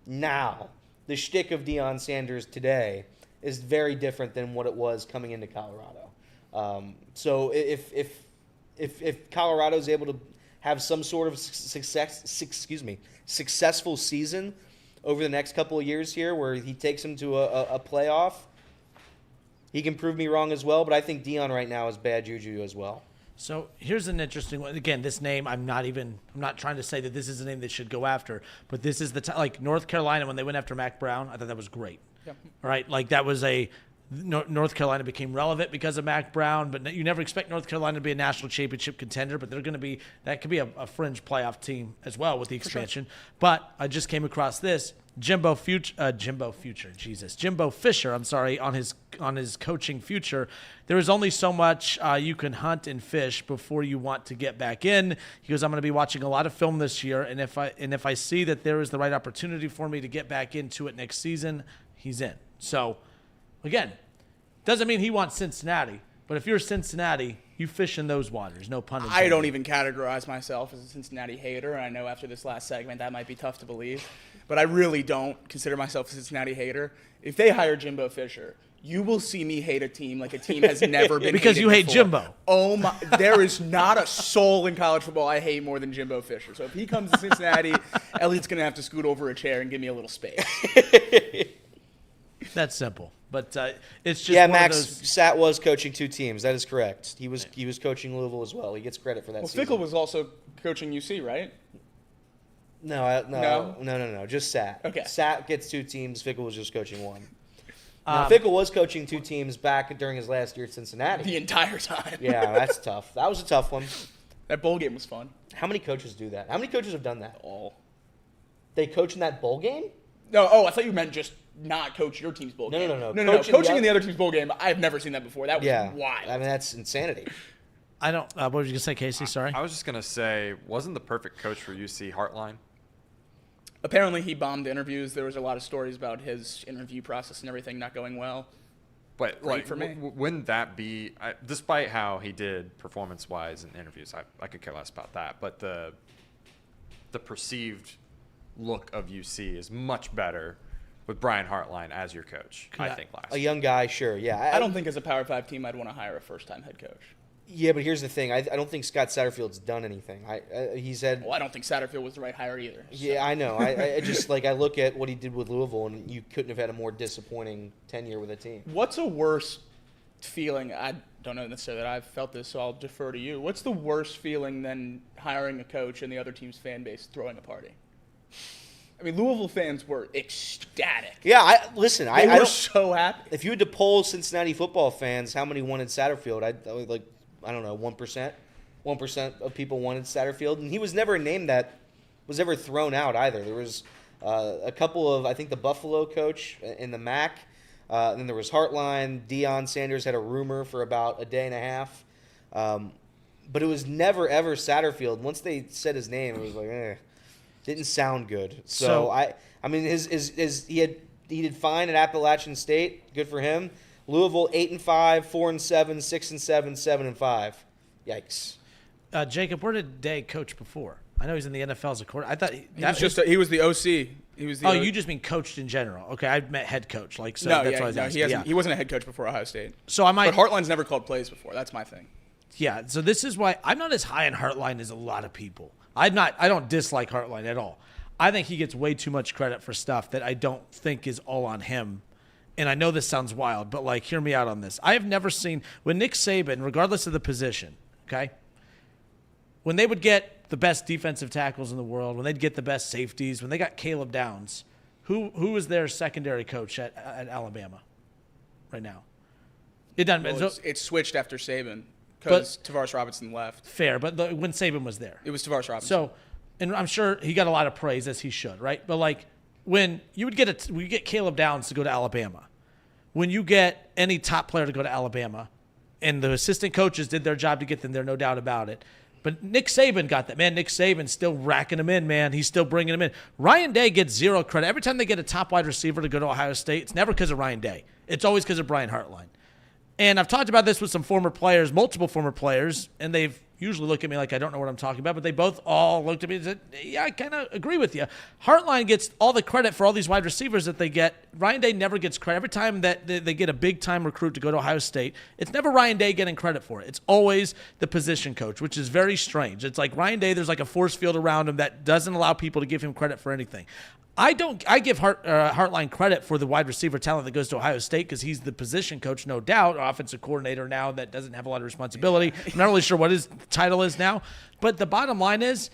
Speaker 2: now, the shtick of Deion Sanders today, is very different than what it was coming into Colorado. So if Colorado's able to have some sort of successful season over the next couple of years here, where he takes them to a playoff, he can prove me wrong as well. But I think Deion right now is bad juju as well.
Speaker 5: So here's an interesting one. Again, this name, I'm not trying to say that this is a name they should go after, but this is like North Carolina when they went after Mac Brown. I thought that was great. Yep. Right? Like that was a North Carolina became relevant because of Mac Brown, but you never expect North Carolina to be a national championship contender, but they're going to be – that could be a fringe playoff team as well with the expansion. Sure. But I just came across this. Jimbo Fisher, on his coaching future. There is only so much you can hunt and fish before you want to get back in. He goes, I'm going to be watching a lot of film this year, and if I see that there is the right opportunity for me to get back into it next season, he's in. So, again, doesn't mean he wants Cincinnati, but if you're Cincinnati, you fish in those waters. No pun intended.
Speaker 3: I don't even categorize myself as a Cincinnati hater, and I know after this last segment that might be tough to believe. But I really don't consider myself a Cincinnati hater. If they hire Jimbo Fisher, you will see me hate a team like a team has never been
Speaker 5: because you hate
Speaker 3: before.
Speaker 5: Jimbo.
Speaker 3: Oh my! There is not a soul in college football I hate more than Jimbo Fisher. So if he comes to Cincinnati, Elliot's going to have to scoot over a chair and give me a little space.
Speaker 5: That's simple. But it's just
Speaker 2: Max Sat was coaching 2 teams. That is correct. He was coaching Louisville as well. He gets credit for that.
Speaker 3: Well,
Speaker 2: season.
Speaker 3: Fickle was also coaching UC, right?
Speaker 2: No. Just Sat.
Speaker 3: Okay.
Speaker 2: Sat gets 2 teams. Fickle was just coaching 1. Fickle was coaching 2 teams back during his last year at Cincinnati.
Speaker 3: The entire time.
Speaker 2: Yeah, that's tough. That was a tough one.
Speaker 3: That bowl game was fun.
Speaker 2: How many coaches do that? How many coaches have done that? All. They coach in that bowl game?
Speaker 3: No. Oh, I thought you meant just not coach your team's bowl game. No. Coaching in the other team's bowl game, I've never seen that before. That was wild.
Speaker 2: I mean, that's insanity.
Speaker 5: I don't. What were you gonna say, Casey? Sorry.
Speaker 1: I was just gonna say, wasn't the perfect coach for UC Hartline?
Speaker 3: Apparently, he bombed interviews. There was a lot of stories about his interview process and everything not going well.
Speaker 1: But
Speaker 3: Great for me.
Speaker 1: Wouldn't that be, despite how he did performance-wise in interviews, I could care less about that. But the perceived look of UC is much better with Brian Hartline as your coach, I think, last
Speaker 2: year. A young guy, sure, yeah.
Speaker 3: I don't think as a Power 5 team I'd want to hire a first-time head coach.
Speaker 2: Yeah, but here's the thing. I don't think Scott Satterfield's done anything. He said.
Speaker 3: Well, I don't think Satterfield was the right hire either. So.
Speaker 2: Yeah, I know. I just I look at what he did with Louisville, and you couldn't have had a more disappointing tenure with a team.
Speaker 3: What's a worse feeling? I don't know necessarily that I've felt this, so I'll defer to you. What's the worst feeling than hiring a coach and the other team's fan base throwing a party? I mean, Louisville fans were ecstatic.
Speaker 2: Yeah,
Speaker 3: They were so happy.
Speaker 2: If you had to poll Cincinnati football fans how many wanted Satterfield, I don't know, 1%. 1% of people wanted Satterfield, and he was never a name that was ever thrown out either. There was a couple of, I think, the Buffalo coach in the MAC. And then there was Hartline. Deion Sanders had a rumor for about a day and a half. But it was never, ever Satterfield. Once they said his name, it was like, didn't sound good. So I mean, he did fine at Appalachian State. Good for him. Louisville 8-5, 4-7, 6-7, 7-5. Yikes.
Speaker 5: Jacob, where did Day coach before? I know he's in the NFL as a quarterback. I thought
Speaker 3: he was the OC. He was the
Speaker 5: you just mean coached in general. Okay, I meant head coach. He
Speaker 3: wasn't a head coach before Ohio State.
Speaker 5: So
Speaker 3: but Hartline's never called plays before. That's my thing.
Speaker 5: Yeah, so this is why I'm not as high on Hartline as a lot of people. I don't dislike Hartline at all. I think he gets way too much credit for stuff that I don't think is all on him. And I know this sounds wild, but hear me out on this. I have never seen when Nick Saban, regardless of the position, okay, when they would get the best defensive tackles in the world, when they'd get the best safeties, when they got Caleb Downs, who was their secondary coach at Alabama right now? It doesn't matter.
Speaker 3: It switched after Saban because Tavares Robinson left.
Speaker 5: Fair, but when Saban was there.
Speaker 3: It was Tavares Robinson.
Speaker 5: So, and I'm sure he got a lot of praise, as he should, right? But when you would get Caleb Downs to go to Alabama, when you get any top player to go to Alabama, and the assistant coaches did their job to get them there, no doubt about it. But Nick Saban got that. Man, Nick Saban's still racking them in, man. He's still bringing them in. Ryan Day gets zero credit. Every time they get a top wide receiver to go to Ohio State, it's never because of Ryan Day. It's always because of Brian Hartline. And I've talked about this with some former players, multiple former players, and they've usually look at me like I don't know what I'm talking about, but they both all looked at me and said, yeah, I kind of agree with you. Hartline gets all the credit for all these wide receivers that they get. Ryan Day never gets credit. Every time that they get a big-time recruit to go to Ohio State, it's never Ryan Day getting credit for it. It's always the position coach, which is very strange. It's like Ryan Day, there's like a force field around him that doesn't allow people to give him credit for anything. I give Hartline credit for the wide receiver talent that goes to Ohio State because he's the position coach, no doubt, offensive coordinator now that doesn't have a lot of responsibility. I'm not really sure what his title is now. But the bottom line is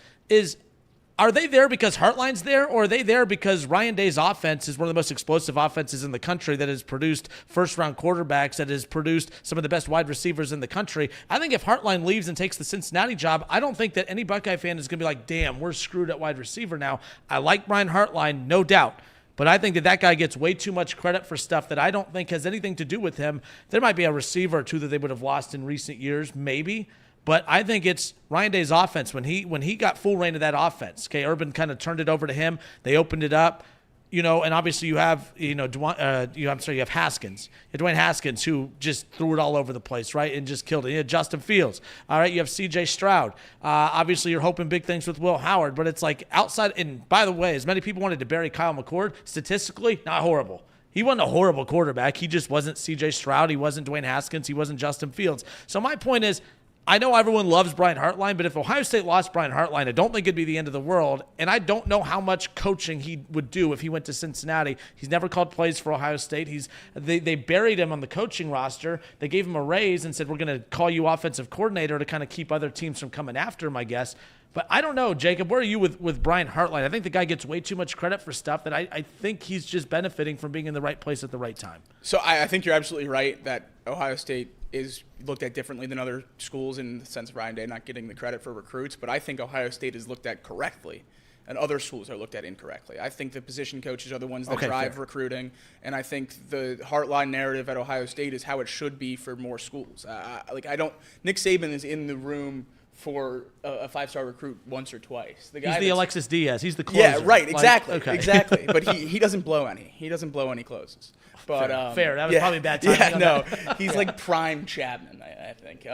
Speaker 5: Are they there because Hartline's there, or are they there because Ryan Day's offense is one of the most explosive offenses in the country that has produced first-round quarterbacks, that has produced some of the best wide receivers in the country? I think if Hartline leaves and takes the Cincinnati job, I don't think that any Buckeye fan is going to be like, damn, we're screwed at wide receiver now. I like Brian Hartline, no doubt. But I think that guy gets way too much credit for stuff that I don't think has anything to do with him. There might be a receiver or two that they would have lost in recent years, maybe. But I think it's Ryan Day's offense. When he got full reign of that offense, okay, Urban kind of turned it over to him. They opened it up, and obviously you have, you have Haskins. You have Dwayne Haskins, who just threw it all over the place, right, and just killed it. You have Justin Fields. All right, you have C.J. Stroud. Obviously you're hoping big things with Will Howard, but it's like outside. And by the way, as many people wanted to bury Kyle McCord, statistically, not horrible. He wasn't a horrible quarterback. He just wasn't C.J. Stroud. He wasn't Dwayne Haskins. He wasn't Justin Fields. So my point is, I know everyone loves Brian Hartline, but if Ohio State lost Brian Hartline, I don't think it'd be the end of the world. And I don't know how much coaching he would do if he went to Cincinnati. He's never called plays for Ohio State. They buried him on the coaching roster. They gave him a raise and said, we're going to call you offensive coordinator to kind of keep other teams from coming after him, I guess. But I don't know, Jacob, where are you with Brian Hartline? I think the guy gets way too much credit for stuff that I think he's just benefiting from being in the right place at the right time.
Speaker 3: So I think you're absolutely right that Ohio State is looked at differently than other schools in the sense of Ryan Day not getting the credit for recruits, but I think Ohio State is looked at correctly and other schools are looked at incorrectly. I think the position coaches are the ones that drive recruiting, and I think the Hartline narrative at Ohio State is how it should be for more schools. Nick Saban is in the room for a five-star recruit once or twice.
Speaker 5: He's the Alexis Diaz. He's the closer.
Speaker 3: Yeah, right, exactly. Exactly. But he doesn't blow any. He doesn't blow any closes. But
Speaker 5: fair. That was probably bad timing.
Speaker 3: Yeah, no. He's like prime Chapman, I think.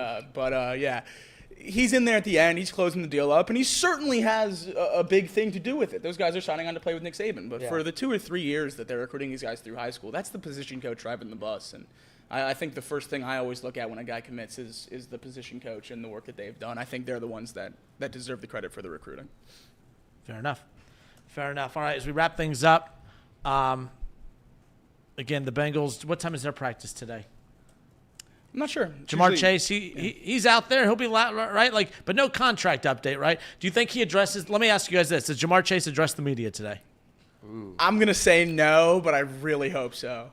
Speaker 3: He's in there at the end. He's closing the deal up, and he certainly has a big thing to do with it. Those guys are signing on to play with Nick Saban. But for the 2 or 3 years that they're recruiting these guys through high school, that's the position coach driving the bus. And I think the first thing I always look at when a guy commits is the position coach and the work that they've done. I think they're the ones that deserve the credit for the recruiting.
Speaker 5: Fair enough. All right, as we wrap things up, again, the Bengals, what time is their practice today?
Speaker 3: I'm not sure.
Speaker 5: Jamar Chase, he's out there. He'll be right, but no contract update, right? Do you think he addresses? Let me ask you guys this: does Jamar Chase address the media today?
Speaker 3: Ooh. I'm gonna say no, but I really hope so.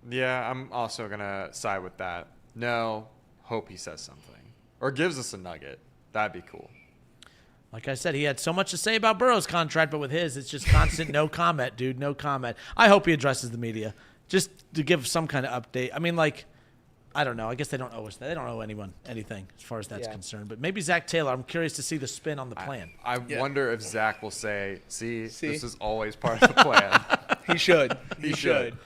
Speaker 1: Yeah, I'm also gonna side with that. No, hope he says something or gives us a nugget. That'd be cool.
Speaker 5: Like I said, he had so much to say about Burrow's contract, but with his, it's just constant no comment, dude, no comment. I hope he addresses the media just to give some kind of update. I mean, I don't know. I guess they don't owe us. They don't owe anyone anything as far as that's concerned. But maybe Zach Taylor. I'm curious to see the spin on the plan.
Speaker 1: I wonder if Zach will say, see, this is always part of the plan.
Speaker 3: He should. He should.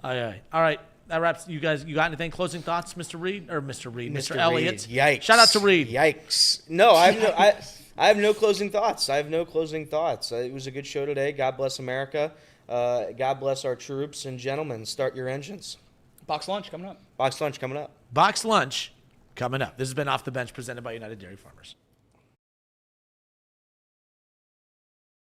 Speaker 5: All right. That wraps. You guys, you got anything? Closing thoughts, Mr. Elliot?
Speaker 2: Yikes.
Speaker 5: Shout out to Reed.
Speaker 2: Yikes. No, I have no closing thoughts. It was a good show today. God bless America. God bless our troops. And gentlemen, start your engines.
Speaker 3: Box lunch coming up.
Speaker 5: Box lunch coming up. This has been Off the Bench presented by United Dairy Farmers.